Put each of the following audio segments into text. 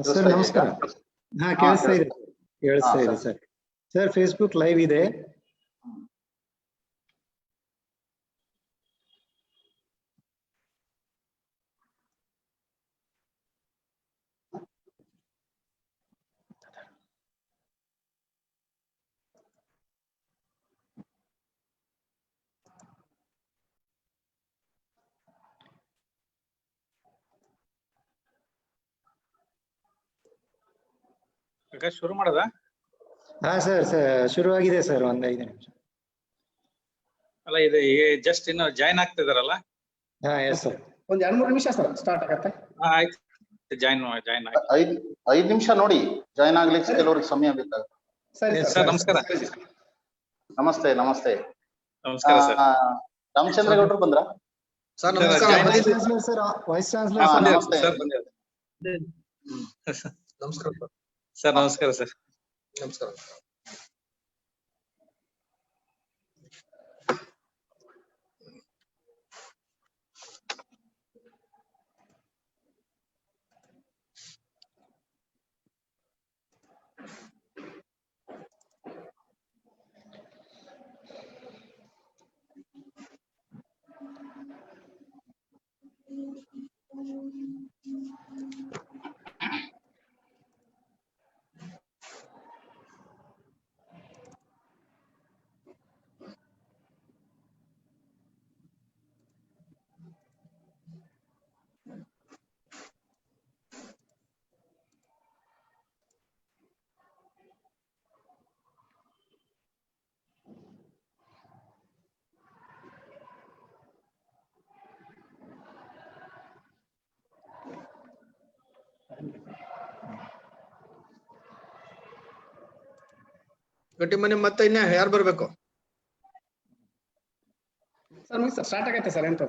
Sir ನಮಸ್ಕಾರ. ಹಾ ಕೇಳಿಸ್ತಾ ಇದೆ, ಕೇಳಿಸ್ತಾ ಇದೆ ಸರ್. ಸರ್ ಫೇಸ್ಬುಕ್ ಲೈವ್ ಇದೆ. ಶುರು ಮಾಡದ? ಹಾ ಸರ್ ಶುರುವಾಗಿದೆ ಸರ್, ಒಂದ್ 5 ನಿಮಿಷ. ಅಲ್ಲ ಇದು ಜಸ್ಟ್ ಇನ್ನು ಜಾಯ್ನ್ ಆಗ್ತಿದಾರಲ್ಲ? ಹಾ ಎಸ್ ಸರ್, ಒಂದ್ 2-3 ನಿಮಿಷ ಸರ್ ಸ್ಟಾರ್ಟ್ ಆಗತ್ತೆ. ಆಯ್ತು, ಜಾಯ್ನ್ ಆಗಿ 5 ನಿಮಿಷ ನೋಡಿ, ಜಾಯ್ನ್ ಆಗ್ಲಿಕ್ಕೆ ಕೆಲವ್ರಿಗೆ ಸಮಯ ಬೇಕಾಗುತ್ತೆ. ಸರಿ ಸರ್, ನಮಸ್ಕಾರ. ನಮಸ್ತೆ ನಮಸ್ತೆ. ನಮಸ್ಕಾರ ಸರ್. ರಾಮಚಂದ್ರ ಗೌಡ್ರು ಬಂದ್ರ? ಸರ್ ನಮಸ್ಕಾರ. ಸರ್ ವಾಯ್ಸ್ ನಮಸ್ತೆ ಸರ್ ನಮಸ್ಕಾರ ಸರ್. ನಮಸ್ಕಾರ ಸರ್. ನಮಸ್ಕಾರ. ಕಟ್ಟಿಮನಿ ಮತ್ತೆ ಇನ್ನ ಯಾರು ಬರ್ಬೇಕು ಸರ್ ಮುಗಿಸ್ ಸರ್ ಸ್ಟಾರ್ಟ್ ಆಗೈತೆ ಸರ್ ಎಂತ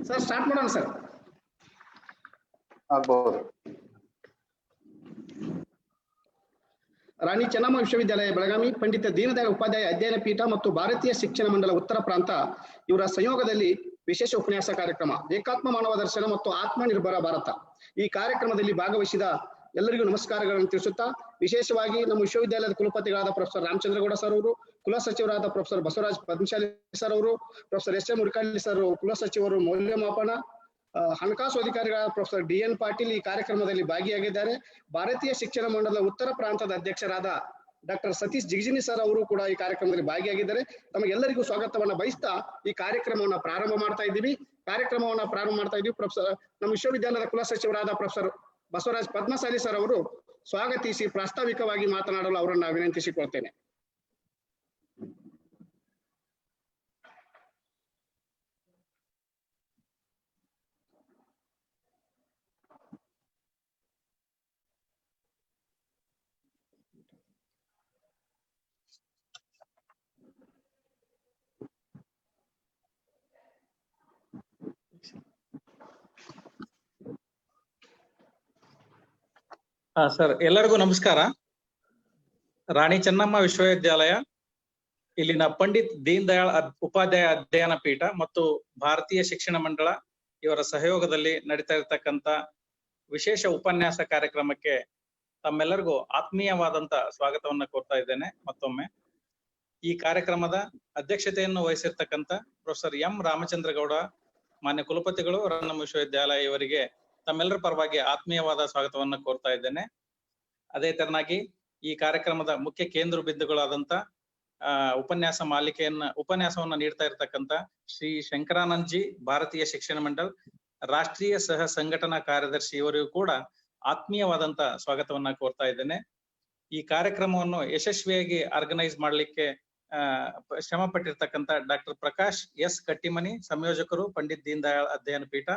ಸರ್ ಸ್ಟಾರ್ಟ್ ಮಾಡೋಣ ಸರ್ ಆಗ್ಬಹುದು. ರಾಣಿ ಚೆನ್ನಮ್ಮ ವಿಶ್ವವಿದ್ಯಾಲಯ ಬೆಳಗಾವಿ, ಪಂಡಿತ ದೀನದಯಾಳ್ ಉಪಾಧ್ಯಾಯ ಅಧ್ಯಯನ ಪೀಠ ಮತ್ತು ಭಾರತೀಯ ಶಿಕ್ಷಣ ಮಂಡಲ ಉತ್ತರ ಪ್ರಾಂತ ಇವರ ಸಂಯೋಗದಲ್ಲಿ ವಿಶೇಷ ಉಪನ್ಯಾಸ ಕಾರ್ಯಕ್ರಮ ಏಕಾತ್ಮ ಮಾನವ ದರ್ಶನ ಮತ್ತು ಆತ್ಮನಿರ್ಭರ ಭಾರತ. ಈ ಕಾರ್ಯಕ್ರಮದಲ್ಲಿ ಭಾಗವಹಿಸಿದ ಎಲ್ಲರಿಗೂ ನಮಸ್ಕಾರಗಳನ್ನು ತಿಳಿಸುತ್ತಾ, ವಿಶೇಷವಾಗಿ ನಮ್ಮ ವಿಶ್ವವಿದ್ಯಾಲಯದ ಕುಲಪತಿಗಳಾದ ಪ್ರೊಫೆಸರ್ ರಾಮಚಂದ್ರಗೌಡ ಸರ್ ಅವರು, ಕುಲ ಸಚಿವರಾದ ಪ್ರೊಫೆಸರ್ ಬಸವರಾಜ್ ಪದ್ಮಶಾಲಿ ಸರ್ ಅವರು, ಪ್ರೊಫೆಸರ್ ಎಸ್ ಎಂ ಮುರಕಾಳಿ ಸರ್ ಕುಲ ಸಚಿವರು ಮೌಲ್ಯಮಾಪನ, ಹಣಕಾಸು ಅಧಿಕಾರಿಗಳಾದ ಪ್ರೊಫೆಸರ್ ಡಿ.ಎನ್. ಪಾಟೀಲ್ ಈ ಕಾರ್ಯಕ್ರಮದಲ್ಲಿ ಭಾಗಿಯಾಗಿದ್ದಾರೆ. ಭಾರತೀಯ ಶಿಕ್ಷಣ ಮಂಡಲದ ಉತ್ತರ ಪ್ರಾಂತದ ಅಧ್ಯಕ್ಷರಾದ ಡಾಕ್ಟರ್ ಸತೀಶ್ ಜಿಗಜಿನಿ ಸರ್ ಅವರು ಕೂಡ ಈ ಕಾರ್ಯಕ್ರಮದಲ್ಲಿ ಭಾಗಿಯಾಗಿದ್ದಾರೆ. ತಮಗೆಲ್ಲರಿಗೂ ಸ್ವಾಗತವನ್ನ ಬಯಸ್ತಾ ಈ ಕಾರ್ಯಕ್ರಮವನ್ನ ಪ್ರಾರಂಭ ಮಾಡ್ತಾ ಇದ್ದೀವಿ. ಪ್ರೊಫೆಸರ್ ನಮ್ಮ ವಿಶ್ವವಿದ್ಯಾಲಯದ ಕುಲ ಸಚಿವರಾದ ಪ್ರೊಫೆಸರ್ ಬಸವರಾಜ್ ಪದ್ಮಶಾಲಿ ಸರ್ ಅವರು ಸ್ವಾಗತಿಸಿ ಪ್ರಾಸ್ತಾವಿಕವಾಗಿ ಮಾತನಾಡಲು ಅವರನ್ನ ವಿನಂತಿಸಿಕೊಳ್ತೇನೆ. ಸರ್, ಎಲ್ಲರಿಗೂ ನಮಸ್ಕಾರ. ರಾಣಿ ಚೆನ್ನಮ್ಮ ವಿಶ್ವವಿದ್ಯಾಲಯ, ಇಲ್ಲಿನ ಪಂಡಿತ್ ದೀನ್ ದಯಾಳ್ ಉಪಾಧ್ಯಾಯ ಅಧ್ಯಯನ ಪೀಠ ಮತ್ತು ಭಾರತೀಯ ಶಿಕ್ಷಣ ಮಂಡಳ ಇವರ ಸಹಯೋಗದಲ್ಲಿ ನಡೀತಾ ಇರತಕ್ಕಂತ ವಿಶೇಷ ಉಪನ್ಯಾಸ ಕಾರ್ಯಕ್ರಮಕ್ಕೆ ತಮ್ಮೆಲ್ಲರಿಗೂ ಆತ್ಮೀಯವಾದಂತ ಸ್ವಾಗತವನ್ನ ಕೋರ್ತಾ ಇದ್ದೇನೆ. ಮತ್ತೊಮ್ಮೆ ಈ ಕಾರ್ಯಕ್ರಮದ ಅಧ್ಯಕ್ಷತೆಯನ್ನು ವಹಿಸಿರ್ತಕ್ಕಂತ ಪ್ರೊಫೆಸರ್ ಎಂ ರಾಮಚಂದ್ರಗೌಡ ಮಾನ್ಯ ಕುಲಪತಿಗಳು, ನಮ್ಮ ವಿಶ್ವವಿದ್ಯಾಲಯ ಇವರಿಗೆ ತಮ್ಮೆಲ್ಲರ ಪರವಾಗಿ ಆತ್ಮೀಯವಾದ ಸ್ವಾಗತವನ್ನ ಕೋರ್ತಾ ಇದ್ದೇನೆ. ಅದೇ ತರನಾಗಿ ಈ ಕಾರ್ಯಕ್ರಮದ ಮುಖ್ಯ ಕೇಂದ್ರ ಬಿಂದುಗಳಾದಂತ ಉಪನ್ಯಾಸವನ್ನ ನೀಡ್ತಾ ಇರತಕ್ಕಂತ ಶ್ರೀ ಶಂಕರಾನಂದ್ ಜಿ, ಭಾರತೀಯ ಶಿಕ್ಷಣ ಮಂಡಲ್ ರಾಷ್ಟ್ರೀಯ ಸಹ ಸಂಘಟನಾ ಕಾರ್ಯದರ್ಶಿ ಇವರಿಗೂ ಕೂಡ ಆತ್ಮೀಯವಾದಂತ ಸ್ವಾಗತವನ್ನ ಕೋರ್ತಾ ಇದ್ದೇನೆ. ಈ ಕಾರ್ಯಕ್ರಮವನ್ನು ಯಶಸ್ವಿಯಾಗಿ ಆರ್ಗನೈಸ್ ಮಾಡ್ಲಿಕ್ಕೆ ಶ್ರಮ ಪಟ್ಟಿರ್ತಕ್ಕಂತ ಡಾಕ್ಟರ್ ಪ್ರಕಾಶ್ ಎಸ್ ಕಟ್ಟಿಮನಿ, ಸಂಯೋಜಕರು, ಪಂಡಿತ್ ದೀನ್ ದಯಾಳ್ ಅಧ್ಯಯನ ಪೀಠ,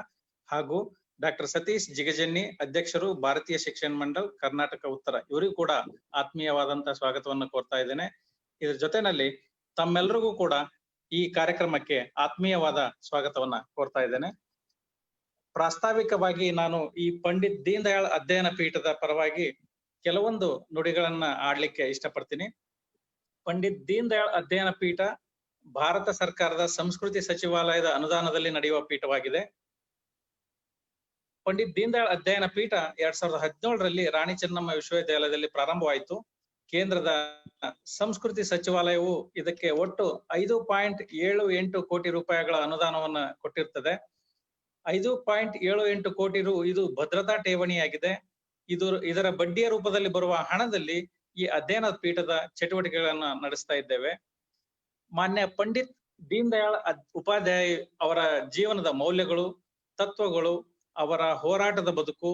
ಹಾಗೂ ಡಾಕ್ಟರ್ ಸತೀಶ್ ಜಿಗಜನ್ನಿ, ಅಧ್ಯಕ್ಷರು, ಭಾರತೀಯ ಶಿಕ್ಷಣ ಮಂಡಲ್ ಕರ್ನಾಟಕ ಉತ್ತರ, ಇವರಿಗೂ ಕೂಡ ಆತ್ಮೀಯವಾದಂತ ಸ್ವಾಗತವನ್ನು ಕೋರ್ತಾ ಇದ್ದೇನೆ. ಇದ್ರ ಜೊತೆನಲ್ಲಿ ತಮ್ಮೆಲ್ಲರಿಗೂ ಕೂಡ ಈ ಕಾರ್ಯಕ್ರಮಕ್ಕೆ ಆತ್ಮೀಯವಾದ ಸ್ವಾಗತವನ್ನ ಕೋರ್ತಾ ಇದ್ದೇನೆ. ಪ್ರಾಸ್ತಾವಿಕವಾಗಿ ನಾನು ಈ ಪಂಡಿತ್ ದೀನ್ ದಯಾಳ್ ಅಧ್ಯಯನ ಪೀಠದ ಪರವಾಗಿ ಕೆಲವೊಂದು ನುಡಿಗಳನ್ನ ಆಡ್ಲಿಕ್ಕೆ ಇಷ್ಟಪಡ್ತೀನಿ. ಪಂಡಿತ್ ದೀನ್ ದಯಾಳ್ ಅಧ್ಯಯನ ಪೀಠ ಭಾರತ ಸರ್ಕಾರದ ಸಂಸ್ಕೃತಿ ಸಚಿವಾಲಯದ ಅನುದಾನದಲ್ಲಿ ನಡೆಯುವ ಪೀಠವಾಗಿದೆ. ಪಂಡಿತ್ ದೀನ್ ದಯಾಳ್ ಅಧ್ಯಯನ ಪೀಠ 2017ರಲ್ಲಿ ರಾಣಿ ಚೆನ್ನಮ್ಮ ವಿಶ್ವವಿದ್ಯಾಲಯದಲ್ಲಿ ಪ್ರಾರಂಭವಾಯಿತು. ಕೇಂದ್ರದ ಸಂಸ್ಕೃತಿ ಸಚಿವಾಲಯವು ಇದಕ್ಕೆ ಒಟ್ಟು 5.78 ಕೋಟಿ ರೂಪಾಯಿಗಳ ಅನುದಾನವನ್ನ ಕೊಟ್ಟಿರ್ತದೆ. 5.78 ಕೋಟಿ ರು ಇದು ಭದ್ರತಾ ಠೇವಣಿಯಾಗಿದೆ. ಇದರ ಬಡ್ಡಿಯ ರೂಪದಲ್ಲಿ ಬರುವ ಹಣದಲ್ಲಿ ಈ ಅಧ್ಯಯನ ಪೀಠದ ಚಟುವಟಿಕೆಗಳನ್ನ ನಡೆಸ್ತಾ ಇದ್ದೇವೆ. ಮಾನ್ಯ ಪಂಡಿತ್ ದೀನ್ ದಯಾಳ್ ಉಪಾಧ್ಯಾಯ ಅವರ ಜೀವನದ ಮೌಲ್ಯಗಳು, ತತ್ವಗಳು, ಅವರ ಹೋರಾಟದ ಬದುಕು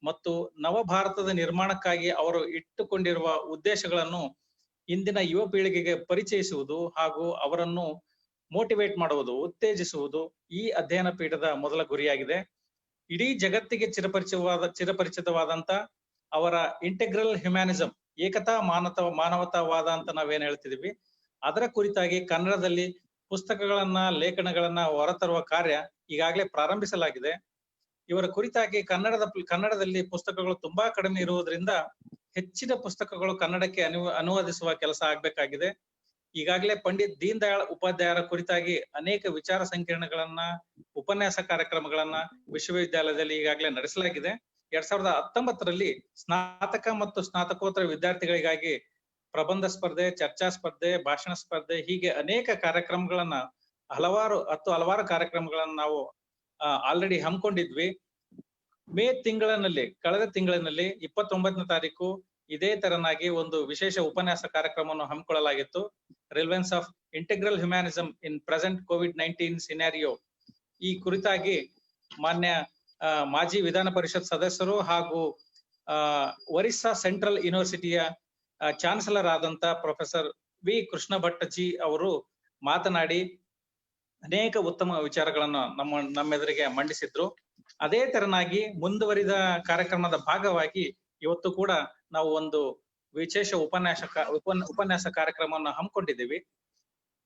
ಮತ್ತು ನವ ಭಾರತದ ನಿರ್ಮಾಣಕ್ಕಾಗಿ ಅವರು ಇಟ್ಟುಕೊಂಡಿರುವ ಉದ್ದೇಶಗಳನ್ನು ಇಂದಿನ ಯುವ ಪೀಳಿಗೆಗೆ ಪರಿಚಯಿಸುವುದು ಹಾಗೂ ಅವರನ್ನು ಮೋಟಿವೇಟ್ ಉತ್ತೇಜಿಸುವುದು ಈ ಅಧ್ಯಯನ ಪೀಠದ ಮೊದಲ ಗುರಿಯಾಗಿದೆ. ಇಡೀ ಜಗತ್ತಿಗೆ ಚಿರಪರಿಚಿತವಾದಂತ ಅವರ ಇಂಟೆಗ್ರಲ್ ಹ್ಯುಮ್ಯಾನಿಸಂ, ಏಕತಾ ಮಾನವತಾವಾದ ಅಂತ ನಾವೇನ್ ಹೇಳ್ತಿದೀವಿ, ಅದರ ಕುರಿತಾಗಿ ಕನ್ನಡದಲ್ಲಿ ಪುಸ್ತಕಗಳನ್ನ, ಲೇಖನಗಳನ್ನ ಹೊರತರುವ ಕಾರ್ಯ ಈಗಾಗಲೇ ಪ್ರಾರಂಭಿಸಲಾಗಿದೆ. ಇವರ ಕುರಿತಾಗಿ ಕನ್ನಡದಲ್ಲಿ ಪುಸ್ತಕಗಳು ತುಂಬಾ ಕಡಿಮೆ ಇರುವುದರಿಂದ ಹೆಚ್ಚಿನ ಪುಸ್ತಕಗಳು ಕನ್ನಡಕ್ಕೆ ಅನುವಾದಿಸುವ ಕೆಲಸ ಆಗ್ಬೇಕಾಗಿದೆ. ಈಗಾಗಲೇ ಪಂಡಿತ್ ದೀನ್ ದಯಾಳ್ ಉಪಾಧ್ಯಾಯರ ಕುರಿತಾಗಿ ಅನೇಕ ವಿಚಾರ ಸಂಕಿರಣಗಳನ್ನ, ಉಪನ್ಯಾಸ ಕಾರ್ಯಕ್ರಮಗಳನ್ನ ವಿಶ್ವವಿದ್ಯಾಲಯದಲ್ಲಿ ಈಗಾಗಲೇ ನಡೆಸಲಾಗಿದೆ. 2019ರಲ್ಲಿ ಸ್ನಾತಕ ಮತ್ತು ಸ್ನಾತಕೋತ್ತರ ವಿದ್ಯಾರ್ಥಿಗಳಿಗಾಗಿ ಪ್ರಬಂಧ ಸ್ಪರ್ಧೆ, ಚರ್ಚಾ ಸ್ಪರ್ಧೆ, ಭಾಷಣ ಸ್ಪರ್ಧೆ, ಹೀಗೆ ಅನೇಕ ಕಾರ್ಯಕ್ರಮಗಳನ್ನ ಹಲವಾರು ಕಾರ್ಯಕ್ರಮಗಳನ್ನ ನಾವು ಆಲ್ರೆಡಿ ಹಮ್ಮಿಕೊಂಡಿದ್ವಿ. ಕಳೆದ ತಿಂಗಳಿನಲ್ಲಿ 29ನೇ ತಾರೀಕು ಇದೇ ತರನಾಗಿ ಒಂದು ವಿಶೇಷ ಉಪನ್ಯಾಸ ಕಾರ್ಯಕ್ರಮವನ್ನು ಹಮ್ಮಿಕೊಳ್ಳಲಾಗಿತ್ತು. Relevance of integral humanism in present ಕೋವಿಡ್-19 ಸಿನಾರಿಯೋ. ಈ ಕುರಿತಾಗಿ ಮಾನ್ಯ ಮಾಜಿ ವಿಧಾನ ಪರಿಷತ್ ಸದಸ್ಯರು ಹಾಗೂ ಒರಿಸ್ಸಾ ಸೆಂಟ್ರಲ್ ಯೂನಿವರ್ಸಿಟಿಯ ಚಾನ್ಸಲರ್ ಆದಂತ ಪ್ರೊಫೆಸರ್ ವಿ ಕೃಷ್ಣ ಭಟ್ಟಜಿ ಅವರು ಮಾತನಾಡಿ ಅನೇಕ ಉತ್ತಮ ವಿಚಾರಗಳನ್ನು ನಮ್ಮೆದುರಿಗೆ ಮಂಡಿಸಿದ್ರು. ಅದೇ ತರನಾಗಿ ಮುಂದುವರಿದ ಕಾರ್ಯಕ್ರಮದ ಭಾಗವಾಗಿ ಇವತ್ತು ಕೂಡ ನಾವು ಒಂದು ವಿಶೇಷ ಉಪನ್ಯಾಸ ಕಾರ್ಯಕ್ರಮವನ್ನು ಹಮ್ಮಿಕೊಂಡಿದ್ದೀವಿ.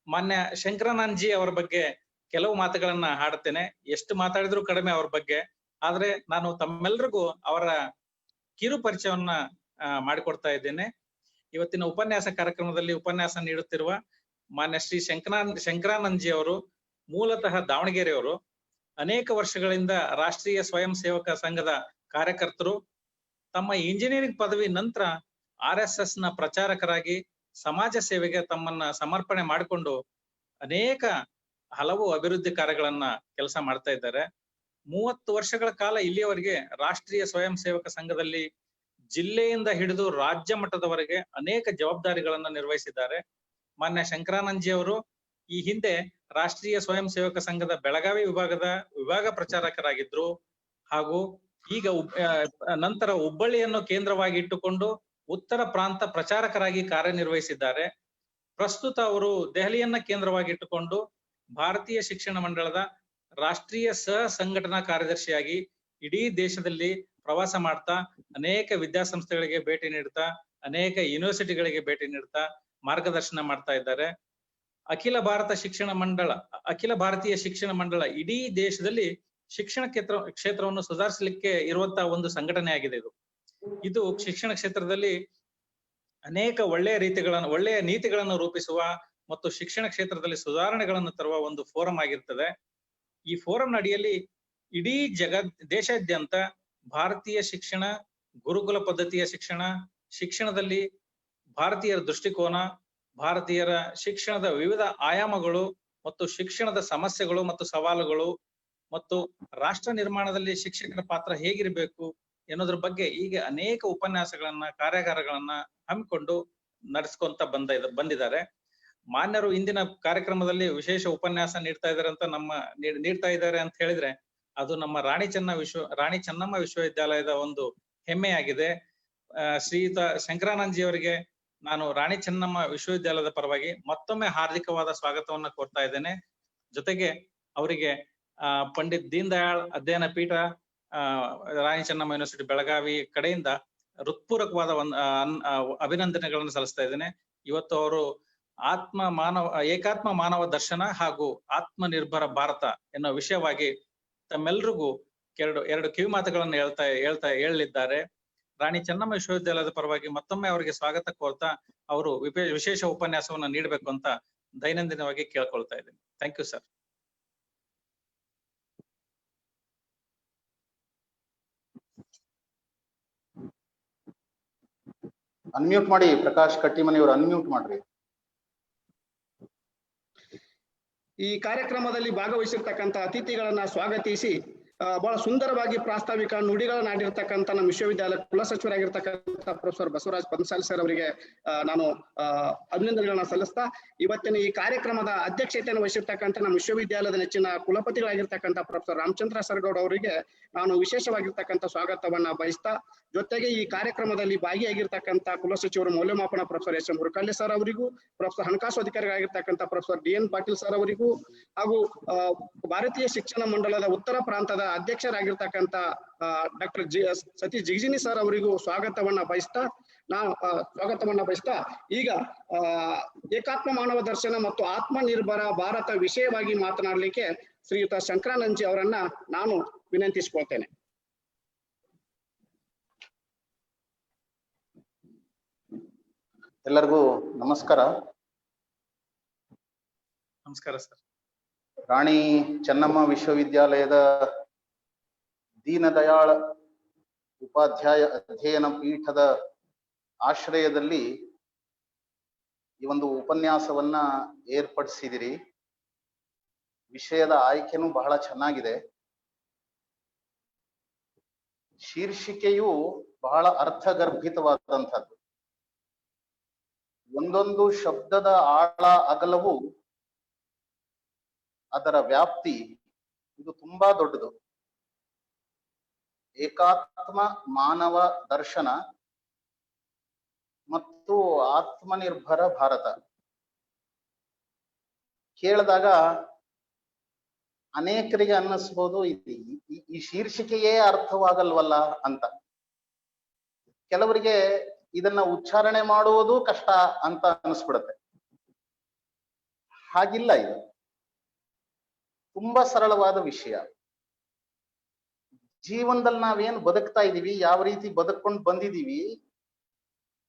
ಮಾನ್ಯ ಶಂಕರಾನಂದಜಿ ಅವರ ಬಗ್ಗೆ ಕೆಲವು ಮಾತುಗಳನ್ನ ಹಾಡುತ್ತೇನೆ. ಎಷ್ಟು ಮಾತಾಡಿದ್ರು ಕಡಿಮೆ ಅವ್ರ ಬಗ್ಗೆ. ಆದ್ರೆ ನಾನು ತಮ್ಮೆಲ್ರಿಗೂ ಅವರ ಕಿರು ಪರಿಚಯವನ್ನ ಮಾಡಿಕೊಡ್ತಾ ಇದ್ದೇನೆ. ಇವತ್ತಿನ ಉಪನ್ಯಾಸ ಕಾರ್ಯಕ್ರಮದಲ್ಲಿ ಉಪನ್ಯಾಸ ನೀಡುತ್ತಿರುವ ಮಾನ್ಯ ಶ್ರೀ ಶಂಕರಾನಂದಜಿ ಅವರು ಮೂಲತಃ ದಾವಣಗೆರೆಯವರು. ಅನೇಕ ವರ್ಷಗಳಿಂದ ರಾಷ್ಟ್ರೀಯ ಸ್ವಯಂ ಸೇವಕ ಸಂಘದ ಕಾರ್ಯಕರ್ತರು. ತಮ್ಮ ಇಂಜಿನಿಯರಿಂಗ್ ಪದವಿ ನಂತರ RSS ನ ಪ್ರಚಾರಕರಾಗಿ ಸಮಾಜ ಸೇವೆಗೆ ತಮ್ಮನ್ನ ಸಮರ್ಪಣೆ ಮಾಡಿಕೊಂಡು ಹಲವು ಅಭಿವೃದ್ಧಿ ಕಾರ್ಯಗಳನ್ನ ಕೆಲಸ ಮಾಡ್ತಾ ಇದ್ದಾರೆ. 30 ವರ್ಷಗಳ ಕಾಲ ಇಲ್ಲಿಯವರೆಗೆ ರಾಷ್ಟ್ರೀಯ ಸ್ವಯಂ ಸೇವಕ ಸಂಘದಲ್ಲಿ ಜಿಲ್ಲೆಯಿಂದ ಹಿಡಿದು ರಾಜ್ಯ ಮಟ್ಟದವರೆಗೆ ಅನೇಕ ಜವಾಬ್ದಾರಿಗಳನ್ನ ನಿರ್ವಹಿಸಿದ್ದಾರೆ. ಮಾನ್ಯ ಶಂಕರಾನಂದಜಿ ಅವರು ಈ ಹಿಂದೆ ರಾಷ್ಟ್ರೀಯ ಸ್ವಯಂ ಸೇವಕ ಸಂಘದ ಬೆಳಗಾವಿ ವಿಭಾಗ ಪ್ರಚಾರಕರಾಗಿದ್ರು. ಹಾಗೂ ಈಗ ನಂತರ ಹುಬ್ಬಳ್ಳಿಯನ್ನು ಕೇಂದ್ರವಾಗಿ ಇಟ್ಟುಕೊಂಡು ಉತ್ತರ ಪ್ರಾಂತ ಪ್ರಚಾರಕರಾಗಿ ಕಾರ್ಯನಿರ್ವಹಿಸಿದ್ದಾರೆ. ಪ್ರಸ್ತುತ ಅವರು ದೆಹಲಿಯನ್ನ ಕೇಂದ್ರವಾಗಿ ಇಟ್ಟುಕೊಂಡು ಭಾರತೀಯ ಶಿಕ್ಷಣ ಮಂಡಳದ ರಾಷ್ಟ್ರೀಯ ಸಹ ಸಂಘಟನಾ ಕಾರ್ಯದರ್ಶಿಯಾಗಿ ಇಡೀ ದೇಶದಲ್ಲಿ ಪ್ರವಾಸ ಮಾಡ್ತಾ ಅನೇಕ ವಿದ್ಯಾಸಂಸ್ಥೆಗಳಿಗೆ ಭೇಟಿ ನೀಡ್ತಾ ಅನೇಕ ಯೂನಿವರ್ಸಿಟಿಗಳಿಗೆ ಭೇಟಿ ನೀಡ್ತಾ ಮಾರ್ಗದರ್ಶನ ಮಾಡ್ತಾ ಇದ್ದಾರೆ. ಅಖಿಲ ಭಾರತೀಯ ಶಿಕ್ಷಣ ಮಂಡಳ ಇಡೀ ದೇಶದಲ್ಲಿ ಶಿಕ್ಷಣ ಕ್ಷೇತ್ರವನ್ನು ಸುಧಾರಿಸಲಿಕ್ಕೆ ಇರುವಂತಹ ಒಂದು ಸಂಘಟನೆ ಆಗಿದೆ. ಇದು ಶಿಕ್ಷಣ ಕ್ಷೇತ್ರದಲ್ಲಿ ಅನೇಕ ಒಳ್ಳೆಯ ನೀತಿಗಳನ್ನು ರೂಪಿಸುವ ಮತ್ತು ಶಿಕ್ಷಣ ಕ್ಷೇತ್ರದಲ್ಲಿ ಸುಧಾರಣೆಗಳನ್ನು ತರುವ ಒಂದು ಫೋರಂ ಆಗಿರ್ತದೆ. ಈ ಫೋರಂ ಅಡಿಯಲ್ಲಿ ಇಡೀ ದೇಶಾದ್ಯಂತ ಭಾರತೀಯ ಶಿಕ್ಷಣ, ಗುರುಕುಲ ಪದ್ಧತಿಯ ಶಿಕ್ಷಣದಲ್ಲಿ ಭಾರತೀಯರ ದೃಷ್ಟಿಕೋನ, ಭಾರತೀಯರ ಶಿಕ್ಷಣದ ವಿವಿಧ ಆಯಾಮಗಳು ಮತ್ತು ಶಿಕ್ಷಣದ ಸಮಸ್ಯೆಗಳು ಮತ್ತು ಸವಾಲುಗಳು ಮತ್ತು ರಾಷ್ಟ್ರ ನಿರ್ಮಾಣದಲ್ಲಿ ಶಿಕ್ಷಕರ ಪಾತ್ರ ಹೇಗಿರಬೇಕು ಎನ್ನುವುದ್ರ ಬಗ್ಗೆ ಈಗ ಅನೇಕ ಉಪನ್ಯಾಸಗಳನ್ನ, ಕಾರ್ಯಾಗಾರಗಳನ್ನ ಹಮ್ಮಿಕೊಂಡು ನಡೆಸ್ಕೊಂತ ಬಂದಿದ್ದಾರೆ. ಮಾನ್ಯರು ಇಂದಿನ ಕಾರ್ಯಕ್ರಮದಲ್ಲಿ ವಿಶೇಷ ಉಪನ್ಯಾಸ ನೀಡ್ತಾ ಇದ್ದಾರೆ ಅಂತ ಹೇಳಿದ್ರೆ ಅದು ನಮ್ಮ ರಾಣಿ ಚೆನ್ನಮ್ಮ ವಿಶ್ವವಿದ್ಯಾಲಯದ ಒಂದು ಹೆಮ್ಮೆಯಾಗಿದೆ. ಶ್ರೀಯುತ ಶಂಕರಾನಂದಜಿ ಅವರಿಗೆ ನಾನು ರಾಣಿ ಚೆನ್ನಮ್ಮ ವಿಶ್ವವಿದ್ಯಾಲಯದ ಪರವಾಗಿ ಮತ್ತೊಮ್ಮೆ ಹಾರ್ದಿಕವಾದ ಸ್ವಾಗತವನ್ನ ಕೋರ್ತಾ ಇದ್ದೇನೆ. ಜೊತೆಗೆ ಅವರಿಗೆ ಪಂಡಿತ್ ದೀನ್ ದಯಾಳ್ ಅಧ್ಯಯನ ಪೀಠ, ರಾಣಿ ಚೆನ್ನಮ್ಮ ಯೂನಿವರ್ಸಿಟಿ ಬೆಳಗಾವಿ ಕಡೆಯಿಂದ ಹೃತ್ಪೂರ್ವಕವಾದ ಅಭಿನಂದನೆಗಳನ್ನು ಸಲ್ಲಿಸ್ತಾ ಇದ್ದೇನೆ. ಇವತ್ತು ಅವರು ಏಕಾತ್ಮ ಮಾನವ ದರ್ಶನ ಹಾಗೂ ಆತ್ಮನಿರ್ಭರ ಭಾರತ ಎನ್ನುವ ವಿಷಯವಾಗಿ ತಮ್ಮೆಲ್ರಿಗೂ ಎರಡು ಕಿವಿ ಮಾತುಗಳನ್ನು ಹೇಳಲಿದ್ದಾರೆ. ರಾಣಿ ಚೆನ್ನಮ್ಮ ವಿಶ್ವವಿದ್ಯಾಲಯದ ಪರವಾಗಿ ಮತ್ತೊಮ್ಮೆ ಅವರಿಗೆ ಸ್ವಾಗತ ಕೋರ್ತಾ ಅವರು ವಿಶೇಷ ಉಪನ್ಯಾಸವನ್ನ ನೀಡಬೇಕು ಅಂತ ದೈನಂದಿನವಾಗಿ ಕೇಳ್ಕೊಳ್ತಾ ಇದ್ದೀನಿ. Thank you sir. ಅನ್ಮ್ಯೂಟ್ ಮಾಡಿ ಪ್ರಕಾಶ್ ಕಟ್ಟಿಮನಿ ಅವರು, ಅನ್ಮ್ಯೂಟ್ ಮಾಡ್ರಿ. ಈ ಕಾರ್ಯಕ್ರಮದಲ್ಲಿ ಭಾಗವಹಿಸಿರ್ತಕ್ಕಂಥ ಅತಿಥಿಗಳನ್ನ ಸ್ವಾಗತಿಸಿ ಬಹಳ ಸುಂದರವಾಗಿ ಪ್ರಾಸ್ತಾವಿಕ ನುಡಿಗಳನ್ನಾಡಿರ್ತಕ್ಕಂಥ ನಮ್ಮ ವಿಶ್ವವಿದ್ಯಾಲಯ ಕುಲಸಚಿವರಾಗಿರ್ತಕ್ಕಂಥ ಪ್ರೊಫೆಸರ್ ಬಸವರಾಜ್ ಪನ್ಸಾಲ್ ಸರ್ ಅವರಿಗೆ ನಾನು ಅಭಿನಂದನೆಗಳನ್ನ ಸಲ್ಲಿಸ್ತಾ, ಇವತ್ತಿನ ಈ ಕಾರ್ಯಕ್ರಮದ ಅಧ್ಯಕ್ಷತೆಯನ್ನು ವಹಿಸಿರ್ತಕ್ಕಂಥ ನಮ್ಮ ವಿಶ್ವವಿದ್ಯಾಲಯದ ನೆಚ್ಚಿನ ಕುಲಪತಿಗಳಾಗಿರ್ತಕ್ಕಂಥ ಪ್ರೊಫೆಸರ್ ರಾಮಚಂದ್ರ ಸರ್ಗೌಡ್ ಅವರಿಗೆ ನಾನು ವಿಶೇಷವಾಗಿರ್ತಕ್ಕಂಥ ಸ್ವಾಗತವನ್ನ ಬಯಸ್ತಾ, ಜೊತೆಗೆ ಈ ಕಾರ್ಯಕ್ರಮದಲ್ಲಿ ಭಾಗಿಯಾಗಿರ್ತಕ್ಕಂಥ ಕುಲಸಚಿವರು ಮೌಲ್ಯಮಾಪನ ಪ್ರೊಫೆಸರ್ ಎಸ್ ಎಂ ಹುರಕಳ್ಳಿ ಸರ್ ಅವರಿಗೂ, ಪ್ರೊಫೆಸರ್ ಹಣಕಾಸು ಅಧಿಕಾರಿಗಳಾಗಿರ್ತಕ್ಕಂಥ ಪ್ರೊಫೆಸರ್ DN ಪಾಟೀಲ್ ಸರ್ ಅವರಿಗೂ ಹಾಗೂ ಭಾರತೀಯ ಶಿಕ್ಷಣ ಮಂಡಳದ ಉತ್ತರ ಪ್ರಾಂತದ ಅಧ್ಯಕ್ಷರಾಗಿರ್ತಕ್ಕಂಥ ಡಾಕ್ಟರ್ ಸತೀಶ್ ಜಿಗಜಿನಿ ಸರ್ ಅವರಿಗೂ ಸ್ವಾಗತವನ್ನ ಬಯಸ್ತಾ ಈಗ ಏಕಾತ್ಮ ಮಾನವ ದರ್ಶನ ಮತ್ತು ಆತ್ಮನಿರ್ಭರ ಭಾರತ ವಿಷಯವಾಗಿ ಮಾತನಾಡಲಿಕ್ಕೆ ಶ್ರೀಯುತ ಶಂಕರಾನಂದಜಿ ಅವರನ್ನ ನಾನು ವಿನಂತಿಸಿಕೊಳ್ತೇನೆ. ಎಲ್ಲರಿಗೂ ನಮಸ್ಕಾರ. ನಮಸ್ಕಾರ ಸರ್. ರಾಣಿ ಚೆನ್ನಮ್ಮ ವಿಶ್ವವಿದ್ಯಾಲಯದ ದೀನದಯಾಳ್ ಉಪಾಧ್ಯಾಯ ಅಧ್ಯಯನ ಪೀಠದ ಆಶ್ರಯದಲ್ಲಿ ಈ ಒಂದು ಉಪನ್ಯಾಸವನ್ನ ಏರ್ಪಡಿಸಿದಿರಿ. ವಿಷಯದ ಆಯ್ಕೆನೂ ಬಹಳ ಚೆನ್ನಾಗಿದೆ. ಶೀರ್ಷಿಕೆಯು ಬಹಳ ಅರ್ಥಗರ್ಭಿತವಾದಂಥದ್ದು. ಒಂದೊಂದು ಶಬ್ದದ ಆಳ ಅಗಲವು, ಅದರ ವ್ಯಾಪ್ತಿ ಇದು ತುಂಬಾ ದೊಡ್ಡದು. ಏಕಾತ್ಮ ಮಾನವ ದರ್ಶನ ಮತ್ತು ಆತ್ಮನಿರ್ಭರ ಭಾರತ ಕೇಳಿದಾಗ ಅನೇಕರಿಗೆ ಅನ್ನಿಸ್ಬೋದು ಈ ಶೀರ್ಷಿಕೆಯೇ ಅರ್ಥವಾಗಲ್ವಲ್ಲ ಅಂತ. ಕೆಲವರಿಗೆ ಇದನ್ನ ಉಚ್ಚಾರಣೆ ಮಾಡುವುದು ಕಷ್ಟ ಅಂತ ಅನಿಸ್ಬಿಡುತ್ತೆ. ಹಾಗಿಲ್ಲ, ಇದು ತುಂಬಾ ಸರಳವಾದ ವಿಷಯ. ಜೀವನದಲ್ಲಿ ನಾವೇನು ಬದುಕ್ತಾ ಇದೀವಿ, ಯಾವ ರೀತಿ ಬದುಕೊಂಡು ಬಂದಿದೀವಿ,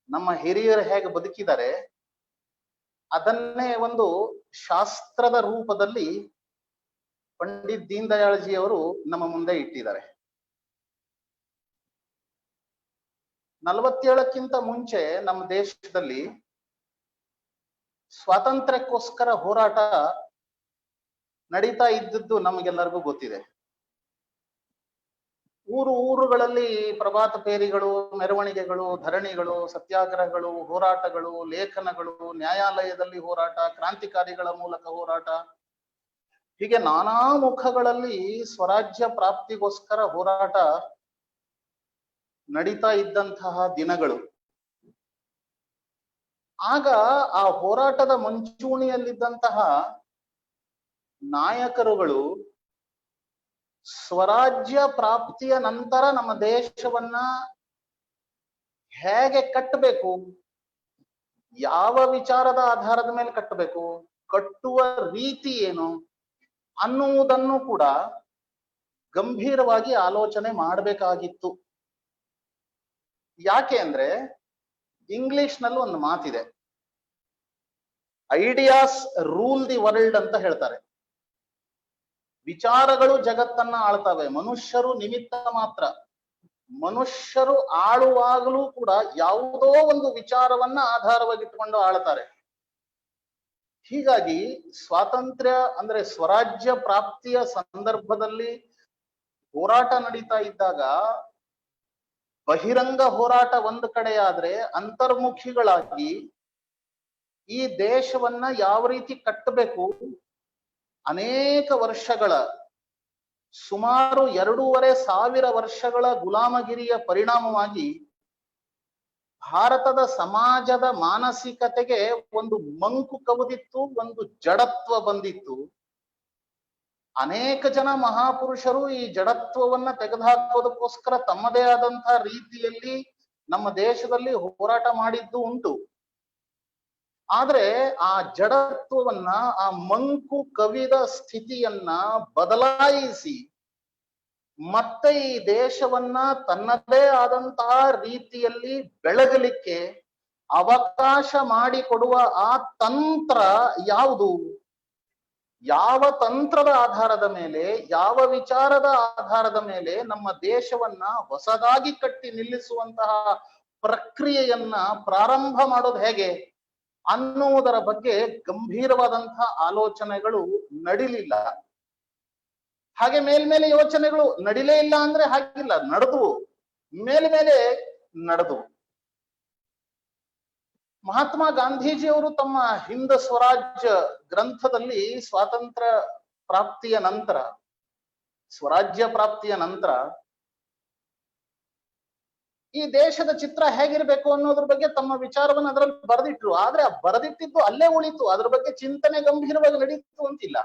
ನಮ್ಮ ಹಿರಿಯರು ಹೇಗೆ ಬದುಕಿದ್ದಾರೆ, ಅದನ್ನೇ ಒಂದು ಶಾಸ್ತ್ರದ ರೂಪದಲ್ಲಿ ಪಂಡಿತ್ ದೀನ್ ದಯಾಳ್ ಜಿ ಅವರು ನಮ್ಮ ಮುಂದೆ ಇಟ್ಟಿದ್ದಾರೆ. 47ಕ್ಕಿಂತ ಮುಂಚೆ ನಮ್ಮ ದೇಶದಲ್ಲಿ ಸ್ವಾತಂತ್ರ್ಯಕ್ಕೋಸ್ಕರ ಹೋರಾಟ ನಡೀತಾ ಇದ್ದದ್ದು ನಮಗೆಲ್ಲರಿಗೂ ಗೊತ್ತಿದೆ. ಊರುಗಳಲ್ಲಿ ಪ್ರಭಾತ ಪೇರಿಗಳು, ಮೆರವಣಿಗೆಗಳು, ಧರಣಿಗಳು, ಸತ್ಯಾಗ್ರಹಗಳು, ಹೋರಾಟಗಳು, ಲೇಖನಗಳು, ನ್ಯಾಯಾಲಯದಲ್ಲಿ ಹೋರಾಟ, ಕ್ರಾಂತಿಕಾರಿಗಳ ಮೂಲಕ ಹೋರಾಟ, ಹೀಗೆ ನಾನಾ ಮುಖಗಳಲ್ಲಿ ಸ್ವರಾಜ್ಯ ಪ್ರಾಪ್ತಿಗೋಸ್ಕರ ಹೋರಾಟ ನಡೀತಾ ಇದ್ದಂತಹ ದಿನಗಳು. ಆಗ ಆ ಹೋರಾಟದ ಮುಂಚೂಣಿಯಲ್ಲಿದ್ದಂತಹ ನಾಯಕರುಗಳು ಸ್ವರಾಜ್ಯ ಪ್ರಾಪ್ತಿಯ ನಂತರ ನಮ್ಮ ದೇಶವನ್ನ ಹೇಗೆ ಕಟ್ಟಬೇಕು, ಯಾವ ವಿಚಾರದ ಆಧಾರದ ಮೇಲೆ ಕಟ್ಟಬೇಕು, ಕಟ್ಟುವ ರೀತಿ ಏನು ಅನ್ನುವುದನ್ನು ಕೂಡ ಗಂಭೀರವಾಗಿ ಆಲೋಚನೆ ಮಾಡಬೇಕಾಗಿತ್ತು. ಯಾಕೆ ಅಂದ್ರೆ ಇಂಗ್ಲಿಷ್ ನಲ್ಲಿ ಒಂದು ಮಾತಿದೆ, ಐಡಿಯಾಸ್ ರೂಲ್ ದಿ ವರ್ಲ್ಡ್ ಅಂತ ಹೇಳ್ತಾರೆ. ವಿಚಾರಗಳು ಜಗತ್ತನ್ನ ಆಳ್ತವೆ, ಮನುಷ್ಯರು ನಿಮಿತ್ತ ಮಾತ್ರ. ಮನುಷ್ಯರು ಆಳುವಾಗಲೂ ಕೂಡ ಯಾವುದೋ ಒಂದು ವಿಚಾರವನ್ನ ಆಧಾರವಾಗಿಟ್ಟುಕೊಂಡು ಆಳ್ತಾರೆ. ಹೀಗಾಗಿ ಸ್ವಾತಂತ್ರ್ಯ ಅಂದ್ರೆ ಸ್ವರಾಜ್ಯ ಪ್ರಾಪ್ತಿಯ ಸಂದರ್ಭದಲ್ಲಿ ಹೋರಾಟ ನಡೀತಾ ಇದ್ದಾಗ ಬಹಿರಂಗ ಹೋರಾಟ ಒಂದು ಕಡೆಯಾದ್ರೆ, ಅಂತರ್ಮುಖಿಗಳಾಗಿ ಈ ದೇಶವನ್ನ ಯಾವ ರೀತಿ ಕಟ್ಟಬೇಕು, ಅನೇಕ ವರ್ಷಗಳ, ಸುಮಾರು 2,500 ವರ್ಷಗಳ ಗುಲಾಮಗಿರಿಯ ಪರಿಣಾಮವಾಗಿ ಭಾರತದ ಸಮಾಜದ ಮಾನಸಿಕತೆಗೆ ಒಂದು ಮಂಕು ಕವಿದಿತ್ತು, ಒಂದು ಜಡತ್ವ ಬಂದಿತ್ತು. ಅನೇಕ ಜನ ಮಹಾಪುರುಷರು ಈ ಜಡತ್ವವನ್ನ ತೆಗೆದುಹಾಕೋದಕ್ಕೋಸ್ಕರ ತಮ್ಮದೇ ಆದಂತಹ ರೀತಿಯಲ್ಲಿ ನಮ್ಮ ದೇಶದಲ್ಲಿ ಹೋರಾಟ ಮಾಡಿದ್ದು ಉಂಟು. ಆದ್ರೆ ಆ ಜಡತ್ವವನ್ನ, ಆ ಮಂಕು ಕವಿದ ಸ್ಥಿತಿಯನ್ನ ಬದಲಾಯಿಸಿ ಮತ್ತೆ ಈ ದೇಶವನ್ನ ತನ್ನದೇ ಆದಂತಹ ರೀತಿಯಲ್ಲಿ ಬೆಳಗಲಿಕ್ಕೆ ಅವಕಾಶ ಮಾಡಿಕೊಡುವ ಆ ತಂತ್ರ ಯಾವುದು? ಯಾವ ತಂತ್ರದ ಆಧಾರದ ಮೇಲೆ, ಯಾವ ವಿಚಾರದ ಆಧಾರದ ಮೇಲೆ ನಮ್ಮ ದೇಶವನ್ನ ಹೊಸದಾಗಿ ಕಟ್ಟಿ ನಿಲ್ಲಿಸುವಂತಹ ಪ್ರಕ್ರಿಯೆಯನ್ನ ಪ್ರಾರಂಭ ಮಾಡೋದು ಹೇಗೆ ಅನ್ನುವುದರ ಬಗ್ಗೆ ಗಂಭೀರವಾದಂತಹ ಆಲೋಚನೆಗಳು ನಡಿಲಿಲ್ಲ. ಹಾಗೆ ಮೇಲ್ಮೇಲೆ ಯೋಚನೆಗಳು ನಡಿಲೇ ಇಲ್ಲ ಅಂದ್ರೆ ಹಾಗಿಲ್ಲ, ನಡೆದವು, ಮೇಲ್ಮೇಲೆ ನಡೆದವು. ಮಹಾತ್ಮ ಗಾಂಧೀಜಿಯವರು ತಮ್ಮ ಹಿಂದ್ ಸ್ವರಾಜ್ಯ ಗ್ರಂಥದಲ್ಲಿ ಸ್ವಾತಂತ್ರ್ಯ ಪ್ರಾಪ್ತಿಯ ನಂತರ, ಸ್ವರಾಜ್ಯ ಪ್ರಾಪ್ತಿಯ ನಂತರ ಈ ದೇಶದ ಚಿತ್ರ ಹೇಗಿರ್ಬೇಕು ಅನ್ನೋದ್ರ ಬಗ್ಗೆ ತಮ್ಮ ವಿಚಾರವನ್ನು ಅದರಲ್ಲಿ ಬರೆದಿಟ್ರು. ಆದ್ರೆ ಆ ಬರೆದಿಟ್ಟಿದ್ದು ಅಲ್ಲೇ ಉಳಿತು, ಅದ್ರ ಬಗ್ಗೆ ಚಿಂತನೆ ಗಂಭೀರವಾಗಿ ನಡೀತು ಅಂತಿಲ್ಲ.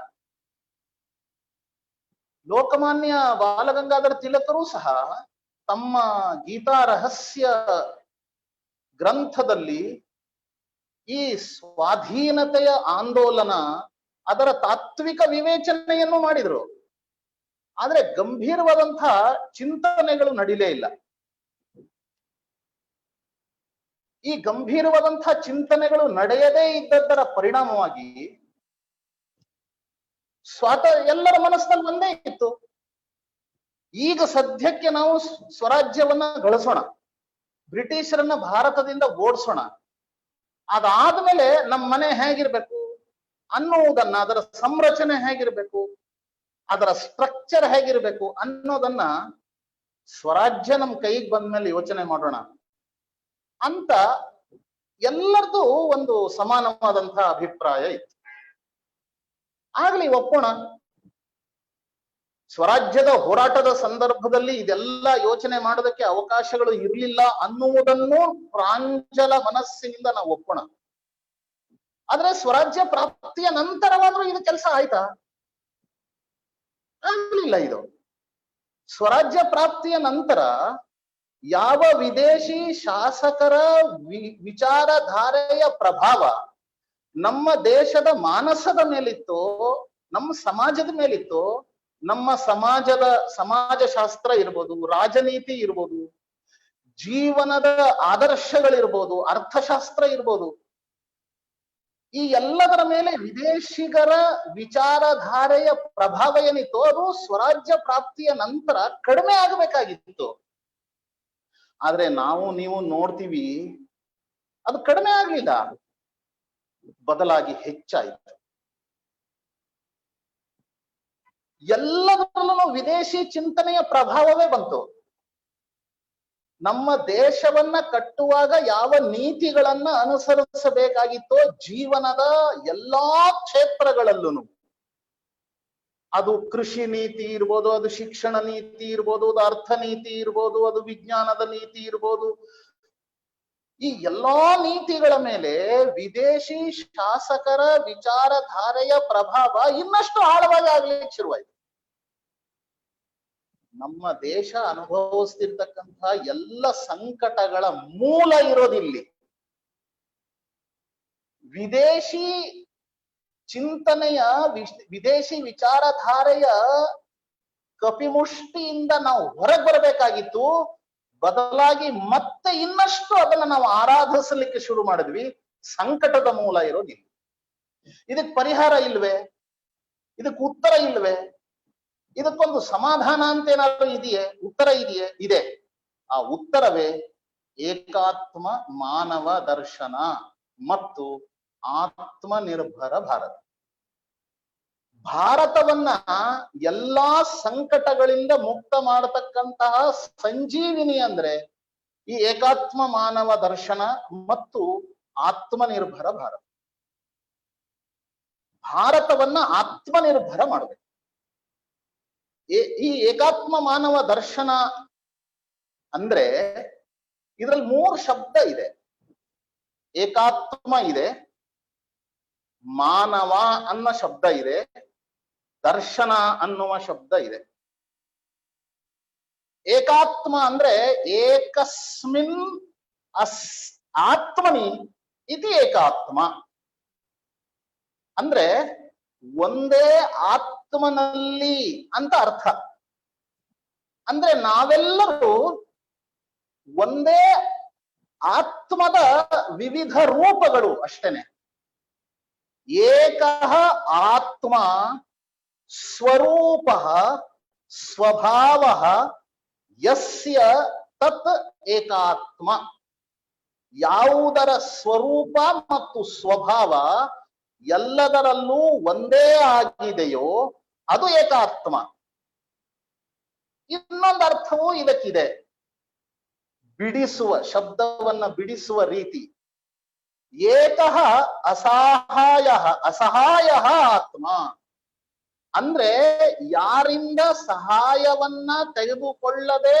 ಲೋಕಮಾನ್ಯ ಬಾಲಗಂಗಾಧರ ತಿಲಕರು ಸಹ ತಮ್ಮ ಗೀತಾ ರಹಸ್ಯ ಗ್ರಂಥದಲ್ಲಿ ಈ ಸ್ವಾಧೀನತೆಯ ಆಂದೋಲನ, ಅದರ ತಾತ್ವಿಕ ವಿವೇಚನೆಯನ್ನು ಮಾಡಿದ್ರು. ಆದ್ರೆ ಗಂಭೀರವಾದಂತಹ ಚಿಂತನೆಗಳು ನಡಿಲೇ ಇಲ್ಲ. ಈ ಗಂಭೀರವಾದಂತಹ ಚಿಂತನೆಗಳು ನಡೆಯದೇ ಇದ್ದದ್ದರ ಪರಿಣಾಮವಾಗಿ ಎಲ್ಲರ ಮನಸ್ಸಿನಲ್ಲಿ ಒಂದೇ ಇತ್ತು, ಈಗ ಸದ್ಯಕ್ಕೆ ನಾವು ಸ್ವರಾಜ್ಯವನ್ನ ಗಳಿಸೋಣ, ಬ್ರಿಟಿಷರನ್ನ ಭಾರತದಿಂದ ಓಡಿಸೋಣ, ಅದಾದ್ಮೇಲೆ ನಮ್ಮ ಮನೆ ಹೇಗಿರ್ಬೇಕು ಅನ್ನುವುದನ್ನ, ಅದರ ಸಂರಚನೆ ಹೇಗಿರ್ಬೇಕು, ಅದರ ಸ್ಟ್ರಕ್ಚರ್ ಹೇಗಿರ್ಬೇಕು ಅನ್ನೋದನ್ನ ಸ್ವರಾಜ್ಯ ನಮ್ ಕೈಗೆ ಬಂದ್ಮೇಲೆ ಯೋಚನೆ ಮಾಡೋಣ ಅಂತ ಎಲ್ಲರದು ಒಂದು ಸಮಾನವಾದಂತಹ ಅಭಿಪ್ರಾಯ ಇತ್ತು. ಆಗ್ಲಿ ಒಪ್ಪೋಣ, ಸ್ವರಾಜ್ಯದ ಹೋರಾಟದ ಸಂದರ್ಭದಲ್ಲಿ ಇದೆಲ್ಲ ಯೋಚನೆ ಮಾಡೋದಕ್ಕೆ ಅವಕಾಶಗಳು ಇರಲಿಲ್ಲ ಅನ್ನುವುದನ್ನು ಪ್ರಾಂಜಲ ಮನಸ್ಸಿನಿಂದ ನಾವು ಒಪ್ಪೋಣ. ಆದ್ರೆ ಸ್ವರಾಜ್ಯ ಪ್ರಾಪ್ತಿಯ ನಂತರವಾದ್ರೂ ಇದು ಕೆಲಸ ಆಯ್ತಾ? ಆಗ್ಲಿಲ್ಲ. ಇದು ಸ್ವರಾಜ್ಯ ಪ್ರಾಪ್ತಿಯ ನಂತರ ಯಾವ ವಿದೇಶಿ ಶಾಸಕರ ವಿಚಾರಧಾರೆಯ ಪ್ರಭಾವ ನಮ್ಮ ದೇಶದ ಮಾನಸದ ಮೇಲಿತ್ತೋ, ನಮ್ಮ ಸಮಾಜದ ಮೇಲಿತ್ತೋ, ನಮ್ಮ ಸಮಾಜಶಾಸ್ತ್ರ ಇರ್ಬೋದು, ರಾಜನೀತಿ ಇರ್ಬೋದು, ಜೀವನದ ಆದರ್ಶಗಳಿರ್ಬೋದು, ಅರ್ಥಶಾಸ್ತ್ರ ಇರ್ಬೋದು, ಈ ಎಲ್ಲದರ ಮೇಲೆ ವಿದೇಶಿಗರ ವಿಚಾರಧಾರೆಯ ಪ್ರಭಾವ ಏನಿತ್ತು ಅದು ಸ್ವರಾಜ್ಯ ಪ್ರಾಪ್ತಿಯ ನಂತರ ಕಡಿಮೆ ಆಗಬೇಕಾಗಿತ್ತು. ಆದ್ರೆ ನೀವು ನೋಡ್ತೀವಿ ಅದು ಕಡಿಮೆ ಆಗ್ಲಿಲ್ಲ, ಬದಲಾಗಿ ಹೆಚ್ಚಾಯಿತು. ಎಲ್ಲದರಲ್ಲೂ ವಿದೇಶಿ ಚಿಂತನೆಯ ಪ್ರಭಾವವೇ ಬಂತು. ನಮ್ಮ ದೇಶವನ್ನ ಕಟ್ಟುವಾಗ ಯಾವ ನೀತಿಗಳನ್ನ ಅನುಸರಿಸಬೇಕಾಗಿತ್ತೋ ಜೀವನದ ಎಲ್ಲಾ ಕ್ಷೇತ್ರಗಳಲ್ಲೂ, ಅದು ಕೃಷಿ ನೀತಿ ಇರ್ಬೋದು, ಅದು ಶಿಕ್ಷಣ ನೀತಿ ಇರ್ಬೋದು, ಅದು ಅರ್ಥ ನೀತಿ ಇರ್ಬೋದು, ಅದು ವಿಜ್ಞಾನದ ನೀತಿ ಇರ್ಬೋದು, ಈ ಎಲ್ಲಾ ನೀತಿಗಳ ಮೇಲೆ ವಿದೇಶಿ ಶಾಸಕರ ವಿಚಾರಧಾರೆಯ ಪ್ರಭಾವ ಇನ್ನಷ್ಟು ಆಳವಾಗಿ ಆಗ್ಲಿಕ್ಕೆ ಶುರುವಾಯಿತು. ನಮ್ಮ ದೇಶ ಅನುಭವಿಸ್ತಿರ್ತಕ್ಕಂತಹ ಎಲ್ಲ ಸಂಕಟಗಳ ಮೂಲ ಇರೋದಿಲ್ಲಿ. ವಿದೇಶಿ ಚಿಂತನೆಯ ವಿದೇಶಿ ವಿಚಾರಧಾರೆಯ ಕಪಿಮುಷ್ಟಿಯಿಂದ ನಾವು ಹೊರಗೆ ಬರಬೇಕಾಗಿತ್ತು. ಬದಲಾಗಿ ಮತ್ತೆ ಇನ್ನಷ್ಟು ಅದನ್ನ ನಾವು ಆರಾಧಿಸಲಿಕ್ಕೆ ಶುರು ಮಾಡಿದ್ವಿ. ಸಂಕಟದ ಮೂಲ ಇರೋದಿಲ್ಲ. ಇದಕ್ ಪರಿಹಾರ ಇಲ್ವೇ? ಇದಕ್ಕೆ ಉತ್ತರ ಇಲ್ವೇ? ಇದಕ್ಕೊಂದು ಸಮಾಧಾನ ಅಂತ ಏನಾದ್ರು ಇದೆಯೇ? ಉತ್ತರ ಇದೆಯೇ? ಇದೆ. ಆ ಉತ್ತರವೇ ಏಕಾತ್ಮ ಮಾನವ ದರ್ಶನ ಮತ್ತು ಆತ್ಮನಿರ್ಭರ ಭಾರತ. ಭಾರತವನ್ನ ಎಲ್ಲಾ ಸಂಕಟಗಳಿಂದ ಮುಕ್ತ ಮಾಡತಕ್ಕಂತಹ ಸಂಜೀವಿನಿ ಅಂದ್ರೆ ಈ ಏಕಾತ್ಮ ಮಾನವ ದರ್ಶನ ಮತ್ತು ಆತ್ಮನಿರ್ಭರ ಭಾರತ. ಭಾರತವನ್ನ ಆತ್ಮನಿರ್ಭರ ಮಾಡಬೇಕು. ಈ ಏಕಾತ್ಮ ಮಾನವ ದರ್ಶನ ಅಂದ್ರೆ ಇದ್ರಲ್ಲಿ 3 ಶಬ್ದ ಇದೆ. ಏಕಾತ್ಮ ಇದೆ, ಮಾನವ ಅನ್ನೋ ಶಬ್ದ ಇದೆ, ದರ್ಶನ ಅನ್ನುವ ಶಬ್ದ ಇದೆ. ಏಕಾತ್ಮ ಅಂದ್ರೆ ಏಕಸ್ಮಿನ್ ಆತ್ಮನಿ ಇತಿ ಏಕಾತ್ಮ ಅಂದ್ರೆ ಒಂದೇ ಆತ್ಮನಲ್ಲಿ ಅಂತ ಅರ್ಥ. ಅಂದ್ರೆ ನಾವೆಲ್ಲರೂ ಒಂದೇ ಆತ್ಮದ ವಿವಿಧ ರೂಪಗಳು ಅಷ್ಟೇನೆ. ಏಕಃ ಆತ್ಮ ಸ್ವರೂಪ ಸ್ವಭಾವ ಯಸ್ಯ ತತ್ ಏಕಾತ್ಮ. ಯಾವುದರ ಸ್ವರೂಪ ಮತ್ತು ಸ್ವಭಾವ ಎಲ್ಲದರಲ್ಲೂ ಒಂದೇ ಆಗಿದೆಯೋ ಅದು ಏಕಾತ್ಮ. ಇನ್ನೊಂದು ಅರ್ಥವೂ ಇದಕ್ಕಿದೆ. ಬಿಡಿಸುವ ಶಬ್ದವನ್ನ ಬಿಡಿಸುವ ರೀತಿ. ಏಕಃ ಅಸಹಾಯ ಅಸಹಾಯ ಆತ್ಮ ಅಂದ್ರೆ ಯಾರಿಂದ ಸಹಾಯವನ್ನ ತೆಗೆದುಕೊಳ್ಳದೆ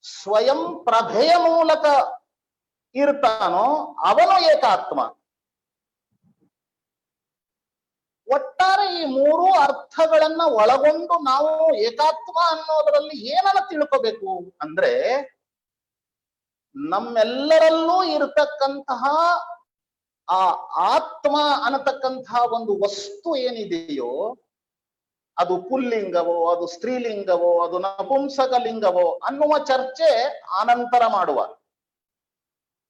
ಸ್ವಯಂ ಪ್ರಭೆಯ ಮೂಲಕ ಇರ್ತಾನೋ ಅವನು ಏಕಾತ್ಮ. ಒಟ್ಟಾರೆ ಈ 3 ಅರ್ಥಗಳನ್ನ ಒಳಗೊಂಡು ನಾವು ಏಕಾತ್ಮ ಅನ್ನೋದರಲ್ಲಿ ಏನನ್ನ ತಿಳ್ಕೋಬೇಕು ಅಂದ್ರೆ ನಮ್ಮೆಲ್ಲರಲ್ಲೂ ಇರತಕ್ಕಂತಹ ಆ ಆತ್ಮ ಅನ್ನತಕ್ಕಂತಹ ಒಂದು ವಸ್ತು ಏನಿದೆಯೋ ಅದು ಪುಲ್ಲಿಂಗವೋ, ಅದು ಸ್ತ್ರೀಲಿಂಗವೋ, ಅದು ನಪುಂಸಕ ಲಿಂಗವೋ ಅನ್ನುವ ಚರ್ಚೆ ಆನಂತರ ಮಾಡುವ.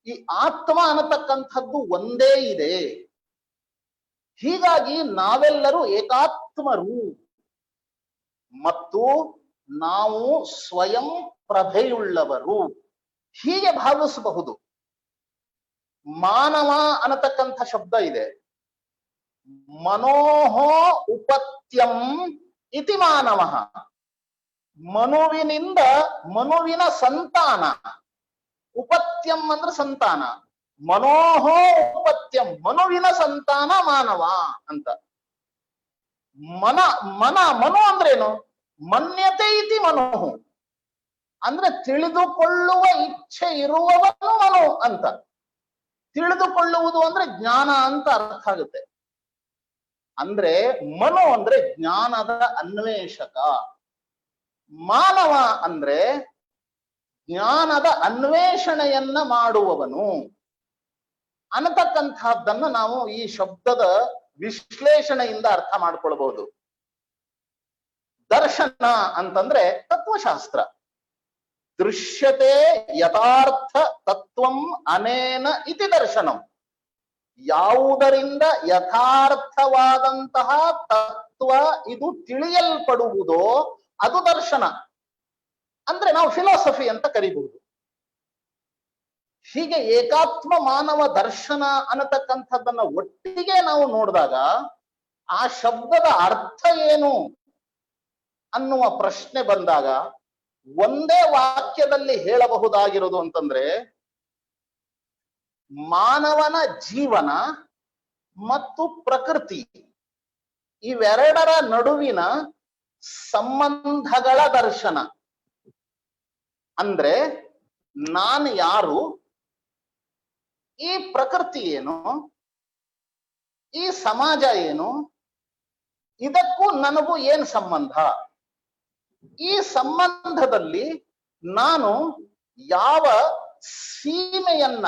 ಈ ಆತ್ಮ ಅನ್ನತಕ್ಕಂಥದ್ದು ಒಂದೇ ಇದೆ. ಹೀಗಾಗಿ ನಾವೆಲ್ಲರೂ ಏಕಾತ್ಮರು ಮತ್ತು ನಾವು ಸ್ವಯಂ ಪ್ರಭೆಯುಳ್ಳವರು ಹೀಗೆ ಭಾವಿಸಬಹುದು. ಮಾನವ ಅನ್ನತಕ್ಕಂಥ ಶಬ್ದ ಇದೆ. ಮನೋಹೋ ಉಪತ್ಯಂ ಇತಿ ಮಾನವ. ಮನುವಿನಿಂದ ಮನುವಿನ ಸಂತಾನ, ಉಪತ್ಯಂ ಅಂದ್ರೆ ಸಂತಾನ, ಮನೋಹೋ ಉಪತ್ಯಂ ಮನುವಿನ ಸಂತಾನ ಮಾನವ ಅಂತ. ಮನು ಅಂದ್ರೇನು? ಮನ್ಯತೆ ಇತಿ ಮನೋಹು ಅಂದ್ರೆ ತಿಳಿದುಕೊಳ್ಳುವ ಇಚ್ಛೆ ಇರುವವನು ಮನು ಅಂತ. ತಿಳಿದುಕೊಳ್ಳುವುದು ಅಂದ್ರೆ ಜ್ಞಾನ ಅಂತ ಅರ್ಥ ಆಗುತ್ತೆ. ಅಂದ್ರೆ ಮನು ಅಂದ್ರೆ ಜ್ಞಾನದ ಅನ್ವೇಷಕ, ಮಾನವ ಅಂದ್ರೆ ಜ್ಞಾನದ ಅನ್ವೇಷಣೆಯನ್ನ ಮಾಡುವವನು ಅನ್ನತಕ್ಕಂಥದ್ದನ್ನ ನಾವು ಈ ಶಬ್ದದ ವಿಶ್ಲೇಷಣೆಯಿಂದ ಅರ್ಥ ಮಾಡ್ಕೊಳ್ಬಹುದು. ದರ್ಶನ ಅಂತಂದ್ರೆ ತತ್ವಶಾಸ್ತ್ರ. ದೃಶ್ಯತೆ ಯಥಾರ್ಥ ತತ್ವಂ ಅನೇನ ಇತಿ ದರ್ಶನಂ. ಯಾವುದರಿಂದ ಯಥಾರ್ಥವಾದಂತಹ ತತ್ವ ಇದು ತಿಳಿಯಲ್ಪಡುವುದೋ ಅದು ದರ್ಶನ. ಅಂದ್ರೆ ನಾವು ಫಿಲಾಸಫಿ ಅಂತ ಕರಿಬಹುದು. ಹೀಗೆ ಏಕಾತ್ಮ ಮಾನವ ದರ್ಶನ ಅನ್ನತಕ್ಕಂಥದ್ದನ್ನ ಒಟ್ಟಿಗೆ ನಾವು ನೋಡಿದಾಗ ಆ ಶಬ್ದದ ಅರ್ಥ ಏನು ಅನ್ನುವ ಪ್ರಶ್ನೆ ಬಂದಾಗ ಒಂದೇ ವಾಕ್ಯದಲ್ಲಿ ಹೇಳಬಹುದಾಗಿರೋದು ಅಂತಂದ್ರೆ ಮಾನವನ ಜೀವನ ಮತ್ತು ಪ್ರಕೃತಿ ಇವೆರಡರ ನಡುವಿನ ಸಂಬಂಧಗಳ ದರ್ಶನ. ಅಂದ್ರೆ ನಾನು ಯಾರು, ಈ ಪ್ರಕೃತಿ ಏನು, ಈ ಸಮಾಜ ಏನು, ಇದಕ್ಕೂ ನನಗೂ ಏನ್ ಸಂಬಂಧ, ಈ ಸಂಬಂಧದಲ್ಲಿ ನಾನು ಯಾವ ಸೀಮೆಯನ್ನ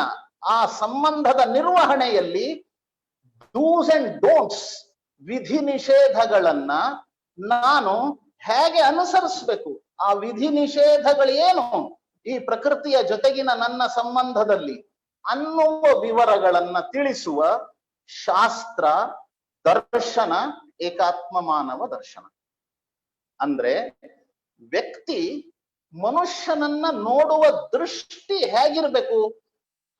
ಆ ಸಂಬಂಧದ ನಿರ್ವಹಣೆಯಲ್ಲಿ ಡೂಸ್ ಅಂಡ್ ಡೋಂಟ್ಸ್ ವಿಧಿ ನಿಷೇಧಗಳನ್ನ ನಾನು ಹೇಗೆ ಅನುಸರಿಸಬೇಕು, ಆ ವಿಧಿ ನಿಷೇಧಗಳೇನು ಈ ಪ್ರಕೃತಿಯ ಜೊತೆಗಿನ ನನ್ನ ಸಂಬಂಧದಲ್ಲಿ ಅನ್ನುವ ವಿವರಗಳನ್ನ ತಿಳಿಸುವ ಶಾಸ್ತ್ರ ದರ್ಶನ ಏಕಾತ್ಮ ಮಾನವ ದರ್ಶನ. ಅಂದ್ರೆ ವ್ಯಕ್ತಿ ಮನುಷ್ಯನನ್ನ ನೋಡುವ ದೃಷ್ಟಿ ಹೇಗಿರ್ಬೇಕು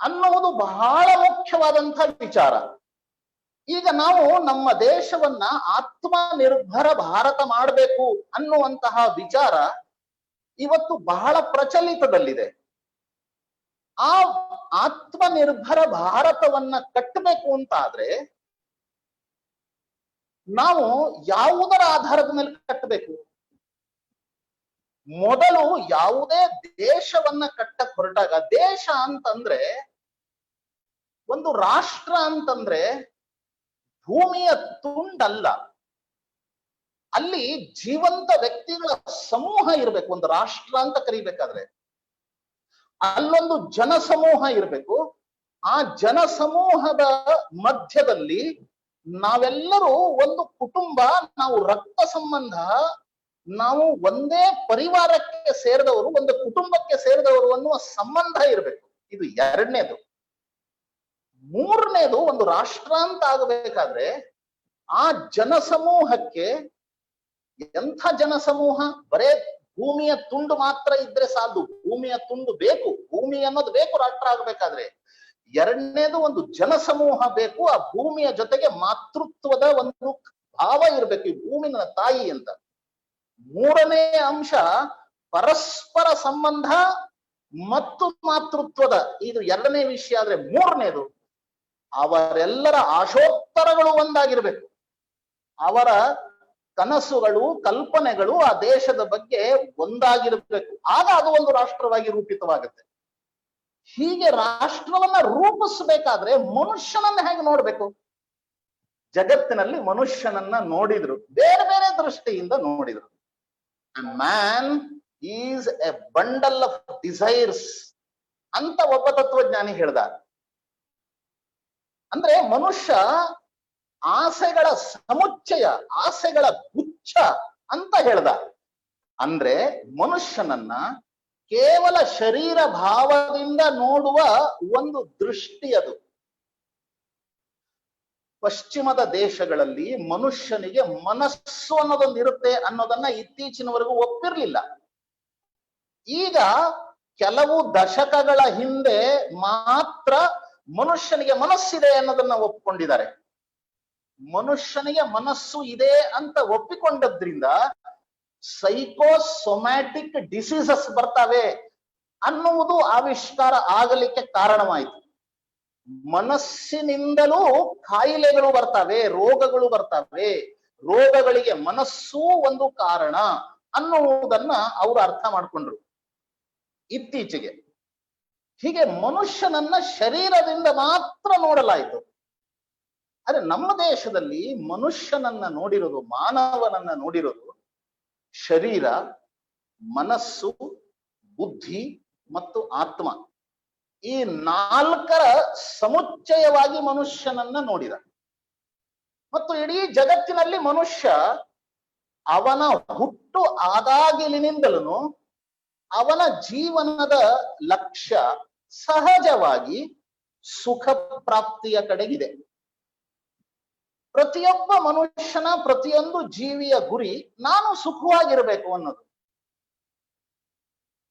ಅನ್ನುವುದು ಬಹಳ ಮುಖ್ಯವಾದಂತಹ ವಿಚಾರ. ಈಗ ನಾವು ನಮ್ಮ ದೇಶವನ್ನ ಆತ್ಮ ನಿರ್ಭರ ಭಾರತ ಮಾಡಬೇಕು ಅನ್ನುವಂತಹ ವಿಚಾರ ಇವತ್ತು ಬಹಳ ಪ್ರಚಲಿತದಲ್ಲಿದೆ. ಆ ಆತ್ಮ ನಿರ್ಭರ ಭಾರತವನ್ನ ಕಟ್ಟಬೇಕು ಅಂತ ಆದ್ರೆ ನಾವು ಯಾವುದರ ಆಧಾರದ ಮೇಲೆ ಕಟ್ಟಬೇಕು? ಮೊದಲು ಯಾವುದೇ ದೇಶವನ್ನ ಕಟ್ಟಕ್ ಹೊರಟಾಗ, ದೇಶ ಅಂತಂದ್ರೆ ಒಂದು ರಾಷ್ಟ್ರ ಅಂತಂದ್ರೆ ಭೂಮಿಯ ತುಂಡಲ್ಲ, ಅಲ್ಲಿ ಜೀವಂತ ವ್ಯಕ್ತಿಗಳ ಸಮೂಹ ಇರ್ಬೇಕು. ಒಂದು ರಾಷ್ಟ್ರ ಅಂತ ಕರಿಬೇಕಾದ್ರೆ ಅಲ್ಲೊಂದು ಜನಸಮೂಹ ಇರ್ಬೇಕು. ಆ ಜನಸಮೂಹದ ಮಧ್ಯದಲ್ಲಿ ನಾವೆಲ್ಲರೂ ಒಂದು ಕುಟುಂಬ, ನಾವು ರಕ್ತ ಸಂಬಂಧ, ನಾವು ಒಂದೇ ಪರಿವಾರಕ್ಕೆ ಸೇರಿದವರು, ಒಂದು ಕುಟುಂಬಕ್ಕೆ ಸೇರಿದವರು ಅನ್ನುವ ಸಂಬಂಧ ಇರಬೇಕು. ಇದು ಎರಡನೇದು. ಮೂರನೇದು, ಒಂದು ರಾಷ್ಟ್ರ ಅಂತ ಆಗಬೇಕಾದ್ರೆ ಆ ಜನಸಮೂಹಕ್ಕೆ ಎಂಥ ಜನಸಮೂಹ? ಬರೇ ಭೂಮಿಯ ತುಂಡು ಮಾತ್ರ ಇದ್ರೆ ಸಾಲದು, ಭೂಮಿಯ ತುಂಡು ಬೇಕು, ಭೂಮಿ ಅನ್ನೋದು ಬೇಕು ರಾಷ್ಟ್ರ ಆಗ್ಬೇಕಾದ್ರೆ. ಎರಡನೇದು, ಒಂದು ಜನಸಮೂಹ ಬೇಕು. ಆ ಭೂಮಿಯ ಜೊತೆಗೆ ಮಾತೃತ್ವದ ಒಂದು ಭಾವ ಇರ್ಬೇಕು, ಈ ಭೂಮಿನ ತಾಯಿ ಅಂತ. ಮೂರನೇ ಅಂಶ ಪರಸ್ಪರ ಸಂಬಂಧ ಮತ್ತು ಮಾತೃತ್ವದ, ಇದು ಎರಡನೇ ವಿಷಯ. ಆದ್ರೆ ಮೂರನೇದು, ಅವರೆಲ್ಲರ ಆಶೋತ್ತರಗಳು ಒಂದಾಗಿರ್ಬೇಕು. ಅವರ ಕನಸುಗಳು, ಕಲ್ಪನೆಗಳು ಆ ದೇಶದ ಬಗ್ಗೆ ಒಂದಾಗಿರ್ಬೇಕು. ಆಗ ಅದು ಒಂದು ರಾಷ್ಟ್ರವಾಗಿ ರೂಪಿತವಾಗುತ್ತೆ. ಹೀಗೆ ರಾಷ್ಟ್ರವನ್ನ ರೂಪಿಸಬೇಕಾದ್ರೆ ಮನುಷ್ಯನನ್ನ ಹೇಗೆ ನೋಡ್ಬೇಕು? ಜಗತ್ತಿನಲ್ಲಿ ಮನುಷ್ಯನನ್ನ ನೋಡಿದ್ರು, ಬೇರೆ ಬೇರೆ ದೃಷ್ಟಿಯಿಂದ ನೋಡಿದ್ರು. Man is A bundle of desires ಅಂತ ಒಬ್ಬ ತತ್ವಜ್ಞಾನಿ ಹೇಳ್ದ. ಅಂದ್ರೆ ಮನುಷ್ಯ ಆಸೆಗಳ ಸಮುಚ್ಚಯ, ಆಸೆಗಳ ಗುಚ್ಛ ಅಂತ ಹೇಳ್ದ. ಅಂದ್ರೆ ಮನುಷ್ಯನನ್ನ ಕೇವಲ ಶರೀರ ಭಾವದಿಂದ ನೋಡುವ ಒಂದು ದೃಷ್ಟಿ ಅದು. ಪಶ್ಚಿಮದ ದೇಶಗಳಲ್ಲಿ ಮನುಷ್ಯನಿಗೆ ಮನಸ್ಸು ಅನ್ನೋದೊಂದು ಇರುತ್ತೆ ಅನ್ನೋದನ್ನ ಇತ್ತೀಚಿನವರೆಗೂ ಒಪ್ಪಿರ್ಲಿಲ್ಲ. ಈಗ ಕೆಲವು ದಶಕಗಳ ಹಿಂದೆ ಮಾತ್ರ ಮನುಷ್ಯನಿಗೆ ಮನಸ್ಸಿದೆ ಅನ್ನೋದನ್ನ ಒಪ್ಪಿಕೊಂಡಿದ್ದಾರೆ. ಮನುಷ್ಯನಿಗೆ ಮನಸ್ಸು ಇದೆ ಅಂತ ಒಪ್ಪಿಕೊಂಡದ್ರಿಂದ ಸೈಕೋಸೊಮ್ಯಾಟಿಕ್ ಡಿಸೀಸಸ್ ಬರ್ತವೆ ಅನ್ನುವುದು ಆವಿಷ್ಕಾರ ಆಗಲಿಕ್ಕೆ ಕಾರಣವಾಯಿತು. ಮನಸ್ಸಿನಿಂದಲೂ ಕಾಯಿಲೆಗಳು ಬರ್ತವೆ, ರೋಗಗಳು ಬರ್ತವೆ, ರೋಗಗಳಿಗೆ ಮನಸ್ಸೂ ಒಂದು ಕಾರಣ ಅನ್ನುವುದನ್ನ ಅವರು ಅರ್ಥ ಮಾಡ್ಕೊಂಡ್ರು ಇತ್ತೀಚೆಗೆ. ಹೀಗೆ ಮನುಷ್ಯನನ್ನ ಶರೀರದಿಂದ ಮಾತ್ರ ನೋಡಲಾಯಿತು. ಆದ್ರೆ ನಮ್ಮ ದೇಶದಲ್ಲಿ ಮನುಷ್ಯನನ್ನ ನೋಡಿರೋದು, ಮಾನವನನ್ನ ನೋಡಿರೋದು ಶರೀರ, ಮನಸ್ಸು, ಬುದ್ಧಿ ಮತ್ತು ಆತ್ಮ, ಈ ನಾಲ್ಕರ ಸಮುಚ್ಚಯವಾಗಿ ಮನುಷ್ಯನನ್ನ ನೋಡಿದ. ಮತ್ತು ಇಡೀ ಜಗತ್ತಿನಲ್ಲಿ ಮನುಷ್ಯ ಅವನ ಹುಟ್ಟು ಆದಾಗಿಲಿನಿಂದಲೂ ಅವನ ಜೀವನದ ಲಕ್ಷ್ಯ ಸಹಜವಾಗಿ ಸುಖ ಪ್ರಾಪ್ತಿಯ ಕಡೆಗಿದೆ. ಪ್ರತಿಯೊಬ್ಬ ಮನುಷ್ಯನ, ಪ್ರತಿಯೊಂದು ಜೀವಿಯ ಗುರಿ ನಾನು ಸುಖವಾಗಿರಬೇಕು ಅನ್ನೋದು.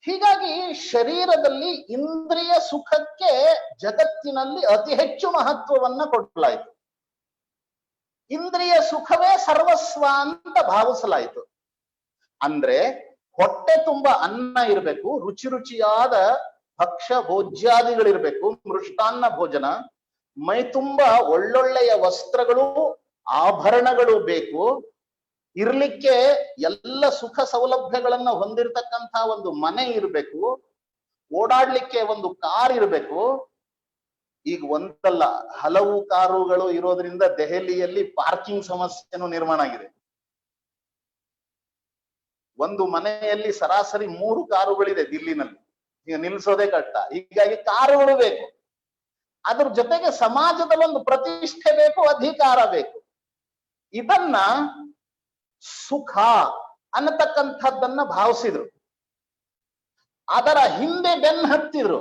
ಹೀಗಾಗಿ ಶರೀರದಲ್ಲಿ ಇಂದ್ರಿಯ ಸುಖಕ್ಕೆ ಜಗತ್ತಿನಲ್ಲಿ ಅತಿ ಹೆಚ್ಚು ಮಹತ್ವವನ್ನ ಕೊಡಲಾಯಿತು. ಇಂದ್ರಿಯ ಸುಖವೇ ಸರ್ವಸ್ವ ಅಂತ ಭಾವಿಸಲಾಯಿತು. ಅಂದ್ರೆ ಹೊಟ್ಟೆ ತುಂಬಾ ಅನ್ನ ಇರಬೇಕು, ರುಚಿ ರುಚಿಯಾದ ಭಕ್ಷ್ಯ ಭೋಜ್ಯಾದಿಗಳಿರ್ಬೇಕು, ಮೃಷ್ಟಾನ್ನ ಭೋಜನ, ಮೈ ತುಂಬಾ ಒಳ್ಳೊಳ್ಳೆಯ ವಸ್ತ್ರಗಳು, ಆಭರಣಗಳು ಬೇಕು, ಇರ್ಲಿಕ್ಕೆ ಎಲ್ಲ ಸುಖ ಸೌಲಭ್ಯಗಳನ್ನ ಹೊಂದಿರತಕ್ಕಂತ ಒಂದು ಮನೆ ಇರಬೇಕು, ಓಡಾಡ್ಲಿಕ್ಕೆ ಒಂದು ಕಾರ್ ಇರಬೇಕು. ಈಗ ಒಂದಲ್ಲ, ಹಲವು ಕಾರುಗಳು ಇರೋದ್ರಿಂದ ದೆಹಲಿಯಲ್ಲಿ ಪಾರ್ಕಿಂಗ್ ಸಮಸ್ಯೆನೂ ನಿರ್ಮಾಣ ಆಗಿದೆ. ಒಂದು ಮನೆಯಲ್ಲಿ ಸರಾಸರಿ 3 ಕಾರುಗಳಿದೆ ದಿಲ್ಲಿನಲ್ಲಿ, ಈಗ ನಿಲ್ಸೋದೇ ಕಷ್ಟ. ಹೀಗಾಗಿ ಕಾರುಗಳು ಬೇಕು. ಅದ್ರ ಜೊತೆಗೆ ಸಮಾಜದಲ್ಲಿ ಒಂದು ಪ್ರತಿಷ್ಠೆ ಬೇಕು, ಅಧಿಕಾರ ಬೇಕು. ಇದನ್ನ ಸುಖ ಅನ್ನತಕ್ಕಂಥದ್ದನ್ನ ಭಾವಿಸಿದ್ರು. ಅದರ ಹಿಂದೆ ಬೆನ್ನು ಹತ್ತಿದ್ರು.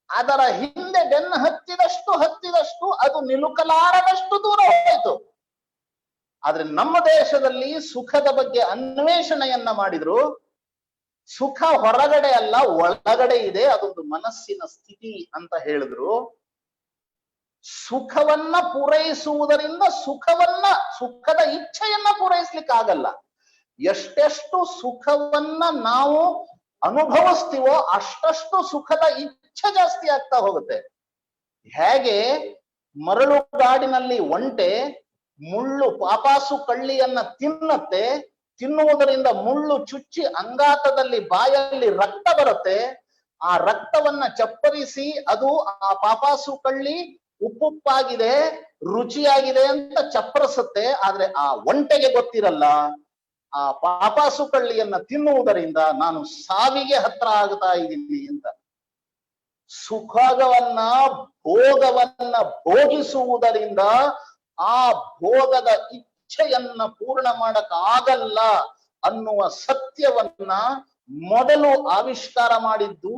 ಅದರ ಹಿಂದೆ ಬೆನ್ನು ಹತ್ತಿದಷ್ಟು ಅದು ನಿಲುಕಲಾರದಷ್ಟು ದೂರ ಹೋಯಿತು. ಆದ್ರೆ ನಮ್ಮ ದೇಶದಲ್ಲಿ ಸುಖದ ಬಗ್ಗೆ ಅನ್ವೇಷಣೆಯನ್ನ ಮಾಡಿದ್ರು. ಸುಖ ಹೊರಗಡೆ ಅಲ್ಲ, ಒಳಗಡೆ ಇದೆ, ಅದೊಂದು ಮನಸ್ಸಿನ ಸ್ಥಿತಿ ಅಂತ ಹೇಳಿದ್ರು. ಸುಖವನ್ನ ಪೂರೈಸುವುದರಿಂದ ಸುಖದ ಇಚ್ಛೆಯನ್ನ ಪೂರೈಸ್ಲಿಕ್ಕಾಗಲ್ಲ. ಎಷ್ಟೆಷ್ಟು ಸುಖವನ್ನ ನಾವು ಅನುಭವಿಸ್ತೀವೋ ಅಷ್ಟಷ್ಟು ಸುಖದ ಇಚ್ಛೆ ಜಾಸ್ತಿ ಆಗ್ತಾ ಹೋಗುತ್ತೆ. ಹೇಗೆ ಮರಳುಗಾಡಿನಲ್ಲಿ ಒಂಟೆ ಮುಳ್ಳು ಪಾಪಾಸು ಕಳ್ಳಿಯನ್ನ ತಿನ್ನತ್ತೆ, ತಿನ್ನುವುದರಿಂದ ಮುಳ್ಳು ಚುಚ್ಚಿ ಅಂಗಾತದಲ್ಲಿ ಬಾಯಲ್ಲಿ ರಕ್ತ ಬರುತ್ತೆ, ಆ ರಕ್ತವನ್ನ ಚಪ್ಪರಿಸಿ ಅದು ಆ ಪಾಪಾಸು ಕಳ್ಳಿ ಉಪ್ಪುಪ್ಪಾಗಿದೆ, ರುಚಿಯಾಗಿದೆ ಅಂತ ಚಪ್ಪರಿಸುತ್ತೆ. ಆದ್ರೆ ಆ ಒಂಟೆಗೆ ಗೊತ್ತಿರಲ್ಲ, ಆ ಪಾಪಾಸು ಕಳ್ಳಿಯನ್ನ ತಿನ್ನುವುದರಿಂದ ನಾನು ಸಾವಿಗೆ ಹತ್ರ ಆಗ್ತಾ ಇದ್ದೀನಿ ಅಂತ. ಸುಖವನ್ನ ಭೋಗವನ್ನ ಭೋಗಿಸುವುದರಿಂದ ಆ ಭೋಗದ ಇಚ್ಛೆಯನ್ನ ಪೂರ್ಣ ಮಾಡಕ್ ಆಗಲ್ಲ ಅನ್ನುವ ಸತ್ಯವನ್ನ ಮೊದಲು ಆವಿಷ್ಕಾರ ಮಾಡಿದ್ದು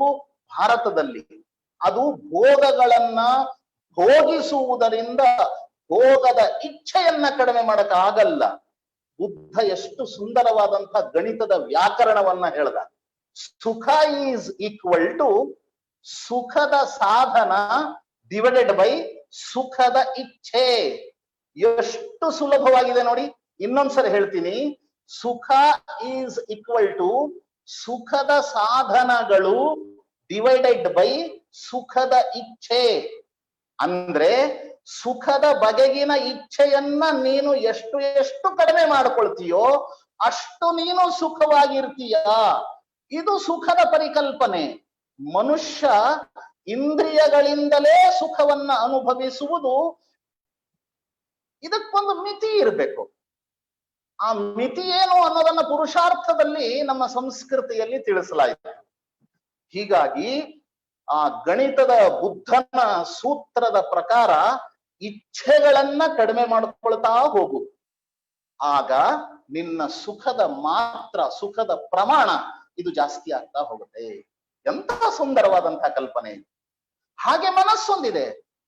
ಭಾರತದಲ್ಲಿ. ಅದು ಭೋಗಗಳನ್ನ ಭೋಗಿಸುವುದರಿಂದ ಭೋಗದ ಇಚ್ಛೆಯನ್ನ ಕಡಿಮೆ ಮಾಡಕ್ ಆಗಲ್ಲ. ಬುದ್ಧ ಎಷ್ಟು ಸುಂದರವಾದಂತ ಗಣಿತದ ವ್ಯಾಕರಣವನ್ನ ಹೇಳ್ದ. ಸುಖ ಈಸ್ ಈಕ್ವಲ್ ಟು ಸುಖದ ಸಾಧನ ಡಿವೈಡೆಡ್ ಬೈ ಸುಖದ ಇಚ್ಛೆ. ಎಷ್ಟು ಸುಲಭವಾಗಿದೆ ನೋಡಿ. ಇನ್ನೊಂದ್ಸರಿ ಹೇಳ್ತೀನಿ, ಸುಖ ಈಸ್ ಈಕ್ವಲ್ ಟು ಸುಖದ ಸಾಧನಗಳು ಡಿವೈಡೆಡ್ ಬೈ ಸುಖದ ಇಚ್ಛೆ. ಅಂದ್ರೆ ಸುಖದ ಬಗೆಗಿನ ಇಚ್ಛೆಯನ್ನ ನೀನು ಎಷ್ಟು ಕಡಿಮೆ ಮಾಡ್ಕೊಳ್ತೀಯೋ ಅಷ್ಟು ನೀನು ಸುಖವಾಗಿರ್ತೀಯ. ಇದು ಸುಖದ ಪರಿಕಲ್ಪನೆ. ಮನುಷ್ಯ ಇಂದ್ರಿಯಗಳಿಂದಲೇ ಸುಖವನ್ನ ಅನುಭವಿಸುವುದು, ಇದಕ್ಕೊಂದು ಮಿತಿ ಇರಬೇಕು. ಆ ಮಿತಿ ಏನು ಅನ್ನೋದನ್ನ ಪುರುಷಾರ್ಥದಲ್ಲಿ ನಮ್ಮ ಸಂಸ್ಕೃತಿಯಲ್ಲಿ ತಿಳಿಸಲಾಯಿತು. ಹೀಗಾಗಿ ಆ ಗಣಿತದ ಬುದ್ಧನ ಸೂತ್ರದ ಪ್ರಕಾರ ಇಚ್ಛೆಗಳನ್ನ ಕಡಿಮೆ ಮಾಡಿಕೊಳ್ತಾ ಹೋಗು, ಆಗ ನಿನ್ನ ಸುಖದ ಪ್ರಮಾಣ ಇದು ಜಾಸ್ತಿ ಆಗ್ತಾ ಹೋಗುತ್ತೆ. ಎಂತಹ ಸುಂದರವಾದಂತಹ ಕಲ್ಪನೆ. ಹಾಗೆ ಮನಸ್ಸೊಂದಿದೆ,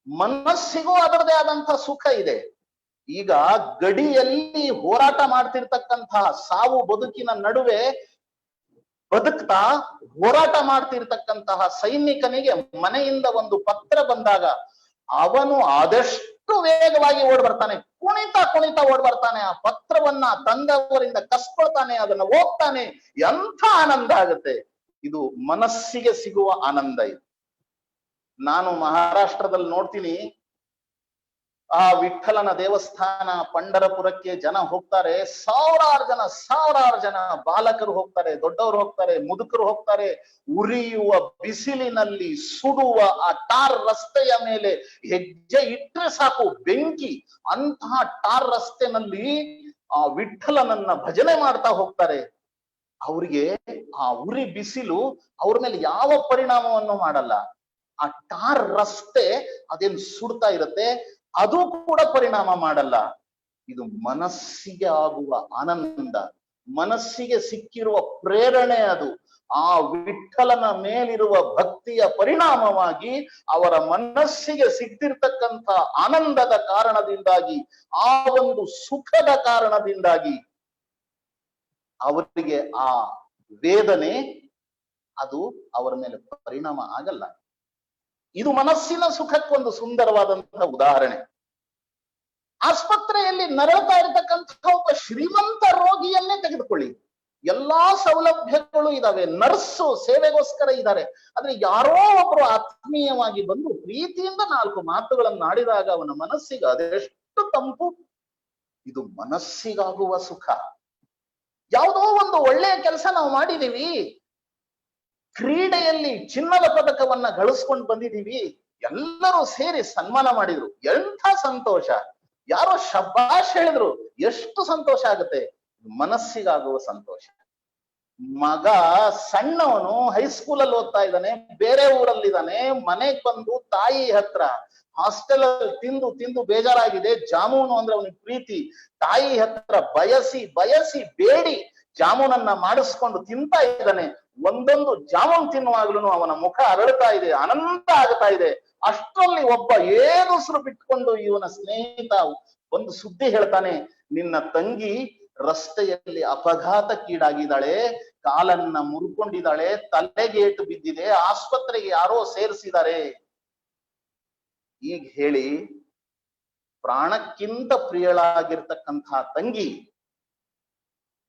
ಮನಸ್ಸಿಗೂ ಅದರದೇ ಆದಂತಹ ಸುಖ ಇದೆ. ಈಗ ಗಡಿಯಲ್ಲಿ ಹೋರಾಟ ಮಾಡ್ತಿರ್ತಕ್ಕಂತಹ ಸಾವು ಬದುಕಿನ ನಡುವೆ ಬದುಕ್ತಾ ಹೋರಾಟ ಮಾಡ್ತಿರ್ತಕ್ಕಂತಹ ಸೈನಿಕನಿಗೆ ಮನೆಯಿಂದ ಒಂದು ಪತ್ರ ಬಂದಾಗ ಅವನು ಆದಷ್ಟು ಅಷ್ಟು ವೇಗವಾಗಿ ಓಡ್ ಬರ್ತಾನೆ, ಕುಣಿತಾ ಕುಣಿತಾ ಓಡ್ ಬರ್ತಾನೆ, ಆ ಪತ್ರವನ್ನ ತಂದವರಿಂದ ಕಸ್ಕೊಳ್ತಾನೆ, ಅದನ್ನ ಓದ್ತಾನೆ. ಎಂಥ ಆನಂದ ಆಗುತ್ತೆ! ಇದು ಮನಸ್ಸಿಗೆ ಸಿಗುವ ಆನಂದ. ಇದು ನಾನು ಮಹಾರಾಷ್ಟ್ರದಲ್ಲಿ ನೋಡ್ತೀನಿ, ಆ ವಿಠ್ಠಲನ ದೇವಸ್ಥಾನ ಪಂಢರಪುರಕ್ಕೆ ಜನ ಹೋಗ್ತಾರೆ, ಸಾವಿರಾರು ಜನ ಬಾಲಕರು ಹೋಗ್ತಾರೆ, ದೊಡ್ಡವರು ಹೋಗ್ತಾರೆ, ಮುದುಕರು ಹೋಗ್ತಾರೆ. ಉರಿಯುವ ಬಿಸಿಲಿನಲ್ಲಿ ಸುಡುವ ಆ ಟಾರ್ ರಸ್ತೆಯ ಮೇಲೆ ಹೆಜ್ಜೆ ಇಟ್ಟರೆ ಸಾಕು ಬೆಂಕಿ. ಅಂತಹ ಟಾರ್ ರಸ್ತೆನಲ್ಲಿ ಆ ವಿಠ್ಠಲನನ್ನ ಭಜನೆ ಮಾಡ್ತಾ ಹೋಗ್ತಾರೆ. ಅವ್ರಿಗೆ ಆ ಉರಿ ಬಿಸಿಲು ಅವ್ರ ಮೇಲೆ ಯಾವ ಪರಿಣಾಮವನ್ನು ಮಾಡಲ್ಲ. ಆ ಟಾರ್ ರಸ್ತೆ ಅದೇನ್ ಸುಡ್ತಾ ಇರುತ್ತೆ, ಅದು ಕೂಡ ಪರಿಣಾಮ ಮಾಡಲ್ಲ. ಇದು ಮನಸ್ಸಿಗೆ ಆಗುವ ಆನಂದ, ಮನಸ್ಸಿಗೆ ಸಿಕ್ಕಿರುವ ಪ್ರೇರಣೆ. ಅದು ಆ ವಿಠ್ಠಲನ ಮೇಲಿರುವ ಭಕ್ತಿಯ ಪರಿಣಾಮವಾಗಿ ಅವರ ಮನಸ್ಸಿಗೆ ಸಿಕ್ತಿರ್ತಕ್ಕಂಥ ಆನಂದದ ಕಾರಣದಿಂದಾಗಿ, ಆ ಒಂದು ಸುಖದ ಕಾರಣದಿಂದಾಗಿ ಅವರಿಗೆ ಆ ವೇದನೆ ಅದು ಅವರ ಮೇಲೆ ಪರಿಣಾಮ ಆಗಲ್ಲ. ಇದು ಮನಸ್ಸಿನ ಸುಖಕ್ಕೊಂದು ಸುಂದರವಾದಂತಹ ಉದಾಹರಣೆ. ಆಸ್ಪತ್ರೆಯಲ್ಲಿ ನರಳ್ತಾ ಇರತಕ್ಕಂಥ ಒಬ್ಬ ಶ್ರೀಮಂತ ರೋಗಿಯನ್ನೇ ತೆಗೆದುಕೊಳ್ಳಿ, ಎಲ್ಲಾ ಸೌಲಭ್ಯಗಳು ಇದಾವೆ, ನರ್ಸು ಸೇವೆಗೋಸ್ಕರ ಇದ್ದಾರೆ. ಆದ್ರೆ ಯಾರೋ ಒಬ್ರು ಆತ್ಮೀಯವಾಗಿ ಬಂದು ಪ್ರೀತಿಯಿಂದ 4 ಮಾತುಗಳನ್ನು ಆಡಿದಾಗ ಅವನ ಮನಸ್ಸಿಗೆ ಅದೆಷ್ಟು ತಂಪು. ಇದು ಮನಸ್ಸಿಗಾಗುವ ಸುಖ. ಯಾವುದೋ ಒಂದು ಒಳ್ಳೆಯ ಕೆಲಸ ನಾವು ಮಾಡಿದೀವಿ, ಕ್ರೀಡೆಯಲ್ಲಿ ಚಿನ್ನದ ಪದಕವನ್ನ ಗಳಿಸ್ಕೊಂಡು ಬಂದಿದೀವಿ, ಎಲ್ಲರೂ ಸೇರಿ ಸನ್ಮಾನ ಮಾಡಿದ್ರು, ಎಂಥ ಸಂತೋಷ! ಯಾರೋ ಶಬ್ಬಾಷ್ ಹೇಳಿದ್ರು, ಎಷ್ಟು ಸಂತೋಷ ಆಗುತ್ತೆ. ಮನಸ್ಸಿಗಾಗುವ ಸಂತೋಷ. ಮಗ ಸಣ್ಣವನು ಹೈಸ್ಕೂಲಲ್ಲಿ ಓದ್ತಾ ಇದ್ದಾನೆ, ಬೇರೆ ಊರಲ್ಲಿದ್ದಾನೆ, ಮನೆಗ್ ಬಂದು ತಾಯಿ ಹತ್ರ ಹಾಸ್ಟೆಲ್ ಅಲ್ಲಿ ತಿಂದು ಬೇಜಾರಾಗಿದೆ, ಜಾಮೂನು ಅಂದ್ರೆ ಅವನಿಗೆ ಪ್ರೀತಿ, ತಾಯಿ ಹತ್ರ ಬಯಸಿ ಬೇಡಿ ಜಾಮೂನನ್ನ ಮಾಡಿಸ್ಕೊಂಡು ತಿಂತಾ ಇದ್ದಾನೆ. ಒಂದೊಂದು ಜಾಮೂನ್ ತಿನ್ನುವಾಗ್ಲೂ ಅವನ ಮುಖ ಅರಳ್ತಾ ಇದೆ, ಆನಂದ ಆಗ್ತಾ ಇದೆ. ಅಷ್ಟರಲ್ಲಿ ಒಬ್ಬ ಏನುಸಿರು ಬಿಟ್ಕೊಂಡು ಇವನ ಸ್ನೇಹಿತ ಒಂದು ಸುದ್ದಿ ಹೇಳ್ತಾನೆ, ನಿನ್ನ ತಂಗಿ ರಸ್ತೆಯಲ್ಲಿ ಅಪಘಾತಕ್ಕೀಡಾಗಿದ್ದಾಳೆ, ಕಾಲನ್ನ ಮುರ್ಕೊಂಡಿದ್ದಾಳೆ, ತಲೆಗೇಟು ಬಿದ್ದಿದೆ, ಆಸ್ಪತ್ರೆಗೆ ಯಾರೋ ಸೇರಿಸಿದ್ದಾರೆ. ಈಗ ಹೇಳಿ, ಪ್ರಾಣಕ್ಕಿಂತ ಪ್ರಿಯಳಾಗಿರ್ತಕ್ಕಂಥ ತಂಗಿ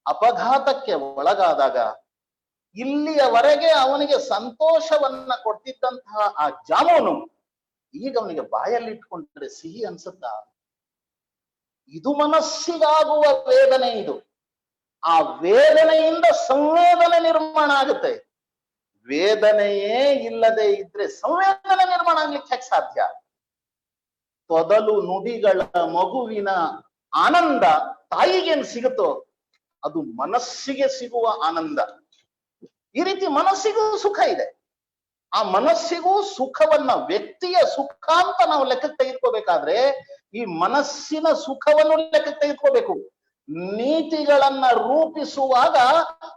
ಅಪಘಾತಕ್ಕೆ ಒಳಗಾದಾಗ ಇಲ್ಲಿಯವರೆಗೆ ಅವನಿಗೆ ಸಂತೋಷವನ್ನ ಕೊಡ್ತಿದ್ದಂತಹ ಆ ಜಾಮೂನು ಈಗ ಅವನಿಗೆ ಬಾಯಲ್ಲಿ ಇಟ್ಕೊಂಡ್ರೆ ಸಿಹಿ ಅನ್ಸುತ್ತ? ಇದು ಮನಸ್ಸಿಗಾಗುವ ವೇದನೆ. ಇದು ಆ ವೇದನೆಯಿಂದ ಸಂವೇದನೆ ನಿರ್ಮಾಣ ಆಗುತ್ತೆ. ವೇದನೆಯೇ ಇಲ್ಲದೆ ಇದ್ರೆ ಸಂವೇದನೆ ನಿರ್ಮಾಣ ಆಗ್ಲಿಕ್ಕೆ ಹೇಗೆ ಸಾಧ್ಯ? ತೊದಲು ನುಡಿಗಳ ಮಗುವಿನ ಆನಂದ ತಾಯಿಗೇನ್ ಸಿಗುತ್ತೋ ಅದು ಮನಸ್ಸಿಗೆ ಸಿಗುವ ಆನಂದ. ಈ ರೀತಿ ಮನಸ್ಸಿಗೂ ಸುಖ ಇದೆ. ಆ ಮನಸ್ಸಿಗೂ ಸುಖವನ್ನ, ವ್ಯಕ್ತಿಯ ಸುಖ ಅಂತ ನಾವು ಲೆಕ್ಕಕ್ಕೆ ತೆಗೆದುಕೋಬೇಕಾದ್ರೆ ಈ ಮನಸ್ಸಿನ ಸುಖವನ್ನು ಲೆಕ್ಕಕ್ಕೆ ತೆಗೆದುಕೋಬೇಕು. ನೀತಿಗಳನ್ನ ರೂಪಿಸುವಾಗ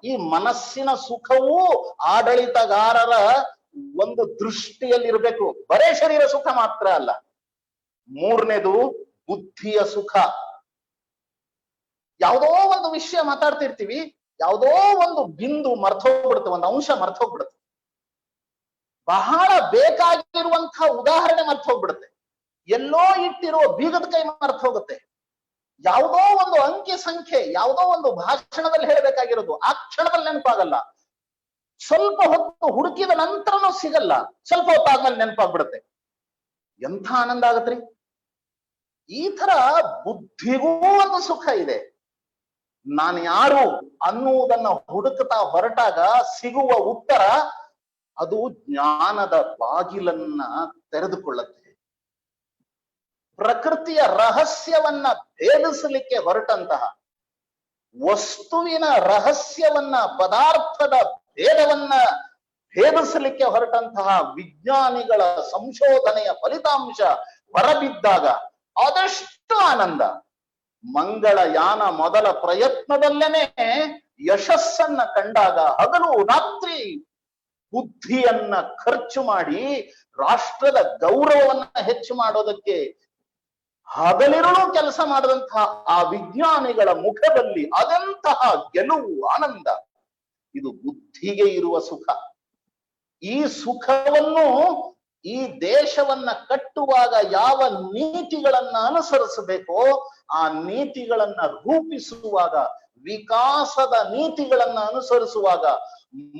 ಈ ಮನಸ್ಸಿನ ಸುಖವೂ ಆಡಳಿತಗಾರರ ಒಂದು ದೃಷ್ಟಿಯಲ್ಲಿರ್ಬೇಕು, ಬರೇ ಶರೀರ ಸುಖ ಮಾತ್ರ ಅಲ್ಲ. ಮೂರನೇದು ಬುದ್ಧಿಯ ಸುಖ. ಯಾವುದೋ ಒಂದು ವಿಷಯ ಮಾತಾಡ್ತಿರ್ತೀವಿ, ಯಾವುದೋ ಒಂದು ಬಿಂದು ಮರ್ತೋಗ್ಬಿಡುತ್ತೆ, ಒಂದು ಅಂಶ ಮರ್ತೋಗ್ಬಿಡುತ್ತೆ, ಬಹಳ ಬೇಕಾಗಿರುವಂತಹ ಉದಾಹರಣೆ ಮರ್ತೋಗ್ಬಿಡುತ್ತೆ, ಎಲ್ಲೋ ಇಟ್ಟಿರುವ ಬೀಗದ ಕೈ ಮರ್ತೋಗುತ್ತೆ, ಯಾವುದೋ ಒಂದು ಅಂಕಿ ಸಂಖ್ಯೆ ಯಾವುದೋ ಒಂದು ಭಾಷಣದಲ್ಲಿ ಹೇಳಬೇಕಾಗಿರೋದು ಆ ಕ್ಷಣದಲ್ಲಿ ನೆನಪಾಗಲ್ಲ, ಸ್ವಲ್ಪ ಹೊತ್ತು ಹುಡುಕಿದ ನಂತರನೂ ಸಿಗಲ್ಲ, ಸ್ವಲ್ಪ ಹೊತ್ತಾದ್ಮೇಲೆ ನೆನಪಾಗ್ಬಿಡುತ್ತೆ. ಎಂಥ ಆನಂದ ಆಗತ್ರಿ! ಈ ತರ ಬುದ್ಧಿಗೂ ಒಂದು ಸುಖ ಇದೆ. ನಾನು ಯಾರು ಅನ್ನುವುದನ್ನ ಹುಡುಕುತ್ತಾ ಹೊರಟಾಗ ಸಿಗುವ ಉತ್ತರ ಅದು ಜ್ಞಾನದ ಬಾಗಿಲನ್ನ ತೆರೆದುಕೊಳ್ಳುತ್ತೆ. ಪ್ರಕೃತಿಯ ರಹಸ್ಯವನ್ನ ಭೇದಿಸಲಿಕ್ಕೆ ಹೊರಟಂತಹ, ವಸ್ತುವಿನ ರಹಸ್ಯವನ್ನ, ಪದಾರ್ಥದ ಭೇದವನ್ನ ಭೇದಿಸಲಿಕ್ಕೆ ಹೊರಟಂತಹ ವಿಜ್ಞಾನಿಗಳ ಸಂಶೋಧನೆಯ ಫಲಿತಾಂಶ ಹೊರಬಿದ್ದಾಗ ಅದೆಷ್ಟು ಆನಂದ! ಮಂಗಳಯಾನ ಮೊದಲ ಪ್ರಯತ್ನದಲ್ಲೇನೆ ಯಶಸ್ಸನ್ನ ಕಂಡಾಗ ಹಗಲು ರಾತ್ರಿ ಬುದ್ಧಿಯನ್ನ ಖರ್ಚು ಮಾಡಿ ರಾಷ್ಟ್ರದ ಗೌರವವನ್ನ ಹೆಚ್ಚು ಮಾಡೋದಕ್ಕೆ ಹಗಲಿರುಳು ಕೆಲಸ ಮಾಡಿದಂತಹ ಆ ವಿಜ್ಞಾನಿಗಳ ಮುಖದಲ್ಲಿ ಅದೆಂತಹ ಗೆಲುವು, ಆನಂದ! ಇದು ಬುದ್ಧಿಗೆ ಇರುವ ಸುಖ. ಈ ಸುಖವನ್ನು ಈ ದೇಶವನ್ನ ಕಟ್ಟುವಾಗ ಯಾವ ನೀತಿಗಳನ್ನ ಅನುಸರಿಸಬೇಕೋ ಆ ನೀತಿಗಳನ್ನ ರೂಪಿಸುವಾಗ, ವಿಕಾಸದ ನೀತಿಗಳನ್ನ ಅನುಸರಿಸುವಾಗ,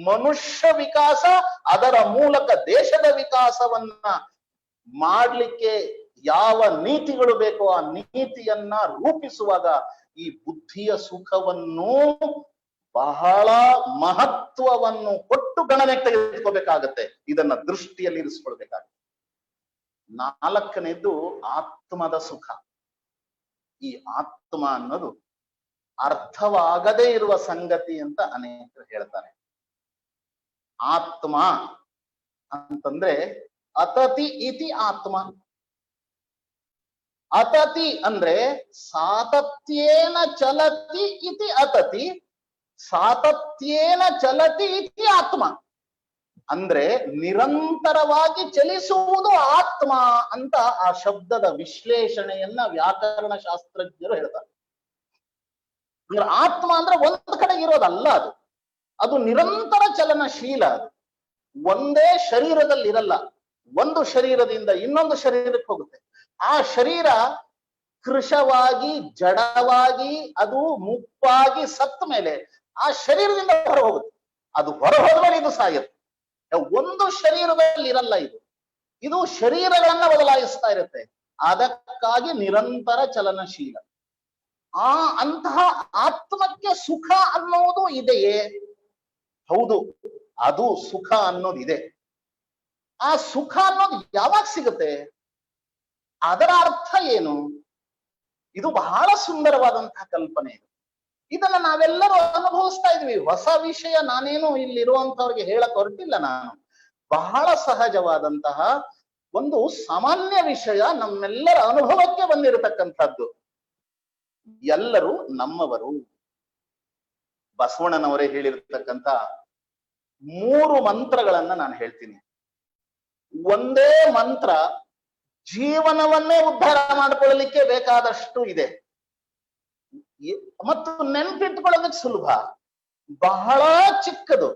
ಮನುಷ್ಯ ವಿಕಾಸ, ಅದರ ಮೂಲಕ ದೇಶದ ವಿಕಾಸವನ್ನ ಮಾಡ್ಲಿಕ್ಕೆ ಯಾವ ನೀತಿಗಳು ಬೇಕೋ ಆ ನೀತಿಯನ್ನ ರೂಪಿಸುವಾಗ ಈ ಬುದ್ಧಿಯ ಸುಖವನ್ನು ಬಹಳ ಮಹತ್ವವನ್ನು ಕೊಟ್ಟು ಗಣನೆಗೆ ತೆಗೆದುಕೋಬೇಕಾಗತ್ತೆ. ಇದನ್ನ ದೃಷ್ಟಿಯಲ್ಲಿ ಇರಿಸ್ಕೊಳ್ಬೇಕಾಗತ್ತೆ. ನಾಲ್ಕನೇದು ಆತ್ಮದ ಸುಖ. ಈ ಆತ್ಮ ಅನ್ನೋದು ಅರ್ಥವಾಗದೇ ಇರುವ ಸಂಗತಿ ಅಂತ ಅನೇಕರು ಹೇಳ್ತಾರೆ. ಆತ್ಮ ಅಂತಂದ್ರೆ ಅತತಿ ಇತಿ ಆತ್ಮ. ಅತತಿ ಅಂದ್ರೆ ಸಾತತ್ಯೇನ ಚಲತಿ ಇತಿ ಅತತಿ, ಸಾತತ್ಯೇನ ಚಲತಿ ಇತಿ ಆತ್ಮ. ಅಂದ್ರೆ ನಿರಂತರವಾಗಿ ಚಲಿಸುವುದು ಆತ್ಮ ಅಂತ ಆ ಶಬ್ದದ ವಿಶ್ಲೇಷಣೆಯನ್ನ ವ್ಯಾಕರಣ ಶಾಸ್ತ್ರಜ್ಞರು ಹೇಳ್ತಾರೆ. ಅಂದ್ರೆ ಆತ್ಮ ಅಂದ್ರೆ ಒಂದ್ ಕಡೆ ಇರೋದಲ್ಲ, ಅದು ನಿರಂತರ ಚಲನಶೀಲ. ಅದು ಒಂದೇ ಶರೀರದಲ್ಲಿ ಇರಲ್ಲ, ಒಂದು ಶರೀರದಿಂದ ಇನ್ನೊಂದು ಶರೀರಕ್ಕೆ ಹೋಗುತ್ತೆ. ಆ ಶರೀರ ಕೃಶವಾಗಿ ಜಡವಾಗಿ ಅದು ಮುಪ್ಪಾಗಿ ಸತ್ತ ಮೇಲೆ ಆ ಶರೀರದಿಂದ ಹೊರ ಹೋಗುತ್ತೆ. ಅದು ಹೊರ ಹೋದ್ಮೇಲೆ ಇದು ಸಾಯುತ್ತೆ. ಒಂದು ಶರೀರದಲ್ಲಿ ಇರಲ್ಲ, ಇದು ಶರೀರಗಳನ್ನ ಬದಲಾಯಿಸ್ತಾ ಇರುತ್ತೆ. ಅದಕ್ಕಾಗಿ ನಿರಂತರ ಚಲನಶೀಲ. ಅಂತಹ ಆತ್ಮಕ್ಕೆ ಸುಖ ಅನ್ನೋದು ಇದೆಯೇ? ಹೌದು, ಅದು ಸುಖ ಅನ್ನೋದಿದೆ. ಆ ಸುಖ ಅನ್ನೋದು ಯಾವಾಗ ಸಿಗುತ್ತೆ? ಅದರ ಅರ್ಥ ಏನು? ಇದು ಬಹಳ ಸುಂದರವಾದಂತಹ ಕಲ್ಪನೆ. ಇದನ್ನ ನಾವೆಲ್ಲರೂ ಅನುಭವಿಸ್ತಾ ಇದ್ವಿ. ಹೊಸ ವಿಷಯ ನಾನೇನು ಇಲ್ಲಿರುವಂತವ್ರಿಗೆ ಹೇಳಕ್ ಹೊರಟಿಲ್ಲ. ನಾನು ಬಹಳ ಸಹಜವಾದಂತಹ ಒಂದು ಸಾಮಾನ್ಯ ವಿಷಯ ನಮ್ಮೆಲ್ಲರ ಅನುಭವಕ್ಕೆ ಬಂದಿರತಕ್ಕಂಥದ್ದು. ಎಲ್ಲರೂ ನಮ್ಮವರು. ಬಸವಣ್ಣನವರೇ ಹೇಳಿರ್ತಕ್ಕಂಥ 3 ಮಂತ್ರಗಳನ್ನ ನಾನು ಹೇಳ್ತೀನಿ. ಒಂದೇ ಮಂತ್ರ ಜೀವನವನ್ನೇ ಉದ್ಧಾರ ಮಾಡಿಕೊಳ್ಳಲಿಕ್ಕೆ ಬೇಕಾದಷ್ಟು ಇದೆ ಮತ್ತು ನೆನಪಿಟ್ಕೊಳ್ಳೋದಕ್ಕೆ ಸುಲಭ. ಬಹಳ ಚಿಕ್ಕದು,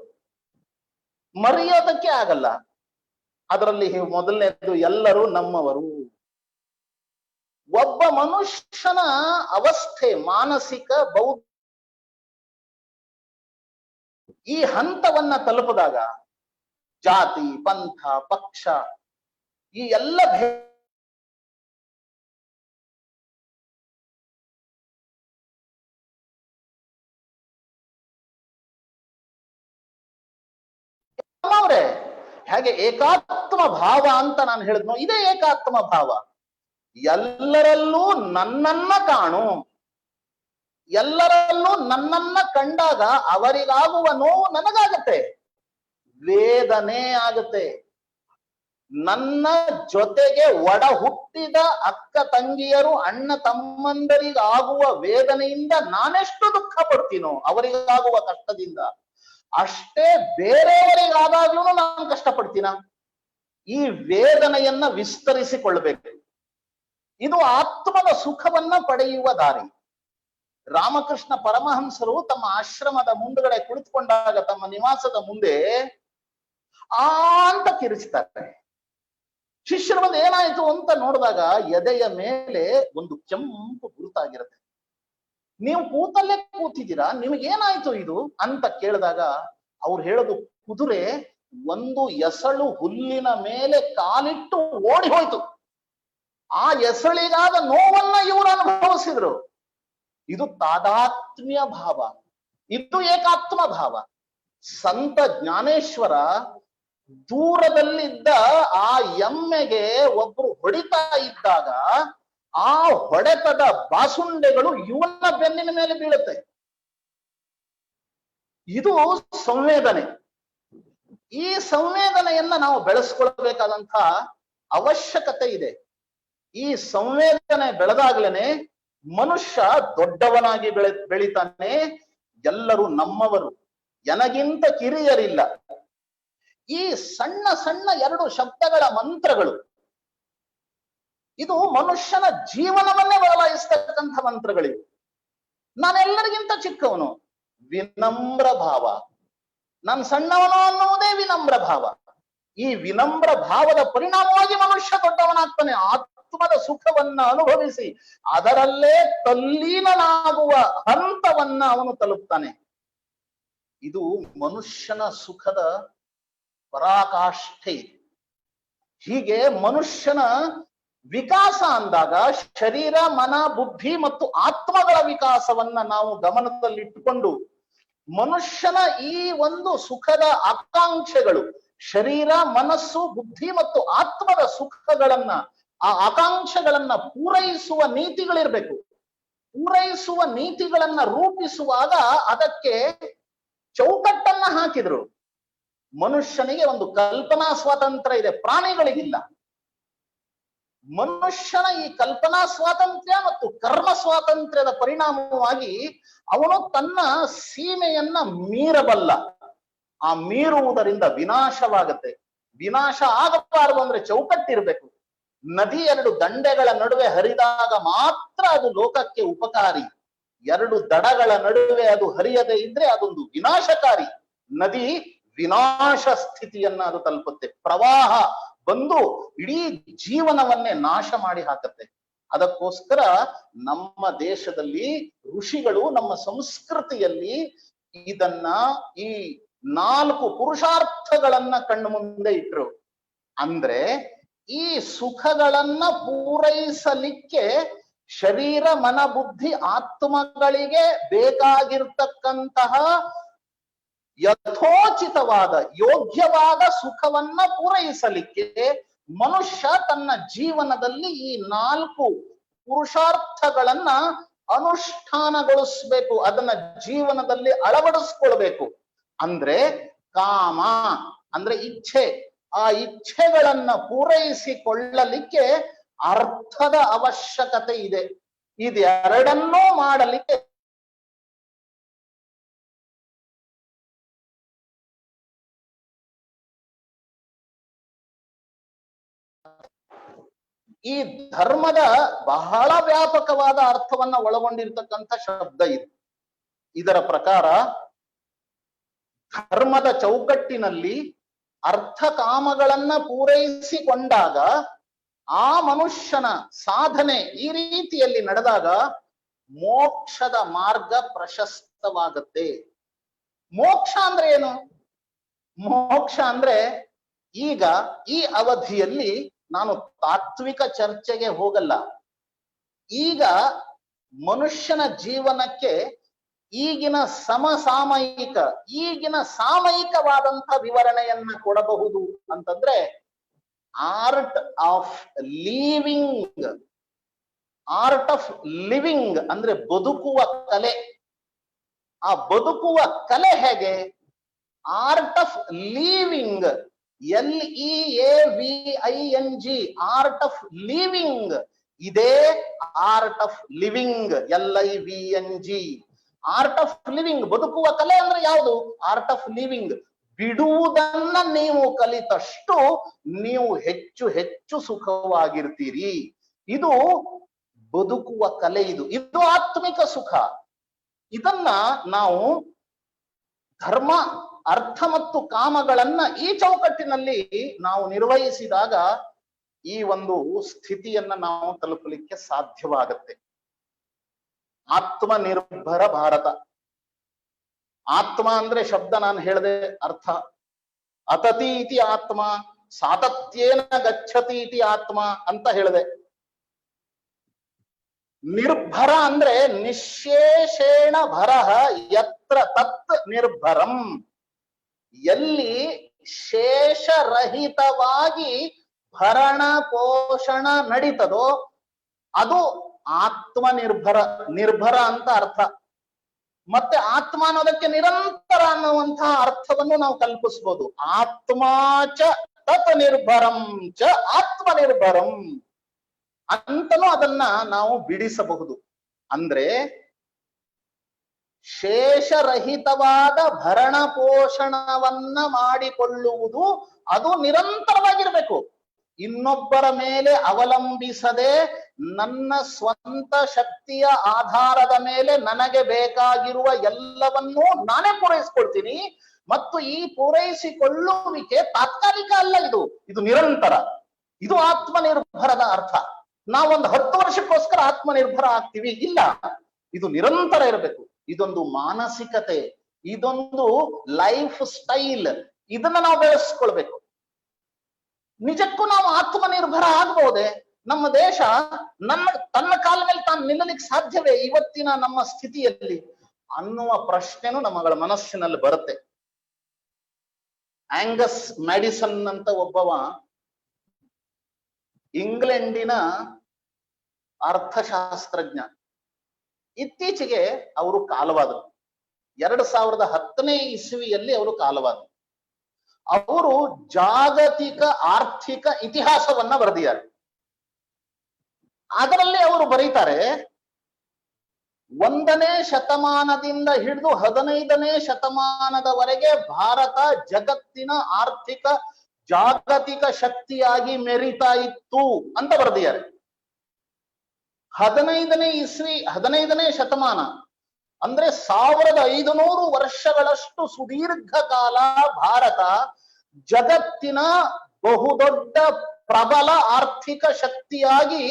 ಮರೆಯೋದಕ್ಕೆ ಆಗಲ್ಲ. ಅದರಲ್ಲಿ ಮೊದಲನೇದು ಎಲ್ಲರೂ ನಮ್ಮವರು. ಒಬ್ಬ ಮನುಷ್ಯನ ಅವಸ್ಥೆ, ಮಾನಸಿಕ ಬೌದ್ಧ ಈ ಹಂತವನ್ನ ತಲುಪಿದಾಗ ಜಾತಿ, ಪಂಥ, ಪಕ್ಷ ಈ ಎಲ್ಲ ಹೇಗೆ ಏಕಾತ್ಮ ಭಾವ ಅಂತ ನಾನು ಹೇಳಿದ್ನೋ, ಇದೇ ಏಕಾತ್ಮ ಭಾವ. ಎಲ್ಲರಲ್ಲೂ ನನ್ನನ್ನ ಕಾಣು. ಎಲ್ಲರಲ್ಲೂ ನನ್ನನ್ನ ಕಂಡಾಗ ಅವರಿಗಾಗುವ ನೋವು ನನಗಾಗತ್ತೆ, ವೇದನೆ ಆಗುತ್ತೆ. ನನ್ನ ಜೊತೆಗೆ ಒಡ ಹುಟ್ಟಿದ ಅಕ್ಕ ತಂಗಿಯರು, ಅಣ್ಣ ತಮ್ಮಂದರಿಗಾಗುವ ವೇದನೆಯಿಂದ ನಾನೆಷ್ಟು ದುಃಖ ಪಡ್ತೀನೋ ಅವರಿಗಾಗುವ ಕಷ್ಟದಿಂದ, ಅಷ್ಟೇ ಬೇರೆಯವರಿಗಾದಾಗ್ಲೂ ನಾನು ಕಷ್ಟಪಡ್ತೀನ. ಈ ವೇದನೆಯನ್ನ ವಿಸ್ತರಿಸಿಕೊಳ್ಳಬೇಕು. ಇದು ಆತ್ಮದ ಸುಖವನ್ನ ಪಡೆಯುವ ದಾರಿ. ರಾಮಕೃಷ್ಣ ಪರಮಹಂಸರು ತಮ್ಮ ಆಶ್ರಮದ ಮುಂದುಗಡೆ ಕುಳಿತುಕೊಂಡಾಗ ತಮ್ಮ ನಿವಾಸದ ಮುಂದೆ ಅಂತ ಕಿರಿಸ್ತಾರೆ. ಶಿಷ್ಯರು ಬಂದು ಏನಾಯ್ತು ಅಂತ ನೋಡಿದಾಗ ಎದೆಯ ಮೇಲೆ ಒಂದು ಕೆಂಪು ಗುರುತಾಗಿರುತ್ತೆ. ನೀವು ಕೂತಲ್ಲೇ ಕೂತಿದ್ದೀರಾ, ನಿಮಗೇನಾಯ್ತು ಇದು ಅಂತ ಕೇಳಿದಾಗ ಅವ್ರು ಹೇಳೋದು, ಕುದುರೆ ಒಂದು ಎಸಳು ಹುಲ್ಲಿನ ಮೇಲೆ ಕಾಲಿಟ್ಟು ಓಡಿ ಹೋಯ್ತು. ಆ ಎಸಳಿಗಾದ ನೋವನ್ನ ಇವರು ಅನುಭವಿಸಿದ್ರು. ಇದು ತಾದಾತ್ಮ್ಯ ಭಾವ, ಇದು ಏಕಾತ್ಮ ಭಾವ. ಸಂತ ಜ್ಞಾನೇಶ್ವರ ದೂರದಲ್ಲಿದ್ದ ಆ ಎಮ್ಮೆಗೆ ಒಬ್ರು ಹೊಡಿತಾ ಇದ್ದಾಗ ಆ ಹೊಡೆತದ ಬಾಸುಂಡೆಗಳು ಇವನ ಬೆನ್ನಿನ ಮೇಲೆ ಬೀಳುತ್ತೆ. ಇದು ಸಂವೇದನೆ. ಈ ಸಂವೇದನೆಯನ್ನ ನಾವು ಬೆಳೆಸ್ಕೊಳ್ಬೇಕಾದಂತ ಅವಶ್ಯಕತೆ ಇದೆ. ಈ ಸಂವೇದನೆ ಬೆಳೆದಾಗ್ಲೇನೆ ಮನುಷ್ಯ ದೊಡ್ಡವನಾಗಿ ಬೆಳಿತಾನೆ. ಎಲ್ಲರೂ ನಮ್ಮವರು, ನನಗಿಂತ ಕಿರಿಯರಿಲ್ಲ. ಈ ಸಣ್ಣ ಸಣ್ಣ 2 ಶಬ್ದಗಳ ಮಂತ್ರಗಳು, ಇದು ಮನುಷ್ಯನ ಜೀವನವನ್ನೇ ಬದಲಾಯಿಸ್ತಕ್ಕಂಥ ಮಂತ್ರಗಳಿವೆ. ನಾನೆಲ್ಲರಿಗಿಂತ ಚಿಕ್ಕವನು, ವಿನಮ್ರ ಭಾವ. ನಾನು ಸಣ್ಣವನು ಅನ್ನುವುದೇ ವಿನಮ್ರ ಭಾವ. ಈ ವಿನಮ್ರ ಭಾವದ ಪರಿಣಾಮವಾಗಿ ಮನುಷ್ಯ ದೊಡ್ಡವನಾಗ್ತಾನೆ. ಆತ್ಮದ ಸುಖವನ್ನ ಅನುಭವಿಸಿ ಅದರಲ್ಲೇ ತಲ್ಲೀನನಾಗುವ ಹಂತವನ್ನ ಅವನು ತಲುಪ್ತಾನೆ. ಇದು ಮನುಷ್ಯನ ಸುಖದ ಪರಾಕಾಷ್ಠೆ. ಹೀಗೆ ಮನುಷ್ಯನ ವಿಕಾಸ ಅಂದಾಗ ಶರೀರ, ಮನ, ಬುದ್ಧಿ ಮತ್ತು ಆತ್ಮಗಳ ವಿಕಾಸವನ್ನ ನಾವು ಗಮನದಲ್ಲಿಟ್ಟುಕೊಂಡು ಮನುಷ್ಯನ ಈ ಒಂದು ಸುಖದ ಆಕಾಂಕ್ಷೆಗಳು, ಶರೀರ, ಮನಸ್ಸು, ಬುದ್ಧಿ ಮತ್ತು ಆತ್ಮದ ಸುಖಗಳನ್ನ, ಆ ಆಕಾಂಕ್ಷೆಗಳನ್ನ ಪೂರೈಸುವ ನೀತಿಗಳಿರ್ಬೇಕು. ಪೂರೈಸುವ ನೀತಿಗಳನ್ನ ರೂಪಿಸುವಾಗ ಅದಕ್ಕೆ ಚೌಕಟ್ಟನ್ನ ಹಾಕಿದ್ರು. ಮನುಷ್ಯನಿಗೆ ಒಂದು ಕಲ್ಪನಾ ಸ್ವಾತಂತ್ರ್ಯ ಇದೆ, ಪ್ರಾಣಿಗಳಿಗಿಲ್ಲ. ಮನುಷ್ಯನ ಈ ಕಲ್ಪನಾ ಸ್ವಾತಂತ್ರ್ಯ ಮತ್ತು ಕರ್ಮ ಸ್ವಾತಂತ್ರ್ಯದ ಪರಿಣಾಮವಾಗಿ ಅವನು ತನ್ನ ಸೀಮೆಯನ್ನ ಮೀರಬಲ್ಲ. ಆ ಮೀರುವುದರಿಂದ ವಿನಾಶವಾಗತ್ತೆ. ವಿನಾಶ ಆಗಬಾರದು ಅಂದ್ರೆ ಚೌಕಟ್ಟಿರ್ಬೇಕು. ನದಿ ಎರಡು ದಂಡೆಗಳ ನಡುವೆ ಹರಿದಾಗ ಮಾತ್ರ ಅದು ಲೋಕಕ್ಕೆ ಉಪಕಾರಿ. ಎರಡು ದಡಗಳ ನಡುವೆ ಅದು ಹರಿಯದೆ ಇದ್ರೆ ಅದೊಂದು ವಿನಾಶಕಾರಿ. ನದಿ ವಿನಾಶ ಸ್ಥಿತಿಯನ್ನ ಅದು ತಲುಪುತ್ತೆ. ಪ್ರವಾಹ ಬಂದು ಇಡೀ ಜೀವನವನ್ನೇ ನಾಶ ಮಾಡಿ ಹಾಕತ್ತೆ. ಅದಕ್ಕೋಸ್ಕರ ನಮ್ಮ ದೇಶದಲ್ಲಿ ಋಷಿಗಳು, ನಮ್ಮ ಸಂಸ್ಕೃತಿಯಲ್ಲಿ ಇದನ್ನ, ಈ 4 ಪುರುಷಾರ್ಥಗಳನ್ನ ಕಣ್ಣು ಮುಂದೆ ಇಟ್ರು. ಅಂದ್ರೆ ಈ ಸುಖಗಳನ್ನ ಪೂರೈಸಲಿಕ್ಕೆ ಶರೀರ, ಮನ, ಬುದ್ಧಿ, ಆತ್ಮಗಳಿಗೆ ಬೇಕಾಗಿರ್ತಕ್ಕಂತಹ ಯಥೋಚಿತವಾದ, ಯೋಗ್ಯವಾದ ಸುಖವನ್ನ ಪೂರೈಸಲಿಕ್ಕೆ ಮನುಷ್ಯ ತನ್ನ ಜೀವನದಲ್ಲಿ ಈ 4 ಪುರುಷಾರ್ಥಗಳನ್ನ ಅನುಷ್ಠಾನಗೊಳಿಸ್ಬೇಕು, ಅದನ್ನ ಜೀವನದಲ್ಲಿ ಅಳವಡಿಸ್ಕೊಳ್ಬೇಕು. ಅಂದ್ರೆ ಕಾಮ ಅಂದ್ರೆ ಇಚ್ಛೆ, ಆ ಇಚ್ಛೆಗಳನ್ನ ಪೂರೈಸಿಕೊಳ್ಳಲಿಕ್ಕೆ ಅರ್ಥದ ಅವಶ್ಯಕತೆ ಇದೆ. ಇದೆರಡನ್ನೂ ಮಾಡಲಿಕ್ಕೆ ಈ ಧರ್ಮದ ಬಹಳ ವ್ಯಾಪಕವಾದ ಅರ್ಥವನ್ನ ಒಳಗೊಂಡಿರ್ತಕ್ಕಂಥ ಶಬ್ದ ಇದು. ಇದರ ಪ್ರಕಾರ ಧರ್ಮದ ಚೌಕಟ್ಟಿನಲ್ಲಿ ಅರ್ಥ ಕಾಮಗಳನ್ನ ಪೂರೈಸಿಕೊಂಡಾಗ ಆ ಮನುಷ್ಯನ ಸಾಧನೆ ಈ ರೀತಿಯಲ್ಲಿ ನಡೆದಾಗ ಮೋಕ್ಷದ ಮಾರ್ಗ ಪ್ರಶಸ್ತವಾಗತ್ತೆ. ಮೋಕ್ಷ ಅಂದ್ರೆ ಏನು? ಮೋಕ್ಷ ಅಂದ್ರೆ ಈಗ ಈ ಅವಧಿಯಲ್ಲಿ ನಾನು ತಾತ್ವಿಕ ಚರ್ಚೆಗೆ ಹೋಗಲ್ಲ. ಈಗ ಮನುಷ್ಯನ ಜೀವನಕ್ಕೆ ಈಗಿನ ಸಾಮಯಿಕವಾದಂತಹ ವಿವರಣೆಯನ್ನ ಕೊಡಬಹುದು ಅಂತಂದ್ರೆ ಆರ್ಟ್ ಆಫ್ ಲಿವಿಂಗ್ ಅಂದ್ರೆ ಬದುಕುವ ಕಲೆ. ಆ ಬದುಕುವ ಕಲೆ ಹೇಗೆ? Art of living, LEAVING, art of living. ಇದೇ art of living, LIVNG, art of living. ಬದುಕುವ ಕಲೆ ಅಂದ್ರೆ ಯಾವುದು? Art of living. ಬಿಡುವುದನ್ನ ನೀವು ಕಲಿತಷ್ಟು ನೀವು ಹೆಚ್ಚು ಹೆಚ್ಚು ಸುಖವಾಗಿರ್ತೀರಿ. ಇದು ಬದುಕುವ ಕಲೆ. ಇದು ಆತ್ಮಿಕ ಸುಖ. ಇದನ್ನ ನಾವು ಧರ್ಮ, ಅರ್ಥ ಮತ್ತು ಕಾಮಗಳನ್ನ ಈ ಚೌಕಟ್ಟಿನಲ್ಲಿ ನಾವು ನಿರ್ವಹಿಸಿದಾಗ ಈ ಒಂದು ಸ್ಥಿತಿಯನ್ನ ನಾವು ತಲುಪಲಿಕ್ಕೆ ಸಾಧ್ಯವಾಗತ್ತೆ. ಆತ್ಮನಿರ್ಭರ ಭಾರತ. ಆತ್ಮ ಅಂದ್ರೆ ಶಬ್ದ ನಾನು ಹೇಳಿದೆ ಅರ್ಥ. ಅತತಿ ಇತಿ ಆತ್ಮ, ಸಾತತ್ಯೇನ ಗಚ್ಚತಿ ಇತಿ ಆತ್ಮ ಅಂತ ಹೇಳಿದೆ. ನಿರ್ಭರ ಅಂದ್ರೆ ನಿಶೇಷೇಣ ಭರಃ ಯತ್ರ ತತ್ ನಿರ್ಭರಂ. ಎಲ್ಲಿ ಶೇಷರಹಿತವಾಗಿ ಭರಣ ಪೋಷಣ ನಡೀತದೋ ಅದು ಆತ್ಮನಿರ್ಭರ. ನಿರ್ಭರ ಅಂತ ಅರ್ಥ. ಮತ್ತೆ ಆತ್ಮ ಅನ್ನೋದಕ್ಕೆ ನಿರಂತರ ಅನ್ನುವಂತಹ ಅರ್ಥವನ್ನು ನಾವು ಕಲ್ಪಿಸ್ಬೋದು. ಆತ್ಮಾಚ ತತ್ ನಿರ್ಭರಂ ಚ ಆತ್ಮನಿರ್ಭರಂ ಅಂತನೂ ಅದನ್ನ ನಾವು ಬಿಡಿಸಬಹುದು. ಅಂದ್ರೆ ಶೇಷರಹಿತವಾದ ಭರಣ ಪೋಷಣವನ್ನ ಮಾಡಿಕೊಳ್ಳುವುದು ಅದು ನಿರಂತರವಾಗಿರ್ಬೇಕು. ಇನ್ನೊಬ್ಬರ ಮೇಲೆ ಅವಲಂಬಿಸದೆ ನನ್ನ ಸ್ವಂತ ಶಕ್ತಿಯ ಆಧಾರದ ಮೇಲೆ ನನಗೆ ಬೇಕಾಗಿರುವ ಎಲ್ಲವನ್ನೂ ನಾನೇ ಪೂರೈಸಿಕೊಳ್ತೀನಿ. ಮತ್ತು ಈ ಪೂರೈಸಿಕೊಳ್ಳುವಿಕೆ ತಾತ್ಕಾಲಿಕ ಅಲ್ಲ, ಇದು ನಿರಂತರ. ಇದು ಆತ್ಮನಿರ್ಭರದ ಅರ್ಥ. ನಾವೊಂದು 10 ವರ್ಷಕ್ಕೋಸ್ಕರ ಆತ್ಮನಿರ್ಭರ ಆಗ್ತೀವಿ ಇಲ್ಲ, ಇದು ನಿರಂತರ ಇರಬೇಕು. ಇದೊಂದು ಮಾನಸಿಕತೆ, ಇದೊಂದು ಲೈಫ್ ಸ್ಟೈಲ್, ಇದನ್ನ ನಾವು ಬೆಳೆಸ್ಕೊಳ್ಬೇಕು. ನಿಜಕ್ಕೂ ನಾವು ಆತ್ಮನಿರ್ಭರ ಆಗ್ಬಹುದೇ? ನಮ್ಮ ದೇಶ ತನ್ನ ಕಾಲ ಮೇಲೆ ತಾನು ನಿಲ್ಲಲಿಕ್ಕೆ ಸಾಧ್ಯವೇ ಇವತ್ತಿನ ನಮ್ಮ ಸ್ಥಿತಿಯಲ್ಲಿ ಅನ್ನುವ ಪ್ರಶ್ನೆನೂ ನಮ್ಮಗಳ ಮನಸ್ಸಿನಲ್ಲಿ ಬರುತ್ತೆ. ಆಂಗಸ್ ಮ್ಯಾಡಿಸನ್ ಅಂತ ಒಬ್ಬವ ಇಂಗ್ಲೆಂಡಿನ ಅರ್ಥಶಾಸ್ತ್ರಜ್ಞ. ಇತ್ತೀಚೆಗೆ ಅವರು ಕಾಲವಾದರು. 2010ನೇ ಇಸ್ವಿಯಲ್ಲಿ ಅವರು ಕಾಲವಾದರು. ಅವರು ಜಾಗತಿಕ ಆರ್ಥಿಕ ಇತಿಹಾಸವನ್ನ ಬರೆದಿದ್ದಾರೆ. ಅದರಲ್ಲಿ ಅವರು ಬರೀತಾರೆ, 1ನೇ ಶತಮಾನದಿಂದ ಹಿಡಿದು 15ನೇ ಶತಮಾನದವರೆಗೆ ಭಾರತ ಜಗತ್ತಿನ ಆರ್ಥಿಕ ಜಾಗತಿಕ ಶಕ್ತಿಯಾಗಿ ಮೆರಿತಾ ಇತ್ತು ಅಂತ ಬರೆದಿದ್ದಾರೆ. 15ನೇ ಶತಮಾನ ಅಂದ್ರೆ 1500 ವರ್ಷಗಳಷ್ಟು ಸುದೀರ್ಘ ಕಾಲ ಭಾರತ ಜಗತ್ತಿನ ಬಹುದೊಡ್ಡ ಪ್ರಬಲ ಆರ್ಥಿಕ ಶಕ್ತಿಯಾಗಿ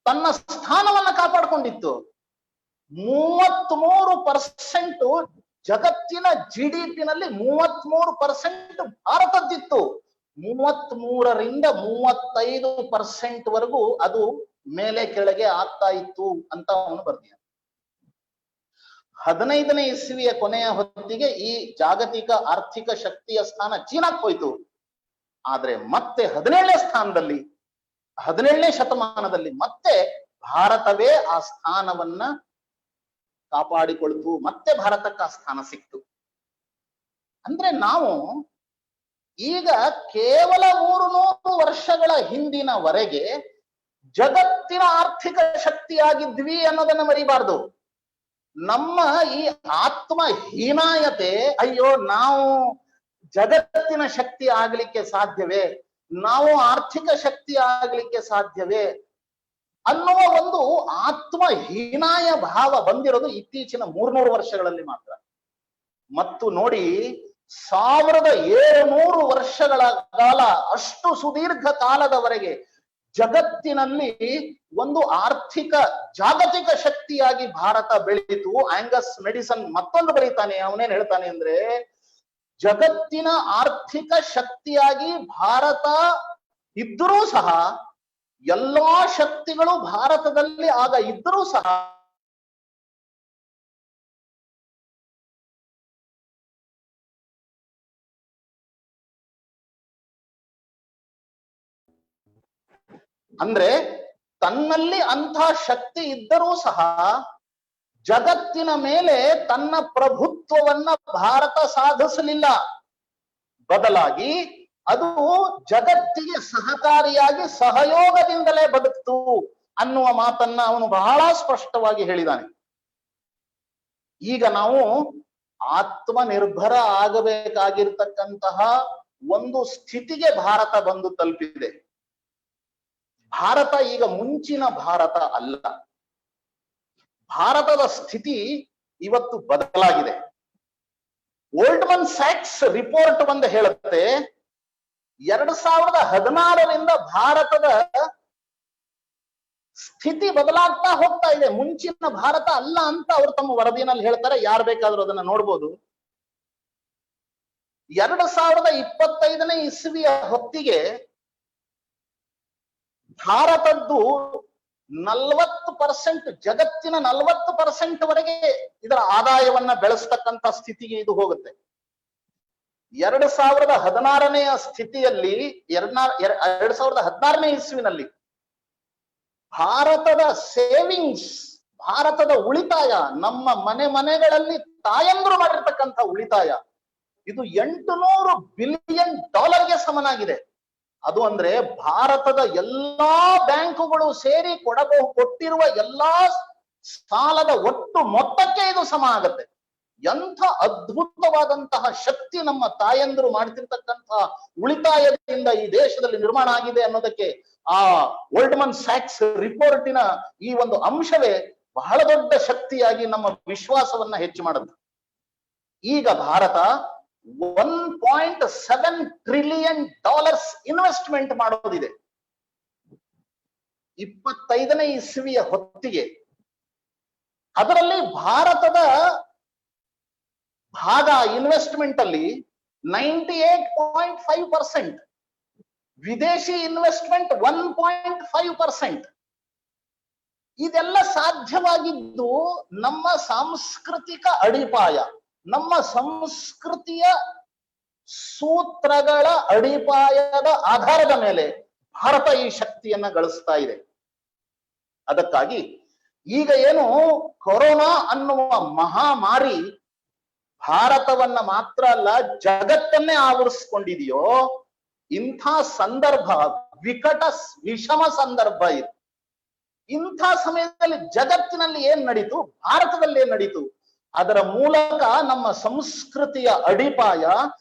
ತನ್ನ ಸ್ಥಾನವನ್ನ ಕಾಪಾಡಿಕೊಂಡಿತ್ತು. 33% ಜಗತ್ತಿನ GDP-ನಲ್ಲಿ 33% ಭಾರತದ್ದಿತ್ತು. 33ರಿಂದ 35% ವರೆಗೂ ಅದು ಮೇಲೆ ಕೆಳಗೆ ಆಗ್ತಾ ಇತ್ತು ಅಂತ ಅವನು ಬರ್ದಿದ್ದಾನೆ. 15ನೇ ಇಸ್ವಿಯ ಕೊನೆಯ ಹೊತ್ತಿಗೆ ಈ ಜಾಗತಿಕ ಆರ್ಥಿಕ ಶಕ್ತಿಯ ಸ್ಥಾನ ಚೀನಾಕ್ಕೆ ಹೋಯ್ತು. ಆದ್ರೆ ಮತ್ತೆ 17ನೇ ಶತಮಾನದಲ್ಲಿ ಮತ್ತೆ ಭಾರತವೇ ಆ ಸ್ಥಾನವನ್ನ ಕಾಪಾಡಿಕೊಳ್ತು. ಮತ್ತೆ ಭಾರತಕ್ಕೆ ಆ ಸ್ಥಾನ ಸಿಕ್ತು. ಅಂದ್ರೆ ನಾವು ಈಗ ಕೇವಲ 300 ವರ್ಷಗಳ ಹಿಂದಿನವರೆಗೆ ಜಗತ್ತಿನ ಆರ್ಥಿಕ ಶಕ್ತಿಯಾಗಿದ್ವಿ ಅನ್ನೋದನ್ನ ಮರಿಬಾರ್ದು. ನಮ್ಮ ಈ ಆತ್ಮ ಹೀನಾಯತೆ, ಅಯ್ಯೋ ನಾವು ಜಗತ್ತಿನ ಶಕ್ತಿ ಆಗ್ಲಿಕ್ಕೆ ಸಾಧ್ಯವೇ, ನಾವು ಆರ್ಥಿಕ ಶಕ್ತಿ ಆಗ್ಲಿಕ್ಕೆ ಸಾಧ್ಯವೇ ಅನ್ನುವ ಒಂದು ಆತ್ಮ ಹೀನಾಯ ಭಾವ ಬಂದಿರೋದು ಇತ್ತೀಚಿನ 300 ವರ್ಷಗಳಲ್ಲಿ ಮಾತ್ರ. ಮತ್ತು ನೋಡಿ, 1700 ವರ್ಷಗಳ ಕಾಲ, ಅಷ್ಟು ಸುದೀರ್ಘ ಕಾಲದವರೆಗೆ ಜಗತ್ತಿನಲ್ಲಿ ಒಂದು ಆರ್ಥಿಕ ಜಾಗತಿಕ ಶಕ್ತಿಯಾಗಿ ಭಾರತ ಬೆಳೀತು. ಆಂಗಸ್ ಮೆಡಿಸನ್ ಮತ್ತೊಂದು ಬರೀತಾನೆ. ಅವನೇನ್ ಹೇಳ್ತಾನೆ ಅಂದ್ರೆ, ಜಗತ್ತಿನ ಆರ್ಥಿಕ ಶಕ್ತಿಯಾಗಿ ಭಾರತ ಇದ್ದರೂ ಸಹ, ಎಲ್ಲಾ ಶಕ್ತಿಗಳು ಭಾರತದಲ್ಲಿ ಆಗ ಇದ್ದರೂ ಸಹ ಅಂದ್ರೆ ತನ್ನಲ್ಲಿ ಅಂಥ ಶಕ್ತಿ ಇದ್ದರೂ ಸಹ ಜಗತ್ತಿನ ಮೇಲೆ ತನ್ನ ಪ್ರಭುತ್ವವನ್ನ ಭಾರತ ಸಾಧಿಸಲಿಲ್ಲ. ಬದಲಾಗಿ ಅದು ಜಗತ್ತಿಗೆ ಸಹಕಾರಿಯಾಗಿ ಸಹಯೋಗದಿಂದಲೇ ಬದುಕ್ತು ಅನ್ನುವ ಮಾತನ್ನ ಅವನು ಬಹಳ ಸ್ಪಷ್ಟವಾಗಿ ಹೇಳಿದಾನೆ. ಈಗ ನಾವು ಆತ್ಮನಿರ್ಭರ ಆಗಬೇಕಾಗಿರ್ತಕ್ಕಂತಹ ಒಂದು ಸ್ಥಿತಿಗೆ ಭಾರತ ಬಂದು ತಲುಪಿದೆ. ಭಾರತ ಈಗ ಮುಂಚಿನ ಭಾರತ ಅಲ್ಲ. ಭಾರತದ ಸ್ಥಿತಿ ಇವತ್ತು ಬದಲಾಗಿದೆ. ಗೋಲ್ಡ್ಮನ್ ಸ್ಯಾಕ್ಸ್ ರಿಪೋರ್ಟ್ ಒಂದು ಹೇಳುತ್ತೆ, 2016ರಿಂದ ಭಾರತದ ಸ್ಥಿತಿ ಬದಲಾಗ್ತಾ ಹೋಗ್ತಾ ಇದೆ. ಮುಂಚಿನ ಭಾರತ ಅಲ್ಲ ಅಂತ ಅವರು ತಮ್ಮ ವರದಿನಲ್ಲಿ ಹೇಳ್ತಾರೆ. ಯಾರು ಬೇಕಾದ್ರೂ ಅದನ್ನ ನೋಡ್ಬೋದು. 2025ನೇ ಇಸ್ವಿಯ ಹೊತ್ತಿಗೆ ಭಾರತದ್ದು 40%, ಜಗತ್ತಿನ 40% ವರೆಗೆ ಇದರ ಆದಾಯವನ್ನ ಬೆಳೆಸ್ತಕ್ಕಂಥ ಸ್ಥಿತಿಗೆ ಇದು ಹೋಗುತ್ತೆ. 2016ನೇ ಸ್ಥಿತಿಯಲ್ಲಿ 2016ನೇ ಇಸ್ವಿನಲ್ಲಿ ಭಾರತದ ಸೇವಿಂಗ್ಸ್, ಭಾರತದ ಉಳಿತಾಯ, ನಮ್ಮ ಮನೆಗಳಲ್ಲಿ ತಾಯಂದ್ರು ಮಾಡಿರ್ತಕ್ಕಂಥ ಉಳಿತಾಯ, ಇದು $800 ಬಿಲಿಯನ್ ಸಮನಾಗಿದೆ. ಅದು ಅಂದ್ರೆ ಭಾರತದ ಎಲ್ಲಾ ಬ್ಯಾಂಕುಗಳು ಸೇರಿ ಕೊಟ್ಟಿರುವ ಎಲ್ಲಾ ಸಾಲದ ಒಟ್ಟು ಮೊತ್ತಕ್ಕೆ ಇದು ಸಮ ಆಗತ್ತೆ. ಎಂಥ ಅದ್ಭುತವಾದಂತಹ ಶಕ್ತಿ ನಮ್ಮ ತಾಯಂದಿರು ಮಾಡ್ತಿರ್ತಕ್ಕಂತಹ ಉಳಿತಾಯದಿಂದ ಈ ದೇಶದಲ್ಲಿ ನಿರ್ಮಾಣ ಆಗಿದೆ ಅನ್ನೋದಕ್ಕೆ ಆ ಗೋಲ್ಡ್ಮನ್ ಸ್ಯಾಕ್ಸ್ ರಿಪೋರ್ಟಿನ ಈ ಒಂದು ಅಂಶವೇ ಬಹಳ ದೊಡ್ಡ ಶಕ್ತಿಯಾಗಿ ನಮ್ಮ ವಿಶ್ವಾಸವನ್ನ ಹೆಚ್ಚು ಮಾಡುತ್ತೆ. ಈಗ ಭಾರತ $1.7 ಟ್ರಿಲಿಯನ್ ಇನ್ವೆಸ್ಟ್ಮೆಂಟ್ ಮಾಡೋದಿದೆ. 25ನೇ ಇಸ್ವಿಯ ಹೊತ್ತಿಗೆ ಅದರಲ್ಲಿ ಭಾರತದ ಭಾಗ ಇನ್ವೆಸ್ಟ್ಮೆಂಟ್ ಅಲ್ಲಿ 98.5%, ವಿದೇಶಿ ಇನ್ವೆಸ್ಟ್ಮೆಂಟ್ 1.5%. ಇದೆಲ್ಲ ಸಾಧ್ಯವಾಗಿದ್ದು ನಮ್ಮ ಸಾಂಸ್ಕೃತಿಕ ಅಡಿಪಾಯ, ನಮ್ಮ ಸಂಸ್ಕೃತಿಯ ಸೂತ್ರಗಳ ಅಡಿಪಾಯದ ಆಧಾರದ ಮೇಲೆ ಭಾರತ ಈ ಶಕ್ತಿಯನ್ನ ಗಳಿಸ್ತಾ ಇದೆ. ಅದಕ್ಕಾಗಿ ಈಗ ಏನು ಕೊರೋನಾ ಅನ್ನುವ ಮಹಾಮಾರಿ ಭಾರತವನ್ನ ಮಾತ್ರ ಅಲ್ಲ ಜಗತ್ತನ್ನೇ ಆವರಿಸ್ಕೊಂಡಿದೆಯೋ, ಇಂಥ ಸಂದರ್ಭ ವಿಕಟ ವಿಷಮ ಸಂದರ್ಭ ಇದು. ಇಂಥ ಸಮಯದಲ್ಲಿ ಜಗತ್ತಿನಲ್ಲಿ ಏನ್ ನಡೀತು, ಭಾರತದಲ್ಲಿ ಏನ್ ನಡೀತು, ಅದರ ಮೂಲಕ ನಮ್ಮ ಸಂಸ್ಕೃತಿಯ ಅಡಿಪಾಯ,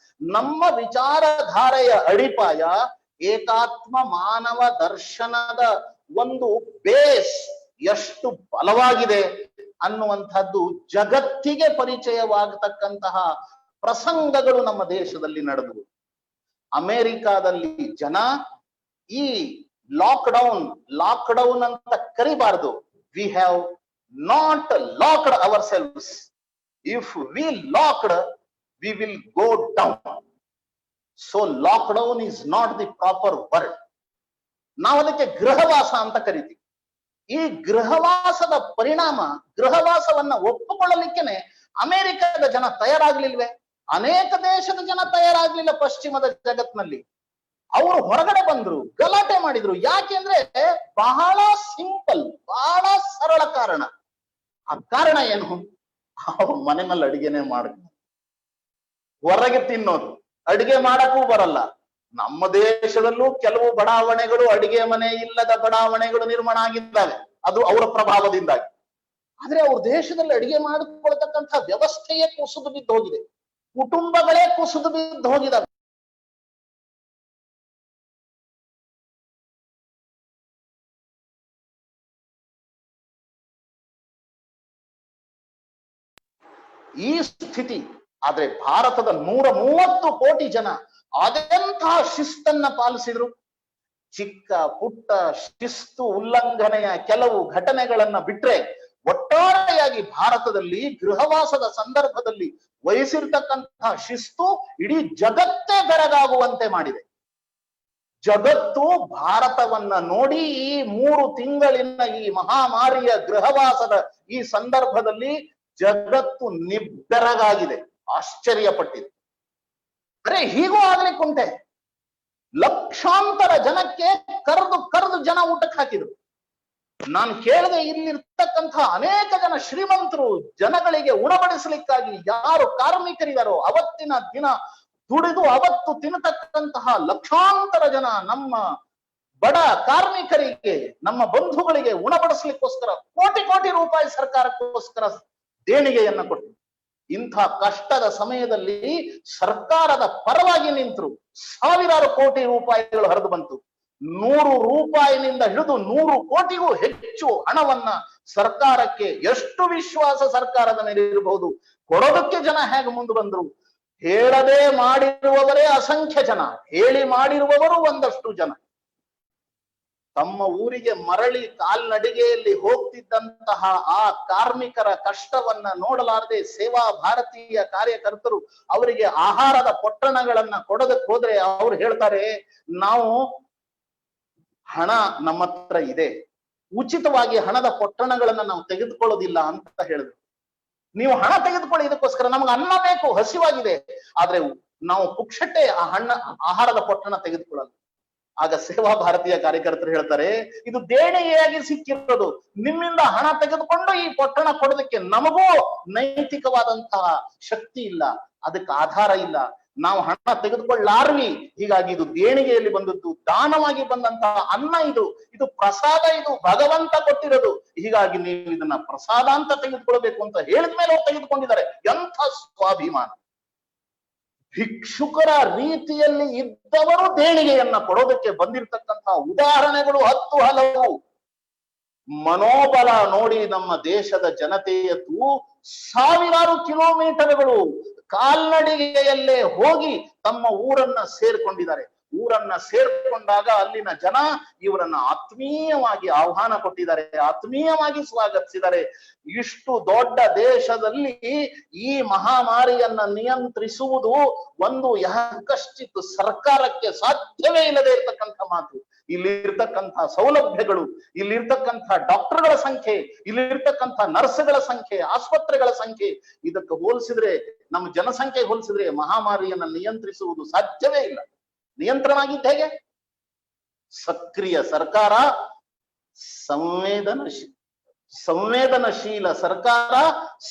ನಮ್ಮ ವಿಚಾರಧಾರೆಯ ಅಡಿಪಾಯ, ಏಕಾತ್ಮ ಮಾನವ ದರ್ಶನದ ಒಂದು ಬೇಸ್ ಎಷ್ಟು ಬಲವಾಗಿದೆ ಅನ್ನುವಂಥದ್ದು ಜಗತ್ತಿಗೆ ಪರಿಚಯವಾಗತಕ್ಕಂತಹ ಪ್ರಸಂಗಗಳು ನಮ್ಮ ದೇಶದಲ್ಲಿ ನಡೆದವು. ಅಮೆರಿಕಾದಲ್ಲಿ ಜನ ಈ ಲಾಕ್ಡೌನ್ ಅಂತ ಕರಿಬಾರದು. We have not locked ourselves. If we locked we will go down. So lockdown is not the proper word. ನಾವು ಅದಕ್ಕೆ ಗೃಹವಾಸ ಅಂತ ಕರಿತೀವಿ. ಈ ಗೃಹವಾಸದ ಪರಿಣಾಮ, ಗೃಹವಾಸವನ್ನ ಒಪ್ಪುಕೊಳ್ಳಲಿಕ್ಕೇನೆ ಅಮೆರಿಕದ ಜನ ತಯಾರಾಗ್ಲಿಲ್ವೇ? ಅನೇಕ ದೇಶದ ಜನ ತಯಾರಾಗ್ಲಿಲ್ಲ. ಪಶ್ಚಿಮದ ಜಗತ್ನಲ್ಲಿ ಅವರು ಹೊರಗಡೆ ಬಂದ್ರು, ಗಲಾಟೆ ಮಾಡಿದ್ರು. ಯಾಕೆಂದ್ರೆ ಬಹಳ ಸಿಂಪಲ್, ಬಹಳ ಸರಳ ಕಾರಣ. ಆ ಕಾರಣ ಏನು? ಅವ್ರ ಮನೆಯಲ್ಲಿ ಅಡಿಗೆನೆ ಮಾಡಿದ್ರು, ಹೊರಗೆ ತಿನ್ನೋದು, ಅಡಿಗೆ ಮಾಡಕ್ಕೂ ಬರಲ್ಲ. ನಮ್ಮ ದೇಶದಲ್ಲೂ ಕೆಲವು ಬಡಾವಣೆಗಳು ಅಡಿಗೆ ಮನೆ ಇಲ್ಲದ ಬಡಾವಣೆಗಳು ನಿರ್ಮಾಣ ಆಗಿದ್ದಾವೆ, ಅದು ಅವರ ಪ್ರಭಾವದಿಂದಾಗಿ. ಆದ್ರೆ ಅವ್ರ ದೇಶದಲ್ಲಿ ಅಡಿಗೆ ಮಾಡಿಕೊಳ್ತಕ್ಕಂಥ ವ್ಯವಸ್ಥೆಯೇ ಕುಸಿದು ಬಿದ್ದು ಹೋಗಿದೆ, ಕುಟುಂಬಗಳೇ ಕುಸಿದು ಬಿದ್ದು ಹೋಗಿದಾವೆ. ಈ ಸ್ಥಿತಿ. ಆದ್ರೆ ಭಾರತದ 130 ಕೋಟಿ ಜನ ಅದೆಂತಹ ಶಿಸ್ತನ್ನ ಪಾಲಿಸಿದ್ರು. ಚಿಕ್ಕ ಪುಟ್ಟ ಶಿಸ್ತು ಉಲ್ಲಂಘನೆಯ ಕೆಲವು ಘಟನೆಗಳನ್ನ ಬಿಟ್ರೆ ಒಟ್ಟಾರೆಯಾಗಿ ಭಾರತದಲ್ಲಿ ಗೃಹವಾಸದ ಸಂದರ್ಭದಲ್ಲಿ ವಹಿಸಿರ್ತಕ್ಕಂತಹ ಶಿಸ್ತು ಇಡೀ ಜಗತ್ತೇ ಬೆರಗಾಗುವಂತೆ ಮಾಡಿದೆ. ಜಗತ್ತು ಭಾರತವನ್ನ ನೋಡಿ ಈ 3 ತಿಂಗಳಿನ ಈ ಮಹಾಮಾರಿಯ ಗೃಹವಾಸದ ಈ ಸಂದರ್ಭದಲ್ಲಿ ಜಗತ್ತು ನಿಬ್ಬೆರಗಾಗಿದೆ, ಆಶ್ಚರ್ಯಪಟ್ಟಿದೆ. ಅರೆ ಹೀಗೂ ಆಗ್ಲಿಕ್ಕುಂಟೆ. ಲಕ್ಷಾಂತರ ಜನಕ್ಕೆ ಕರೆದು ಜನ ಊಟಕ್ಕೆ ಹಾಕಿದ್ರು. ನಾನು ಕೇಳಿದೆ, ಇಲ್ಲಿರ್ತಕ್ಕಂಥ ಅನೇಕ ಜನ ಶ್ರೀಮಂತರು ಜನಗಳಿಗೆ ಉಣಬಡಿಸಲಿಕ್ಕಾಗಿ ಯಾರು ಕಾರ್ಮಿಕರಿದಾರೋ ಅವತ್ತಿನ ದಿನ ದುಡಿದು ಅವತ್ತು ತಿನ್ನತಕ್ಕಂತಹ ಲಕ್ಷಾಂತರ ಜನ ನಮ್ಮ ಬಡ ಕಾರ್ಮಿಕರಿಗೆ, ನಮ್ಮ ಬಂಧುಗಳಿಗೆ ಉಣಬಡಿಸ್ಲಿಕ್ಕೋಸ್ಕರ ಕೋಟಿ ಕೋಟಿ ರೂಪಾಯಿ ಸರ್ಕಾರಕ್ಕೋಸ್ಕರ ದೇಣಿಗೆಯನ್ನ ಕೊಟ್ಟು, ಇಂಥ ಕಷ್ಟದ ಸಮಯದಲ್ಲಿ ಸರ್ಕಾರದ ಪರವಾಗಿ ನಿಂತರು. ಸಾವಿರಾರು ಕೋಟಿ ರೂಪಾಯಿಗಳು ಹರಿದು ಬಂತು. 100 ರೂಪಾಯಿನಿಂದ ಹಿಡಿದು 100 ಕೋಟಿಗೂ ಹೆಚ್ಚು ಹಣವನ್ನ ಸರ್ಕಾರಕ್ಕೆ, ಎಷ್ಟು ವಿಶ್ವಾಸ ಸರ್ಕಾರದ ಮೇಲೆ ಇರಬಹುದು, ಕೊಡೋದಕ್ಕೆ ಜನ ಹೇಗೆ ಮುಂದೆ ಬಂದ್ರು. ಹೇಳದೆ ಮಾಡಿರುವವರೇ ಅಸಂಖ್ಯ ಜನ, ಹೇಳಿ ಮಾಡಿರುವವರು ಒಂದಷ್ಟು ಜನ. ತಮ್ಮ ಊರಿಗೆ ಮರಳಿ ಕಾಲ್ನಡಿಗೆಯಲ್ಲಿ ಹೋಗ್ತಿದ್ದಂತಹ ಆ ಕಾರ್ಮಿಕರ ಕಷ್ಟವನ್ನ ನೋಡಲಾರದೆ ಸೇವಾ ಭಾರತೀಯ ಕಾರ್ಯಕರ್ತರು ಅವರಿಗೆ ಆಹಾರದ ಪೊಟ್ಟಣಗಳನ್ನ ಕೊಡೋದಕ್ಕೆ ಹೋದ್ರೆ ಅವ್ರು ಹೇಳ್ತಾರೆ, ನಾವು ಹಣ ನಮ್ಮ ಹತ್ರ ಇದೆ, ಉಚಿತವಾಗಿ ಹಣದ ಪೊಟ್ಟಣಗಳನ್ನ ನಾವು ತೆಗೆದುಕೊಳ್ಳೋದಿಲ್ಲ ಅಂತ ಹೇಳಿದ್ರು. ನೀವು ಹಣ ತೆಗೆದುಕೊಳ್ಳಿ, ಇದಕ್ಕೋಸ್ಕರ ನಮ್ಗೆ ಅನ್ನ ಬೇಕು, ಹಸಿವಾಗಿದೆ, ಆದ್ರೆ ನಾವು ಪುಕ್ಷಟ್ಟೆ ಆಹಾರದ ಪೊಟ್ಟಣ ತೆಗೆದುಕೊಳ್ಳಲ್ಲ. ಆಗ ಸೇವಾ ಭಾರತೀಯ ಕಾರ್ಯಕರ್ತರು ಹೇಳ್ತಾರೆ, ಇದು ದೇಣಿಗೆಯಾಗಿ ಸಿಕ್ಕಿರೋದು, ನಿಮ್ಮಿಂದ ಹಣ ತೆಗೆದುಕೊಂಡು ಈ ಪೊಟ್ಟಣ ಕೊಡೋದಕ್ಕೆ ನಮಗೂ ನೈತಿಕವಾದಂತಹ ಶಕ್ತಿ ಇಲ್ಲ, ಅದಕ್ಕೆ ಆಧಾರ ಇಲ್ಲ. ನಾವು ಹಣ ತೆಗೆದುಕೊಳ್ಳಾರ್ವಿ. ಹೀಗಾಗಿ ಇದು ದೇಣಿಗೆಯಲ್ಲಿ ಬಂದದ್ದು, ದಾನವಾಗಿ ಬಂದಂತಹ ಅನ್ನ ಇದು ಪ್ರಸಾದ, ಇದು ಭಗವಂತ ಕೊಟ್ಟಿರೋದು. ಹೀಗಾಗಿ ನೀವು ಇದನ್ನ ಪ್ರಸಾದ ಅಂತ ತೆಗೆದುಕೊಳ್ಬೇಕು ಅಂತ ಹೇಳಿದ ಮೇಲೆ ಅವ್ರು ತೆಗೆದುಕೊಂಡಿದ್ದಾರೆ. ಎಂಥ ಸ್ವಾಭಿಮಾನ! ಭಿಕ್ಷುಕರ ರೀತಿಯಲ್ಲಿ ಇದ್ದವರು ದೇಣಿಗೆಯನ್ನ ಕೊಡೋದಕ್ಕೆ ಬಂದಿರತಕ್ಕಂತಹ ಉದಾಹರಣೆಗಳು ಹತ್ತು ಹಲವು. ಮನೋಬಲ ನೋಡಿ ನಮ್ಮ ದೇಶದ ಜನತೆಯದ್ದು ಸಾವಿರಾರು ಕಿಲೋಮೀಟರ್ಗಳು ಕಾಲ್ನಡಿಗೆಯಲ್ಲೇ ಹೋಗಿ ತಮ್ಮ ಊರನ್ನ ಸೇರ್ಕೊಂಡಿದ್ದಾರೆ. ಊರನ್ನ ಸೇರ್ಕೊಂಡಾಗ ಅಲ್ಲಿನ ಜನ ಇವರನ್ನ ಆತ್ಮೀಯವಾಗಿ ಆಹ್ವಾನ ಕೊಟ್ಟಿದ್ದಾರೆ, ಆತ್ಮೀಯವಾಗಿ ಸ್ವಾಗತಿಸಿದ್ದಾರೆ. ಇಷ್ಟು ದೊಡ್ಡ ದೇಶದಲ್ಲಿ ಈ ಮಹಾಮಾರಿಯನ್ನ ನಿಯಂತ್ರಿಸುವುದು ಒಂದು ಯಾಕಷ್ಟಿತ್ತು ಸರ್ಕಾರಕ್ಕೆ ಸಾಧ್ಯವೇ ಇಲ್ಲದೆ ಇರತಕ್ಕಂಥ ಮಾತು. ಇಲ್ಲಿರ್ತಕ್ಕಂಥ ಸೌಲಭ್ಯಗಳು, ಇಲ್ಲಿರ್ತಕ್ಕಂಥ ಡಾಕ್ಟರ್ಗಳ ಸಂಖ್ಯೆ, ಇಲ್ಲಿರ್ತಕ್ಕಂಥ ನರ್ಸ್ಗಳ ಸಂಖ್ಯೆ, ಆಸ್ಪತ್ರೆಗಳ ಸಂಖ್ಯೆ, ಇದಕ್ಕೆ ಹೋಲಿಸಿದ್ರೆ, ನಮ್ಮ ಜನಸಂಖ್ಯೆ ಹೋಲಿಸಿದ್ರೆ ಮಹಾಮಾರಿಯನ್ನ ನಿಯಂತ್ರಿಸುವುದು ಸಾಧ್ಯವೇ ಇಲ್ಲ. ನಿಯಂತ್ರಣ ಆಗಿದ್ದ ಹೇಗೆ? ಸಕ್ರಿಯ ಸರ್ಕಾರ, ಸಂವೇದನಶೀಲ ಸರ್ಕಾರ,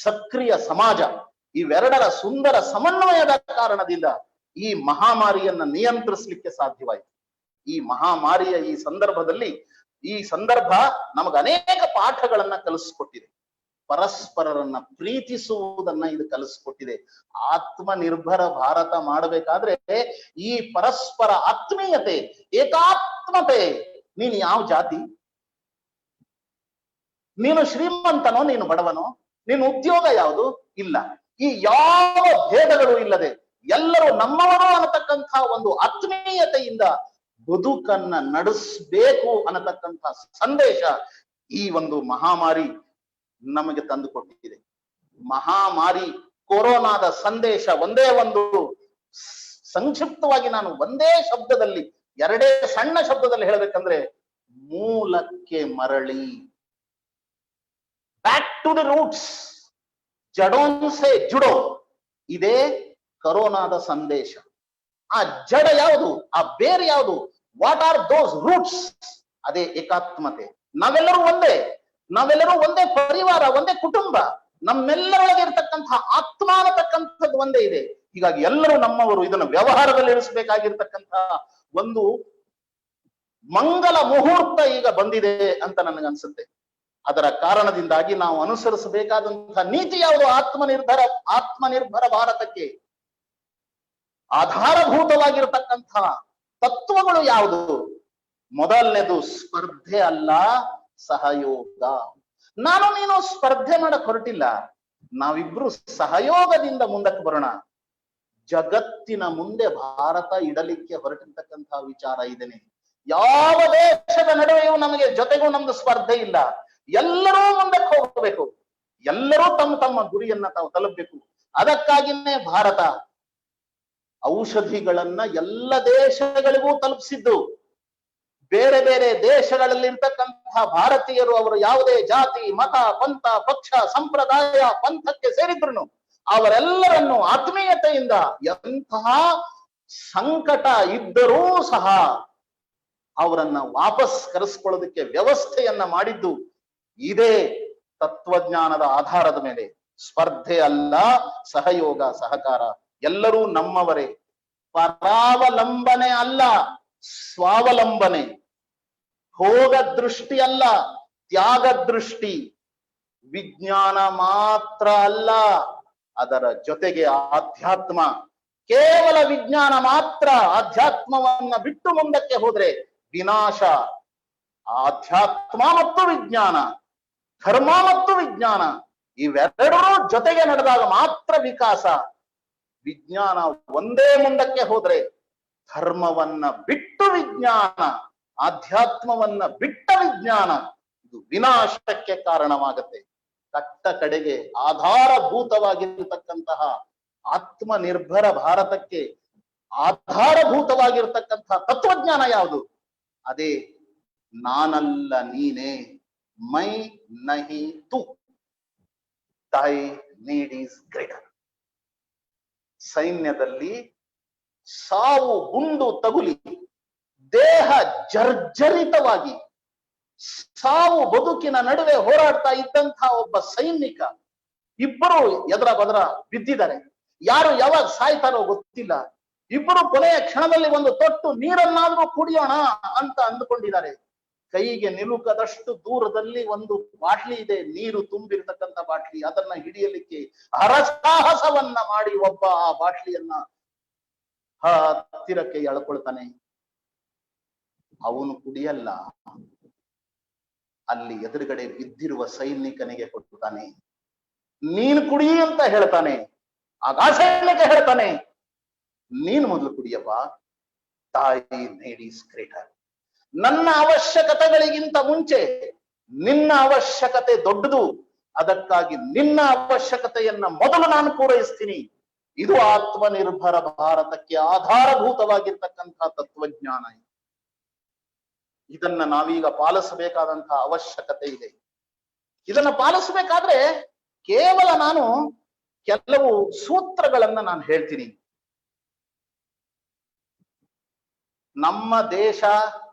ಸಕ್ರಿಯ ಸಮಾಜ, ಇವೆರಡರ ಸುಂದರ ಸಮನ್ವಯದ ಕಾರಣದಿಂದ ಈ ಮಹಾಮಾರಿಯನ್ನ ನಿಯಂತ್ರಿಸಲಿಕ್ಕೆ ಸಾಧ್ಯವಾಯಿತು. ಈ ಮಹಾಮಾರಿಯ ಈ ಸಂದರ್ಭ ನಮಗೆ ಅನೇಕ ಪಾಠಗಳನ್ನ ಕಲಿಸ್ಕೊಟ್ಟಿದೆ. ಪರಸ್ಪರರನ್ನ ಪ್ರೀತಿಸುವುದನ್ನ ಇದು ಕಲಿಸ್ಕೊಟ್ಟಿದೆ. ಆತ್ಮನಿರ್ಭರ ಭಾರತ ಮಾಡಬೇಕಾದ್ರೆ ಈ ಪರಸ್ಪರ ಆತ್ಮೀಯತೆ, ಏಕಾತ್ಮತೆ. ನೀನು ಯಾವ ಜಾತಿ, ನೀನು ಶ್ರೀಮಂತನೋ ನೀನು ಬಡವನೋ, ನೀನು ಉದ್ಯೋಗ ಯಾವುದು ಇಲ್ಲ, ಈ ಯಾವ ಭೇದಗಳು ಇಲ್ಲದೆ ಎಲ್ಲರೂ ನಮ್ಮವರು ಅನ್ನತಕ್ಕಂಥ ಒಂದು ಆತ್ಮೀಯತೆಯಿಂದ ಬದುಕನ್ನ ನಡೆಸಬೇಕು ಅನ್ನತಕ್ಕಂಥ ಸಂದೇಶ ಈ ಒಂದು ಮಹಾಮಾರಿ ನಮಗೆ ತಂದುಕೊಟ್ಟಿದೆ. ಮಹಾಮಾರಿ ಕೊರೋನಾದ ಸಂದೇಶ ಒಂದೇ ಒಂದು, ಸಂಕ್ಷಿಪ್ತವಾಗಿ ನಾನು ಒಂದೇ ಶಬ್ದದಲ್ಲಿ, ಎರಡೇ ಸಣ್ಣ ಶಬ್ದದಲ್ಲಿ ಹೇಳಬೇಕಂದ್ರೆ, ಮೂಲಕ್ಕೆ ಮರಳಿ. ಬ್ಯಾಕ್ ಟು ದಿ ರೂಟ್ಸ್, ಜಡೋನ್ ಸೆ ಜುಡೋ. ಇದೇ ಕರೋನಾದ ಸಂದೇಶ. ಆ ಜಡ ಯಾವುದು, ಆ ಬೇರೆ ಯಾವುದು, ವಾಟ್ ಆರ್ ದೋಸ್ ರೂಟ್ಸ್? ಅದೇ ಏಕಾತ್ಮತೆ. ನಾವೆಲ್ಲರೂ ಒಂದೇ ಪರಿವಾರ, ಒಂದೇ ಕುಟುಂಬ. ನಮ್ಮೆಲ್ಲರೊಳಗೆ ಇರತಕ್ಕಂತಹ ಆತ್ಮ ಅನ್ನತಕ್ಕಂಥದ್ದು ಒಂದೇ ಇದೆ. ಹೀಗಾಗಿ ಎಲ್ಲರೂ ನಮ್ಮವರು. ಇದನ್ನು ವ್ಯವಹಾರದಲ್ಲಿ ಇರಿಸಬೇಕಾಗಿರ್ತಕ್ಕಂತಹ ಒಂದು ಮಂಗಲ ಮುಹೂರ್ತ ಈಗ ಬಂದಿದೆ ಅಂತ ನನಗನ್ಸುತ್ತೆ. ಅದರ ಕಾರಣದಿಂದಾಗಿ ನಾವು ಅನುಸರಿಸಬೇಕಾದಂತಹ ನೀತಿ ಯಾವುದು? ಆತ್ಮನಿರ್ಭರ ಭಾರತಕ್ಕೆ ಆಧಾರಭೂತವಾಗಿರತಕ್ಕಂತಹ ತತ್ವಗಳು ಯಾವುದು? ಮೊದಲನೇದು ಸ್ಪರ್ಧೆ ಅಲ್ಲ, ಸಹಯೋಗ. ನಾನು ನೀನು ಸ್ಪರ್ಧೆ ಮಾಡಕ್ ಹೊರಟಿಲ್ಲ, ನಾವಿಬ್ರು ಸಹಯೋಗದಿಂದ ಮುಂದಕ್ಕೆ ಬರೋಣ. ಜಗತ್ತಿನ ಮುಂದೆ ಭಾರತ ಇಡಲಿಕ್ಕೆ ಹೊರಟಿರ್ತಕ್ಕಂತಹ ವಿಚಾರ ಇದೇನೆ. ಯಾವ ದೇಶದ ನಡುವೆಯೂ ನಮಗೆ ಜೊತೆಗೂ ನಮ್ದು ಸ್ಪರ್ಧೆ ಇಲ್ಲ. ಎಲ್ಲರೂ ಮುಂದಕ್ಕೆ ಹೋಗಬೇಕು, ಎಲ್ಲರೂ ತಮ್ಮ ಗುರಿಯನ್ನ ತಾವು ತಲುಪಬೇಕು. ಅದಕ್ಕಾಗಿನೇ ಭಾರತ ಔಷಧಿಗಳನ್ನ ಎಲ್ಲ ದೇಶಗಳಿಗೂ ತಲುಪಿಸಿದ್ದು. ಬೇರೆ ಬೇರೆ ದೇಶಗಳಲ್ಲಿ ಇರ್ತಕ್ಕಂತಹ ಭಾರತೀಯರು, ಅವರು ಯಾವುದೇ ಜಾತಿ, ಮತ, ಪಂಥ, ಪಕ್ಷ, ಸಂಪ್ರದಾಯ, ಪಂಥಕ್ಕೆ ಸೇರಿದ್ರು ಅವರೆಲ್ಲರನ್ನು ಆತ್ಮೀಯತೆಯಿಂದ, ಎಂತಹ ಸಂಕಟ ಇದ್ದರೂ ಸಹ ಅವರನ್ನ ವಾಪಸ್ ಕರೆಸ್ಕೊಳ್ಳೋದಕ್ಕೆ ವ್ಯವಸ್ಥೆಯನ್ನ ಮಾಡಿದ್ದು ಇದೇ ತತ್ವಜ್ಞಾನದ ಆಧಾರದ ಮೇಲೆ. ಸ್ಪರ್ಧೆ ಅಲ್ಲ, ಸಹಯೋಗ, ಸಹಕಾರ. ಎಲ್ಲರೂ ನಮ್ಮವರೇ. ಪರಾವಲಂಬನೆ ಅಲ್ಲ, ಸ್ವಾವಲಂಬನೆ. ಭೋಗ ದೃಷ್ಟಿ ಅಲ್ಲ, ತ್ಯಾಗ ದೃಷ್ಟಿ. ವಿಜ್ಞಾನ ಮಾತ್ರ ಅಲ್ಲ, ಅದರ ಜೊತೆಗೆ ಆಧ್ಯಾತ್ಮ. ಕೇವಲ ವಿಜ್ಞಾನ ಮಾತ್ರ ಆಧ್ಯಾತ್ಮವನ್ನ ಬಿಟ್ಟು ಮುಂದಕ್ಕೆ ಹೋದ್ರೆ ವಿನಾಶ. ಆಧ್ಯಾತ್ಮ ಮತ್ತು ವಿಜ್ಞಾನ, ಧರ್ಮ ಮತ್ತು ವಿಜ್ಞಾನ, ಇವೆರಡರೂ ಜೊತೆಗೆ ನಡೆದಾಗ ಮಾತ್ರ ವಿಕಾಸ. ವಿಜ್ಞಾನ ಒಂದೇ ಮುಂದಕ್ಕೆ ಹೋದ್ರೆ, ಧರ್ಮವನ್ನ ಬಿಟ್ಟು ವಿಜ್ಞಾನ, ಆಧ್ಯಾತ್ಮವನ್ನ ಬಿಟ್ಟ ವಿಜ್ಞಾನ, ಇದು ವಿನಾಶಕ್ಕೆ ಕಾರಣವಾಗುತ್ತೆ. ಕಟ್ಟ ಕಡೆಗೆ ಆಧಾರಭೂತವಾಗಿರತಕ್ಕಂತಹ ಆತ್ಮನಿರ್ಭರ ಭಾರತಕ್ಕೆ ಆಧಾರಭೂತವಾಗಿರ್ತಕ್ಕಂತಹ ತತ್ವಜ್ಞಾನ ಯಾವುದು? ಅದೇ ನಾನಲ್ಲ ನೀನೇ, ಮೈ ನಹಿ ತು, ತೈ ನೀಡ್ ಈಸ್ ಗ್ರೇಟರ್. ಸೈನ್ಯದಲ್ಲಿ ಸಾವು ಗುಂಡು ತಗುಲಿ ದೇಹ ಜರ್ಜರಿತವಾಗಿ ಸಾವು ಬದುಕಿನ ನಡುವೆ ಹೋರಾಡ್ತಾ ಇದ್ದಂತಹ ಒಬ್ಬ ಸೈನಿಕ, ಇಬ್ಬರು ಎದರ ಬದರ ಬಿದ್ದಿದ್ದಾರೆ. ಯಾರು ಯಾವಾಗ ಸಾಯ್ತಾರೋ ಗೊತ್ತಿಲ್ಲ. ಇಬ್ಬರು ಕೊನೆಯ ಕ್ಷಣದಲ್ಲಿ ಒಂದು ತೊಟ್ಟು ನೀರನ್ನಾದ್ರೂ ಕುಡಿಯೋಣ ಅಂತ ಅಂದುಕೊಂಡಿದ್ದಾರೆ. ಕೈಗೆ ನಿಲುಕದಷ್ಟು ದೂರದಲ್ಲಿ ಒಂದು ಬಾಟ್ಲಿ ಇದೆ, ನೀರು ತುಂಬಿರ್ತಕ್ಕಂಥ ಬಾಟ್ಲಿ. ಅದನ್ನ ಹಿಡಿಯಲಿಕ್ಕೆ ಹರಸಾಹಸವನ್ನ ಮಾಡಿ ಒಬ್ಬ ಆ ಬಾಟ್ಲಿಯನ್ನ ಹತ್ತಿರಕ್ಕೆ ಎಳ್ಕೊಳ್ತಾನೆ. ಅವನು ಕುಡಿಯಲ್ಲ, ಅಲ್ಲಿ ಎದುರುಗಡೆ ಬಿದ್ದಿರುವ ಸೈನಿಕನಿಗೆ ಕೊಡ್ತಾನೆ. ನೀನು ಕುಡಿ ಅಂತ ಹೇಳ್ತಾನೆ. ಆಗ ಆ ಸೈನಿಕ ಹೇಳ್ತಾನೆ, ನೀನು ಮೊದಲು ಕುಡಿಯಪ್ಪ, ತಾಯಿ ಲೇಡೀಸ್ ಗ್ರೇಟರ್. ನನ್ನ ಅವಶ್ಯಕತೆಗಳಿಗಿಂತ ಮುಂಚೆ ನಿನ್ನ ಅವಶ್ಯಕತೆ ದೊಡ್ಡದು, ಅದಕ್ಕಾಗಿ ನಿನ್ನ ಅವಶ್ಯಕತೆಯನ್ನ ಮೊದಲು ನಾನು ಪೂರೈಸ್ತೀನಿ. ಇದು ಆತ್ಮನಿರ್ಭರ ಭಾರತಕ್ಕೆ ಆಧಾರಭೂತವಾಗಿರ್ತಕ್ಕಂತಹ ತತ್ವಜ್ಞಾನ. ಇದನ್ನ ನಾವೀಗ ಪಾಲಿಸಬೇಕಾದಂತಹ ಅವಶ್ಯಕತೆ ಇದೆ. ಇದನ್ನ ಪಾಲಿಸಬೇಕಾದ್ರೆ ಕೇವಲ ನಾನು ಕೆಲವು ಸೂತ್ರಗಳನ್ನ ನಾನು ಹೇಳ್ತೀನಿ. ನಮ್ಮ ದೇಶ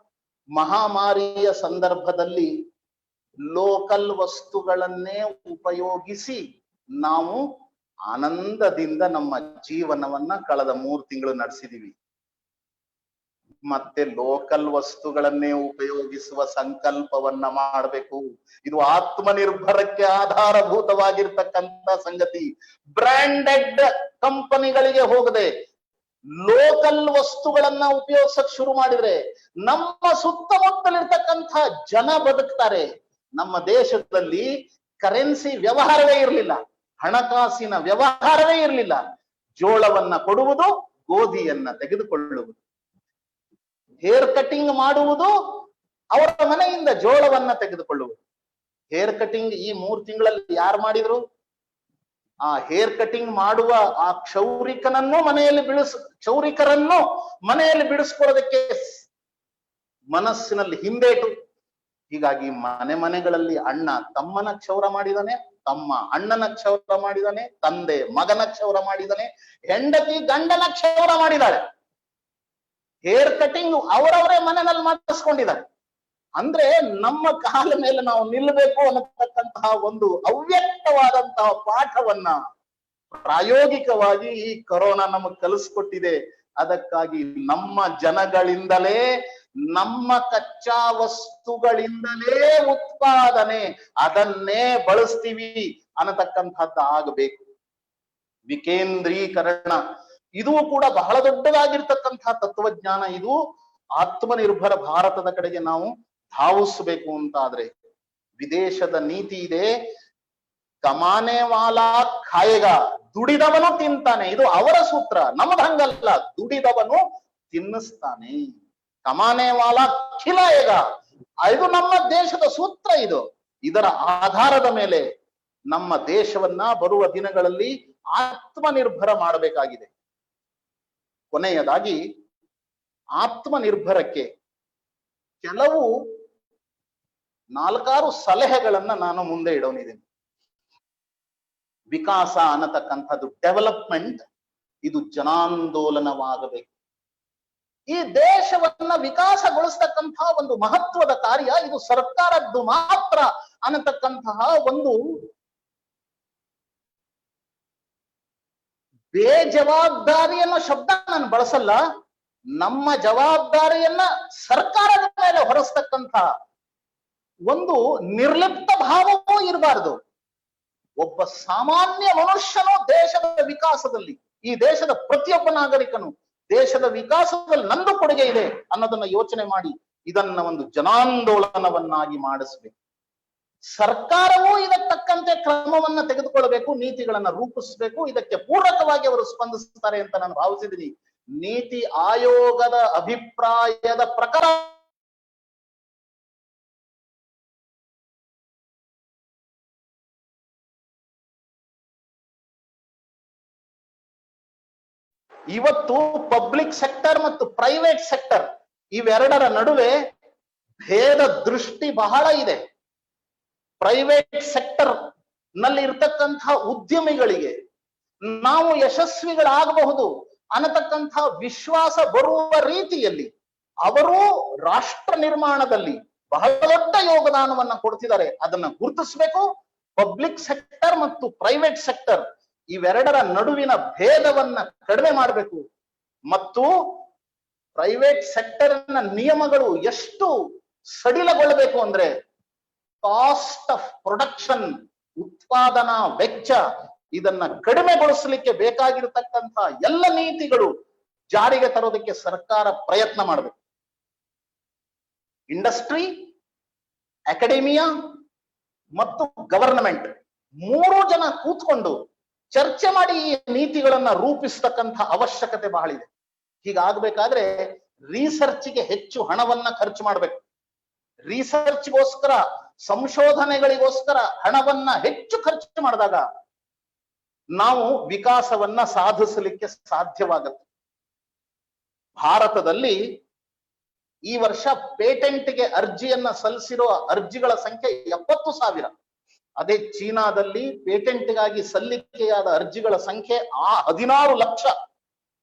ಮಹಾಮಾರಿಯ ಸಂದರ್ಭದಲ್ಲಿ ಲೋಕಲ್ ವಸ್ತುಗಳನ್ನೇ ಉಪಯೋಗಿಸಿ ನಾವು ಆನಂದದಿಂದ ನಮ್ಮ ಜೀವನವನ್ನ ಕಳೆದ 3 ತಿಂಗಳು ನಡೆಸಿದೀವಿ. ಮತ್ತೆ ಲೋಕಲ್ ವಸ್ತುಗಳನ್ನೇ ಉಪಯೋಗಿಸುವ ಸಂಕಲ್ಪವನ್ನ ಮಾಡಬೇಕು. ಇದು ಆತ್ಮನಿರ್ಭರಕ್ಕೆ ಆಧಾರಭೂತವಾಗಿರ್ತಕ್ಕಂಥ ಸಂಗತಿ. ಬ್ರಾಂಡೆಡ್ ಕಂಪನಿಗಳಿಗೆ ಹೋಗದೆ ಲೋಕಲ್ ವಸ್ತುಗಳನ್ನ ಉಪಯೋಗಿಸಕ್ ಶುರು ಮಾಡಿದ್ರೆ ನಮ್ಮ ಸುತ್ತಮುತ್ತಲಿರ್ತಕ್ಕಂಥ ಜನ ಬದುಕ್ತಾರೆ. ನಮ್ಮ ದೇಶದಲ್ಲಿ ಕರೆನ್ಸಿ ವ್ಯವಹಾರವೇ ಇರಲಿಲ್ಲ, ಹಣಕಾಸಿನ ವ್ಯವಹಾರವೇ ಇರಲಿಲ್ಲ. ಜೋಳವನ್ನ ಕೊಡುವುದು, ಗೋಧಿಯನ್ನ ತೆಗೆದುಕೊಳ್ಳುವುದು, ಹೇರ್ ಕಟಿಂಗ್ ಮಾಡುವುದು, ಅವರ ಮನೆಯಿಂದ ಜೋಳವನ್ನ ತೆಗೆದುಕೊಳ್ಳುವುದು. ಹೇರ್ ಕಟಿಂಗ್ ಈ 3 ತಿಂಗಳಲ್ಲಿ ಯಾರು ಮಾಡಿದ್ರು? ಆ ಹೇರ್ ಕಟಿಂಗ್ ಮಾಡುವ ಆ ಕ್ಷೌರಿಕರನ್ನು ಮನೆಯಲ್ಲಿ ಬಿಡಿಸ್ಕೊಳ್ಳೋದಕ್ಕೆ ಮನಸ್ಸಿನಲ್ಲಿ ಹಿಂದೇಟು. ಹೀಗಾಗಿ ಮನೆಗಳಲ್ಲಿ ಅಣ್ಣ ತಮ್ಮನ ಕ್ಷೌರ ಮಾಡಿದಾನೆ, ತಮ್ಮ ಅಣ್ಣನ ಕ್ಷೌರ ಮಾಡಿದಾನೆ, ತಂದೆ ಮಗನ ಕ್ಷೌರ ಮಾಡಿದಾನೆ, ಹೆಂಡತಿ ಗಂಡನ ಕ್ಷೌರ ಮಾಡಿದಾಳೆ. ಹೇರ್ ಕಟಿಂಗ್ ಅವರವರೇ ಮನೆಯಲ್ಲಿ ಮಾಡಿಸ್ಕೊಂಡಿದ್ದಾರೆ. ಅಂದ್ರೆ ನಮ್ಮ ಕಾಲ ಮೇಲೆ ನಾವು ನಿಲ್ಲಬೇಕು ಅನ್ನತಕ್ಕಂತಹ ಒಂದು ಅವ್ಯಕ್ತವಾದಂತಹ ಪಾಠವನ್ನ ಪ್ರಾಯೋಗಿಕವಾಗಿ ಈ ಕೊರೋನಾ ನಮಗೆ ಕಲಿಸ್ಕೊಟ್ಟಿದೆ. ಅದಕ್ಕಾಗಿ ನಮ್ಮ ಜನಗಳಿಂದಲೇ, ನಮ್ಮ ಕಚ್ಚಾ ವಸ್ತುಗಳಿಂದಲೇ ಉತ್ಪಾದನೆ, ಅದನ್ನೇ ಬಳಸ್ತೀವಿ ಅನ್ನತಕ್ಕಂಥದ್ದು ಆಗಬೇಕು. ವಿಕೇಂದ್ರೀಕರಣ ಇದು ಕೂಡ ಬಹಳ ದೊಡ್ಡದಾಗಿರ್ತಕ್ಕಂತಹ ತತ್ವಜ್ಞಾನ. ಇದು ಆತ್ಮನಿರ್ಭರ ಭಾರತದ ಕಡೆಗೆ ನಾವು ಧಾವಿಸಬೇಕು ಅಂತಾದ್ರೆ ವಿದೇಶದ ನೀತಿ ಇದೆ, ಕಮಾನೆ ವಾಲಾ ಖಾಯೇಗಾ, ದುಡಿದವನು ತಿಂತಾನೆ. ಇದು ಅವರ ಸೂತ್ರ, ನಮ್ದು ಹಂಗಲ್ಲ. ದುಡಿದವನು ತಿನ್ನಿಸ್ತಾನೆ. ಕಮಾನೆ ವಾಲಾ ಖಿಲಾಯೇಗಾ, ಇದು ನಮ್ಮ ದೇಶದ ಸೂತ್ರ. ಇದರ ಆಧಾರದ ಮೇಲೆ ನಮ್ಮ ದೇಶವನ್ನ ಬರುವ ದಿನಗಳಲ್ಲಿ ಆತ್ಮನಿರ್ಭರ ಮಾಡಬೇಕಾಗಿದೆ. ಕೊನೆಯದಾಗಿ ಆತ್ಮನಿರ್ಭರಕ್ಕೆ ಕೆಲವು 4-6 ಸಲಹೆಗಳನ್ನ ನಾನು ಮುಂದೆ ಇಡೋನಿದ್ದೀನಿ. ವಿಕಾಸ ಅನ್ನತಕ್ಕಂಥದ್ದು, ಡೆವಲಪ್ಮೆಂಟ್, ಇದು ಜನಾಂದೋಲನವಾಗಬೇಕು. ಈ ದೇಶವನ್ನ ವಿಕಾಸಗೊಳಿಸ್ತಕ್ಕಂತಹ ಒಂದು ಮಹತ್ವದ ಕಾರ್ಯ ಇದು ಸರ್ಕಾರದ್ದು ಮಾತ್ರ ಅನ್ನತಕ್ಕಂತಹ ಒಂದು ಬೇಜವಾಬ್ದಾರಿ ಅನ್ನೋ ಶಬ್ದ ನಾನು ಬಳಸಲ್ಲ. ನಮ್ಮ ಜವಾಬ್ದಾರಿಯನ್ನ ಸರ್ಕಾರದ ಮೇಲೆ ಹೊರಿಸ್ತಕ್ಕಂಥ ಒಂದು ನಿರ್ಲಿಪ್ತ ಭಾವವೂ ಇರಬಾರದು. ಒಬ್ಬ ಸಾಮಾನ್ಯ ಮನುಷ್ಯನು ದೇಶದ ವಿಕಾಸದಲ್ಲಿ, ಈ ದೇಶದ ಪ್ರತಿಯೊಬ್ಬ ನಾಗರಿಕನು ದೇಶದ ವಿಕಾಸದಲ್ಲಿ ನಂದು ಕೊಡುಗೆ ಇದೆ ಅನ್ನೋದನ್ನ ಯೋಚನೆ ಮಾಡಿ ಇದನ್ನ ಒಂದು ಜನಾಂದೋಲನವನ್ನಾಗಿ ಮಾಡಿಸ್ಬೇಕು. ಸರ್ಕಾರವೂ ಇದಕ್ಕೆ ತಕ್ಕಂತೆ ಕ್ರಮವನ್ನ ತೆಗೆದುಕೊಳ್ಳಬೇಕು, ನೀತಿಗಳನ್ನ ರೂಪಿಸಬೇಕು. ಇದಕ್ಕೆ ಪೂರಕವಾಗಿ ಅವರು ಸ್ಪಂದಿಸುತ್ತಾರೆ ಅಂತ ನಾನು ಭಾವಿಸಿದ್ದೀನಿ. ನೀತಿ ಆಯೋಗದ ಅಭಿಪ್ರಾಯದ ಪ್ರಕಾರ ಇವತ್ತು ಪಬ್ಲಿಕ್ ಸೆಕ್ಟರ್ ಮತ್ತು ಪ್ರೈವೇಟ್ ಸೆಕ್ಟರ್ ಇವೆರಡರ ನಡುವೆ ಭೇದ ದೃಷ್ಟಿ ಬಹಳ ಇದೆ. ಪ್ರೈವೇಟ್ ಸೆಕ್ಟರ್ ನಲ್ಲಿ ಇರ್ತಕ್ಕಂತಹ ಉದ್ಯಮಿಗಳಿಗೆ ನಾವು ಯಶಸ್ವಿಗಳಾಗಬಹುದು ಅನ್ನತಕ್ಕಂತಹ ವಿಶ್ವಾಸ ಬರುವ ರೀತಿಯಲ್ಲಿ ಅವರು ರಾಷ್ಟ್ರ ನಿರ್ಮಾಣದಲ್ಲಿ ಬಹಳ ದೊಡ್ಡ ಯೋಗದಾನವನ್ನ ಕೊಡ್ತಿದ್ದಾರೆ. ಅದನ್ನ ಗುರುತಿಸಬೇಕು. ಪಬ್ಲಿಕ್ ಸೆಕ್ಟರ್ ಮತ್ತು ಪ್ರೈವೇಟ್ ಸೆಕ್ಟರ್ ಇವೆರಡರ ನಡುವಿನ ಭೇದವನ್ನ ಕಡಿಮೆ ಮಾಡಬೇಕು. ಮತ್ತು ಪ್ರೈವೇಟ್ ಸೆಕ್ಟರ್ ನ ನಿಯಮಗಳು ಎಷ್ಟು ಸಡಿಲಗೊಳ್ಳಬೇಕು ಅಂದ್ರೆ ಕಾಸ್ಟ್ ಆಫ್ ಪ್ರೊಡಕ್ಷನ್, ಉತ್ಪಾದನಾ ವೆಚ್ಚ, ಇದನ್ನ ಕಡಿಮೆಗೊಳಿಸಲಿಕ್ಕೆ ಬೇಕಾಗಿರತಕ್ಕಂತ ಎಲ್ಲ ನೀತಿಗಳು ಜಾರಿಗೆ ತರೋದಕ್ಕೆ ಸರ್ಕಾರ ಪ್ರಯತ್ನ ಮಾಡಬೇಕು. ಇಂಡಸ್ಟ್ರಿ, ಅಕಾಡೆಮಿಯಾ ಮತ್ತು ಗವರ್ನಮೆಂಟ್ 3 ಜನ ಕೂತ್ಕೊಂಡು ಚರ್ಚೆ ಮಾಡಿ ಈ ನೀತಿಗಳನ್ನ ರೂಪಿಸ್ತಕ್ಕಂಥ ಅವಶ್ಯಕತೆ ಬಹಳ ಇದೆ. ಹೀಗಾಗಬೇಕಾದ್ರೆ ರಿಸರ್ಚ್ಗೆ ಹೆಚ್ಚು ಹಣವನ್ನ ಖರ್ಚು ಮಾಡಬೇಕು. ರಿಸರ್ಚ್ಗೋಸ್ಕರ, ಸಂಶೋಧನೆಗಳಿಗೋಸ್ಕರ ಹಣವನ್ನ ಹೆಚ್ಚು ಖರ್ಚು ಮಾಡಿದಾಗ ನಾವು ವಿಕಾಸವನ್ನ ಸಾಧಿಸಲಿಕ್ಕೆ ಸಾಧ್ಯವಾಗುತ್ತೆ. ಭಾರತದಲ್ಲಿ ಈ ವರ್ಷ ಪೇಟೆಂಟ್ಗೆ ಅರ್ಜಿಯನ್ನ ಸಲ್ಲಿಸಿರುವ ಅರ್ಜಿಗಳ ಸಂಖ್ಯೆ 70,000. ಅದೇ ಚೀನಾದಲ್ಲಿ ಪೇಟೆಂಟ್ಗಾಗಿ ಸಲ್ಲಿಕೆಯಾದ ಅರ್ಜಿಗಳ ಸಂಖ್ಯೆ 16 ಲಕ್ಷ.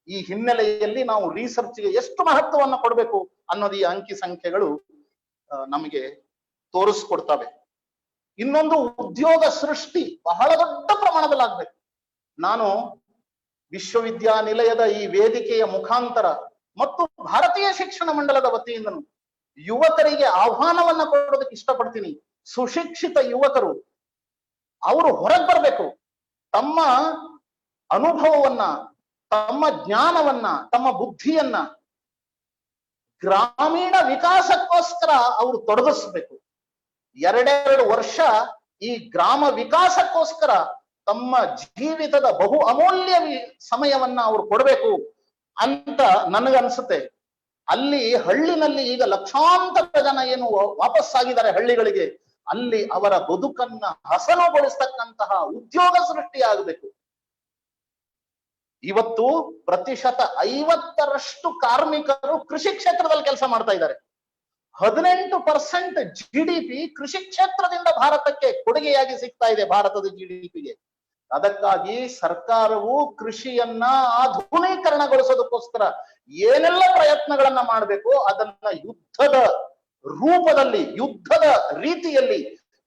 ಈ ಹಿನ್ನೆಲೆಯಲ್ಲಿ ನಾವು ರಿಸರ್ಚ್ಗೆ ಎಷ್ಟು ಮಹತ್ವವನ್ನು ಕೊಡಬೇಕು ಅನ್ನೋದು ಈ ಅಂಕಿ ಸಂಖ್ಯೆಗಳು ನಮಗೆ ತೋರಿಸ್ಕೊಡ್ತವೆ. ಇನ್ನೊಂದು, ಉದ್ಯೋಗ ಸೃಷ್ಟಿ ಬಹಳ ದೊಡ್ಡ ಪ್ರಮಾಣದಲ್ಲಿ ಆಗ್ಬೇಕು. ನಾನು ವಿಶ್ವವಿದ್ಯಾನಿಲಯದ ಈ ವೇದಿಕೆಯ ಮುಖಾಂತರ ಮತ್ತು ಭಾರತೀಯ ಶಿಕ್ಷಣ ಮಂಡಲದ ವತಿಯಿಂದನು ಯುವಕರಿಗೆ ಆಹ್ವಾನವನ್ನ ಕೊಡೋದಕ್ಕೆ ಇಷ್ಟಪಡ್ತೀನಿ. ಸುಶಿಕ್ಷಿತ ಯುವಕರು ಅವರು ಹೊರಗೆ ಬರಬೇಕು. ತಮ್ಮ ಅನುಭವವನ್ನ, ತಮ್ಮ ಜ್ಞಾನವನ್ನ, ತಮ್ಮ ಬುದ್ಧಿಯನ್ನ ಗ್ರಾಮೀಣ ವಿಕಾಸಕ್ಕೋಸ್ಕರ ಅವರು ತೊಡಗಿಸ್ಬೇಕು. 2 ವರ್ಷ ಈ ಗ್ರಾಮ ವಿಕಾಸಕ್ಕೋಸ್ಕರ ತಮ್ಮ ಜೀವಿತದ ಬಹು ಅಮೂಲ್ಯ ಸಮಯವನ್ನ ಅವರು ಕೊಡಬೇಕು ಅಂತ ನನಗನ್ಸುತ್ತೆ. ಅಲ್ಲಿ ಹಳ್ಳಿನಲ್ಲಿ ಈಗ ಲಕ್ಷಾಂತರ ಜನ ಏನು ವಾಪಸ್ಸಾಗಿದ್ದಾರೆ ಹಳ್ಳಿಗಳಿಗೆ, ಅಲ್ಲಿ ಅವರ ಬದುಕನ್ನ ಹಸನುಗೊಳಿಸ್ತಕ್ಕಂತಹ ಉದ್ಯೋಗ ಸೃಷ್ಟಿಯಾಗಬೇಕು. ಇವತ್ತು 50% ಕಾರ್ಮಿಕರು ಕೃಷಿ ಕ್ಷೇತ್ರದಲ್ಲಿ ಕೆಲಸ ಮಾಡ್ತಾ ಇದ್ದಾರೆ. 18% GDP ಕೃಷಿ ಕ್ಷೇತ್ರದಿಂದ ಭಾರತಕ್ಕೆ ಕೊಡುಗೆಯಾಗಿ ಸಿಗ್ತಾ ಇದೆ, ಭಾರತದ GDPಗೆ. ಅದಕ್ಕಾಗಿ ಸರ್ಕಾರವು ಕೃಷಿಯನ್ನ ಆಧುನೀಕರಣಗೊಳಿಸೋದಕ್ಕೋಸ್ಕರ ಏನೆಲ್ಲ ಪ್ರಯತ್ನಗಳನ್ನ ಮಾಡಬೇಕು ಅದನ್ನ ಯುದ್ಧದ ರೂಪದಲ್ಲಿ, ಯುದ್ಧದ ರೀತಿಯಲ್ಲಿ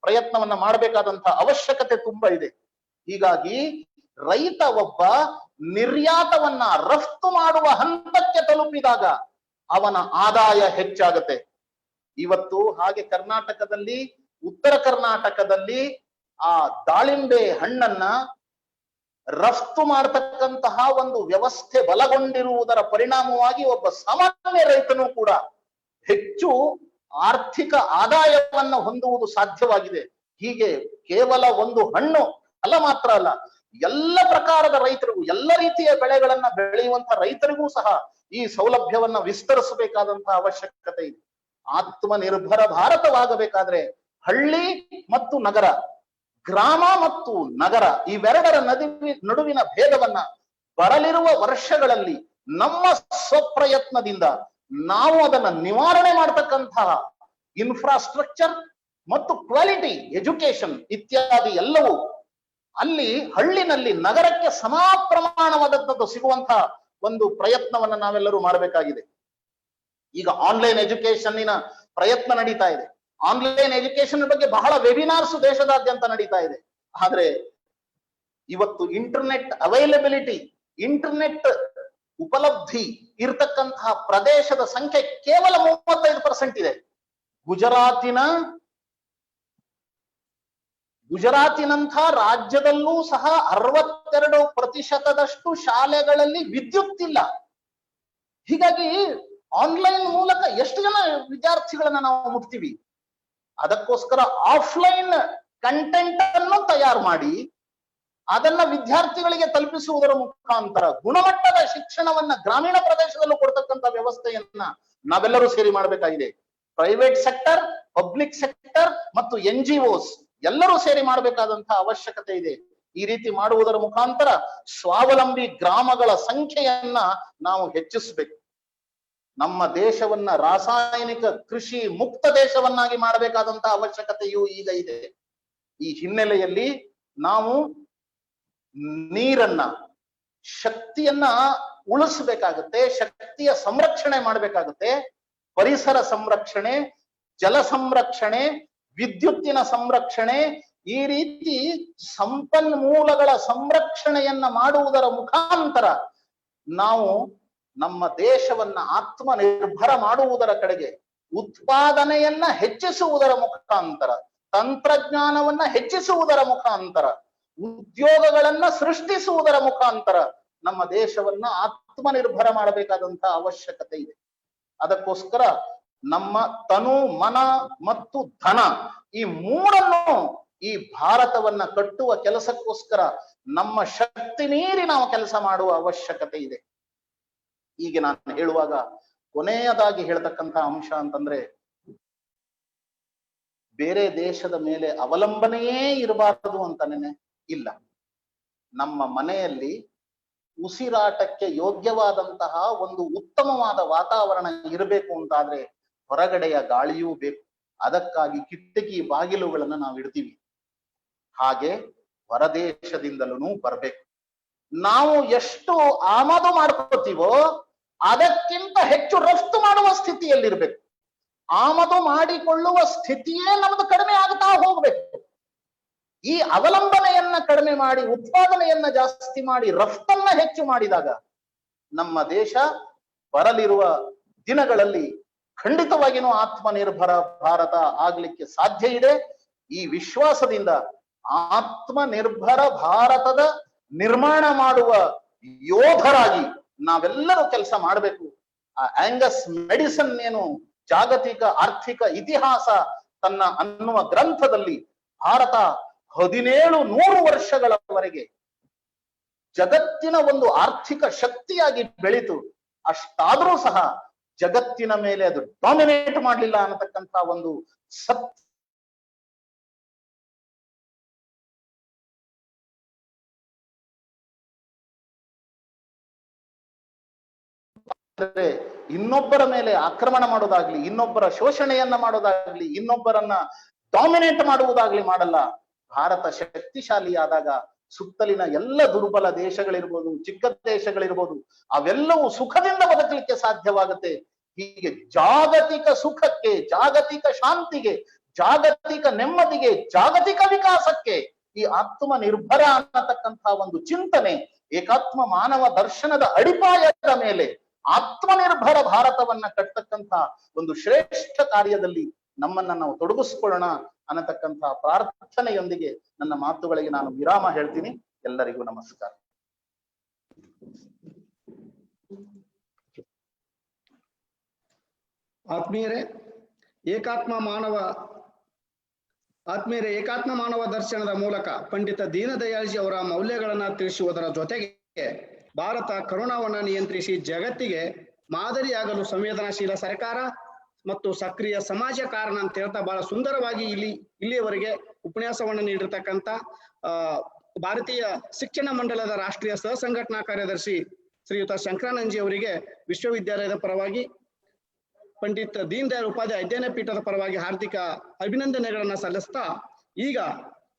ಪ್ರಯತ್ನವನ್ನ ಮಾಡಬೇಕಾದಂತಹ ಅವಶ್ಯಕತೆ ತುಂಬಾ ಇದೆ. ಹೀಗಾಗಿ ರೈತ ಒಬ್ಬ ನಿರ್ಯಾತವನ್ನ ರಫ್ತು ಮಾಡುವ ಹಂತಕ್ಕೆ ತಲುಪಿದಾಗ ಅವನ ಆದಾಯ ಹೆಚ್ಚಾಗುತ್ತೆ. ಇವತ್ತು ಹಾಗೆ ಕರ್ನಾಟಕದಲ್ಲಿ, ಉತ್ತರ ಕರ್ನಾಟಕದಲ್ಲಿ ಆ ದಾಳಿಂಬೆ ಹಣ್ಣನ್ನ ರಫ್ತು ಮಾಡತಕ್ಕಂತಹ ಒಂದು ವ್ಯವಸ್ಥೆ ಬಲಗೊಂಡಿರುವುದರ ಪರಿಣಾಮವಾಗಿ ಒಬ್ಬ ಸಾಮಾನ್ಯ ರೈತನು ಕೂಡ ಹೆಚ್ಚು ಆರ್ಥಿಕ ಆದಾಯವನ್ನ ಹೊಂದುವುದು ಸಾಧ್ಯವಾಗಿದೆ. ಹೀಗೆ ಕೇವಲ ಒಂದು ಹಣ್ಣು ಅಲ್ಲ, ಮಾತ್ರ ಅಲ್ಲ, ಎಲ್ಲ ಪ್ರಕಾರದ ರೈತರಿಗೂ, ಎಲ್ಲ ರೀತಿಯ ಬೆಳೆಗಳನ್ನ ಬೆಳೆಯುವಂತ ರೈತರಿಗೂ ಸಹ ಈ ಸೌಲಭ್ಯವನ್ನ ವಿಸ್ತರಿಸಬೇಕಾದಂತಹ ಅವಶ್ಯಕತೆ ಇದೆ. ಆತ್ಮನಿರ್ಭರ ಭಾರತವಾಗಬೇಕಾದ್ರೆ ಹಳ್ಳಿ ಮತ್ತು ನಗರ, ಗ್ರಾಮ ಮತ್ತು ನಗರ ಇವೆರಡರ ನಡುವಿನ ಭೇದವನ್ನ ಬರಲಿರುವ ವರ್ಷಗಳಲ್ಲಿ ನಮ್ಮ ಸ್ವಪ್ರಯತ್ನದಿಂದ ನಾವು ಅದನ್ನ ನಿವಾರಣೆ ಮಾಡತಕ್ಕಂತಹ ಇನ್ಫ್ರಾಸ್ಟ್ರಕ್ಚರ್ ಮತ್ತು ಕ್ವಾಲಿಟಿ ಎಜುಕೇಶನ್ ಇತ್ಯಾದಿ ಎಲ್ಲವೂ ಅಲ್ಲಿ ಹಳ್ಳಿನಲ್ಲಿ ನಗರಕ್ಕೆ ಸಮ ಪ್ರಮಾಣವಾದದ್ದು ಸಿಗುವಂತಹ ಒಂದು ಪ್ರಯತ್ನವನ್ನ ನಾವೆಲ್ಲರೂ ಮಾಡಬೇಕಾಗಿದೆ. ಈಗ ಆನ್ಲೈನ್ ಎಜುಕೇಶನ್ನಿನ ಪ್ರಯತ್ನ ನಡೀತಾ ಇದೆ. ಆನ್ಲೈನ್ ಎಜುಕೇಶನ್ ಬಗ್ಗೆ ಬಹಳ ವೆಬಿನಾರ್ಸ್ ದೇಶದಾದ್ಯಂತ ನಡೀತಾ ಇದೆ. ಆದ್ರೆ ಇವತ್ತು ಇಂಟರ್ನೆಟ್ ಅವೈಲಬಿಲಿಟಿ, ಇಂಟರ್ನೆಟ್ ಉಪಲಬ್ಧಿ ಇರತಕ್ಕಂತಹ ಪ್ರದೇಶದ ಸಂಖ್ಯೆ ಕೇವಲ 35% ಇದೆ. ಗುಜರಾತಿನಂಥ ರಾಜ್ಯದಲ್ಲೂ ಸಹ 62% ಶಾಲೆಗಳಲ್ಲಿ ವಿದ್ಯುತ್ ಇಲ್ಲ. ಹೀಗಾಗಿ ಆನ್ಲೈನ್ ಮೂಲಕ ಎಷ್ಟು ಜನ ವಿದ್ಯಾರ್ಥಿಗಳನ್ನ ನಾವು ಮುಟ್ತೀವಿ? ಅದಕ್ಕೋಸ್ಕರ ಆಫ್ಲೈನ್ ಕಂಟೆಂಟ್ ಅನ್ನು ತಯಾರು ಮಾಡಿ ಅದನ್ನ ವಿದ್ಯಾರ್ಥಿಗಳಿಗೆ ತಲುಪಿಸುವುದರ ಮುಖಾಂತರ ಗುಣಮಟ್ಟದ ಶಿಕ್ಷಣವನ್ನ ಗ್ರಾಮೀಣ ಪ್ರದೇಶದಲ್ಲೂ ಕೊಡ್ತಕ್ಕಂಥ ವ್ಯವಸ್ಥೆಯನ್ನ ನಾವೆಲ್ಲರೂ ಸೇರಿ ಮಾಡಬೇಕಾಗಿದೆ. ಪ್ರೈವೇಟ್ ಸೆಕ್ಟರ್, ಪಬ್ಲಿಕ್ ಸೆಕ್ಟರ್ ಮತ್ತು NGOs ಎಲ್ಲರೂ ಸೇರಿ ಮಾಡಬೇಕಾದಂತಹ ಅವಶ್ಯಕತೆ ಇದೆ. ಈ ರೀತಿ ಮಾಡುವುದರ ಮುಖಾಂತರ ಸ್ವಾವಲಂಬಿ ಗ್ರಾಮಗಳ ಸಂಖ್ಯೆಯನ್ನ ನಾವು ಹೆಚ್ಚಿಸಬೇಕು. ನಮ್ಮ ದೇಶವನ್ನ ರಾಸಾಯನಿಕ ಕೃಷಿ ಮುಕ್ತ ದೇಶವನ್ನಾಗಿ ಮಾಡಬೇಕಾದಂತಹ ಅವಶ್ಯಕತೆಯೂ ಈಗ ಇದೆ. ಈ ಹಿನ್ನೆಲೆಯಲ್ಲಿ ನಾವು ನೀರನ್ನ, ಶಕ್ತಿಯನ್ನ ಉಳಿಸಬೇಕಾಗುತ್ತೆ, ಶಕ್ತಿಯ ಸಂರಕ್ಷಣೆ ಮಾಡಬೇಕಾಗುತ್ತೆ. ಪರಿಸರ ಸಂರಕ್ಷಣೆ, ಜಲ ಸಂರಕ್ಷಣೆ, ವಿದ್ಯುತ್ತಿನ ಸಂರಕ್ಷಣೆ, ಈ ರೀತಿ ಸಂಪನ್ಮೂಲಗಳ ಸಂರಕ್ಷಣೆಯನ್ನ ಮಾಡುವುದರ ಮುಖಾಂತರ ನಾವು ನಮ್ಮ ದೇಶವನ್ನ ಆತ್ಮನಿರ್ಭರ ಮಾಡುವುದರ ಕಡೆಗೆ, ಉತ್ಪಾದನೆಯನ್ನ ಹೆಚ್ಚಿಸುವುದರ ಮುಖಾಂತರ, ತಂತ್ರಜ್ಞಾನವನ್ನ ಹೆಚ್ಚಿಸುವುದರ ಮುಖಾಂತರ, ಉದ್ಯೋಗಗಳನ್ನ ಸೃಷ್ಟಿಸುವುದರ ಮುಖಾಂತರ ನಮ್ಮ ದೇಶವನ್ನ ಆತ್ಮನಿರ್ಭರ ಮಾಡಬೇಕಾದಂತಹ ಅವಶ್ಯಕತೆ ಇದೆ. ಅದಕ್ಕೋಸ್ಕರ ನಮ್ಮ ತನು, ಮನ ಮತ್ತು ಧನ ಈ ಮೂರನ್ನು ಈ ಭಾರತವನ್ನ ಕಟ್ಟುವ ಕೆಲಸಕ್ಕೋಸ್ಕರ ನಮ್ಮ ಶಕ್ತಿ ಮೀರಿ ನಾವು ಕೆಲಸ ಮಾಡುವ ಅವಶ್ಯಕತೆ ಇದೆ. ಈಗ ನಾನು ಹೇಳುವಾಗ ಕೊನೆಯದಾಗಿ ಹೇಳ್ತಕ್ಕಂತ ಅಂಶ ಅಂತಂದ್ರೆ, ಬೇರೆ ದೇಶದ ಮೇಲೆ ಅವಲಂಬನೆಯೇ ಇರಬಾರದು ಅಂತಾನೆ ಇಲ್ಲ. ನಮ್ಮ ಮನೆಯಲ್ಲಿ ಉಸಿರಾಟಕ್ಕೆ ಯೋಗ್ಯವಾದಂತಹ ಒಂದು ಉತ್ತಮವಾದ ವಾತಾವರಣ ಇರಬೇಕು ಅಂತಾದ್ರೆ ಹೊರಗಡೆಯ ಗಾಳಿಯೂ ಬೇಕು. ಅದಕ್ಕಾಗಿ ಕಿಟಕಿ ಬಾಗಿಲುಗಳನ್ನ ನಾವು ಇಡ್ತೀವಿ. ಹಾಗೆ ಹೊರದೇಶದಿಂದಲೂ ಬರ್ಬೇಕು. ನಾವು ಎಷ್ಟು ಆಮದು ಮಾಡ್ಕೋತೀವೋ ಅದಕ್ಕಿಂತ ಹೆಚ್ಚು ರಫ್ತು ಮಾಡುವ ಸ್ಥಿತಿಯಲ್ಲಿರ್ಬೇಕು. ಆಮದು ಮಾಡಿಕೊಳ್ಳುವ ಸ್ಥಿತಿಯೇ ನಮ್ದು ಕಡಿಮೆ ಆಗ್ತಾ ಹೋಗ್ಬೇಕು. ಈ ಅವಲಂಬನೆಯನ್ನ ಕಡಿಮೆ ಮಾಡಿ ಉತ್ಪಾದನೆಯನ್ನ ಜಾಸ್ತಿ ಮಾಡಿ ರಫ್ತನ್ನ ಹೆಚ್ಚು ಮಾಡಿದಾಗ ನಮ್ಮ ದೇಶ ಬರಲಿರುವ ದಿನಗಳಲ್ಲಿ ಖಂಡಿತವಾಗಿಯೂ ಆತ್ಮನಿರ್ಭರ ಭಾರತ ಆಗ್ಲಿಕ್ಕೆ ಸಾಧ್ಯ ಇದೆ. ಈ ವಿಶ್ವಾಸದಿಂದ ಆತ್ಮನಿರ್ಭರ ಭಾರತದ ನಿರ್ಮಾಣ ಮಾಡುವ ಯೋಧರಾಗಿ ನಾವೆಲ್ಲರೂ ಕೆಲಸ ಮಾಡಬೇಕು. ಆ ಆಂಗಸ್ ಮೆಡಿಸನ್ ಏನು ಜಾಗತಿಕ ಆರ್ಥಿಕ ಇತಿಹಾಸ ತನ್ನ ಅನ್ನುವ ಗ್ರಂಥದಲ್ಲಿ ಭಾರತ 1700 ವರ್ಷಗಳವರೆಗೆ ಜಗತ್ತಿನ ಒಂದು ಆರ್ಥಿಕ ಶಕ್ತಿಯಾಗಿ ಬೆಳೀತು. ಅಷ್ಟಾದ್ರೂ ಸಹ ಜಗತ್ತಿನ ಮೇಲೆ ಅದು ಡಾಮಿನೇಟ್ ಮಾಡಲಿಲ್ಲ ಅನ್ನತಕ್ಕಂತ ಒಂದು ಸತ್ಯ ಇನ್ನೊಬ್ಬರ ಮೇಲೆ ಆಕ್ರಮಣ ಮಾಡೋದಾಗ್ಲಿ, ಇನ್ನೊಬ್ಬರ ಶೋಷಣೆಯನ್ನ ಮಾಡೋದಾಗ್ಲಿ, ಇನ್ನೊಬ್ಬರನ್ನ ಡಾಮಿನೇಟ್ ಮಾಡುವುದಾಗ್ಲಿ ಮಾಡಲ್ಲ. ಭಾರತ ಶಕ್ತಿಶಾಲಿಯಾದಾಗ ಸುತ್ತಲಿನ ಎಲ್ಲ ದುರ್ಬಲ ದೇಶಗಳಿರ್ಬೋದು, ಚಿಕ್ಕ ದೇಶಗಳಿರ್ಬೋದು, ಅವೆಲ್ಲವೂ ಸುಖದಿಂದ ಬದುಕಲಿಕ್ಕೆ ಸಾಧ್ಯವಾಗುತ್ತೆ. ಹೀಗೆ ಜಾಗತಿಕ ಸುಖಕ್ಕೆ, ಜಾಗತಿಕ ಶಾಂತಿಗೆ, ಜಾಗತಿಕ ನೆಮ್ಮದಿಗೆ, ಜಾಗತಿಕ ವಿಕಾಸಕ್ಕೆ ಈ ಆತ್ಮನಿರ್ಭರ ಅನ್ನತಕ್ಕಂಥ ಒಂದು ಚಿಂತನೆ, ಏಕಾತ್ಮ ಮಾನವ ದರ್ಶನದ ಅಡಿಪಾಯದ ಮೇಲೆ ಆತ್ಮನಿರ್ಭರ ಭಾರತವನ್ನ ಕಟ್ಟತಕ್ಕಂಥ ಒಂದು ಶ್ರೇಷ್ಠ ಕಾರ್ಯದಲ್ಲಿ ನಮ್ಮನ್ನ ನಾವು ತೊಡಗಿಸ್ಕೊಳ್ಳೋಣ ಅನ್ನತಕ್ಕಂಥ ಪ್ರಾರ್ಥನೆಯೊಂದಿಗೆ ನನ್ನ ಮಾತುಗಳಿಗೆ ನಾನು ವಿರಾಮ ಹೇಳ್ತೀನಿ. ಎಲ್ಲರಿಗೂ ನಮಸ್ಕಾರ. ಆತ್ಮೀಯರೇ, ಏಕಾತ್ಮ ಮಾನವ ದರ್ಶನದ ಮೂಲಕ ಪಂಡಿತ ದೀನದಯಾಳ್ಜಿ ಅವರ ಮೌಲ್ಯಗಳನ್ನ ತಿಳಿಸುವುದರ ಜೊತೆಗೆ ಭಾರತ ಕರೋನಾವನ್ನ ನಿಯಂತ್ರಿಸಿ ಜಗತ್ತಿಗೆ ಮಾದರಿಯಾಗಲು ಸಂವೇದನಾಶೀಲ ಸರ್ಕಾರ ಮತ್ತು ಸಕ್ರಿಯ ಸಮಾಜ ಕಾರಣ ಅಂತ ಹೇಳ್ತಾ ಬಹಳ ಸುಂದರವಾಗಿ ಇಲ್ಲಿಯವರೆಗೆ ಉಪನ್ಯಾಸವನ್ನು ನೀಡಿರ್ತಕ್ಕಂಥ ಭಾರತೀಯ ಶಿಕ್ಷಣ ಮಂಡಲದ ರಾಷ್ಟ್ರೀಯ ಸಹ ಸಂಘಟನಾ ಕಾರ್ಯದರ್ಶಿ ಶ್ರೀಯುತ ಶಂಕರಾನಂದಜಿ ಅವರಿಗೆ ವಿಶ್ವವಿದ್ಯಾಲಯದ ಪರವಾಗಿ, ಪಂಡಿತ್ ದೀನ್ ದಯಾಳ್ ಉಪಾಧ್ಯಾಯ ಅಧ್ಯಯನ ಪೀಠದ ಪರವಾಗಿ ಹಾರ್ದಿಕ ಅಭಿನಂದನೆಗಳನ್ನ ಸಲ್ಲಿಸ್ತಾ, ಈಗ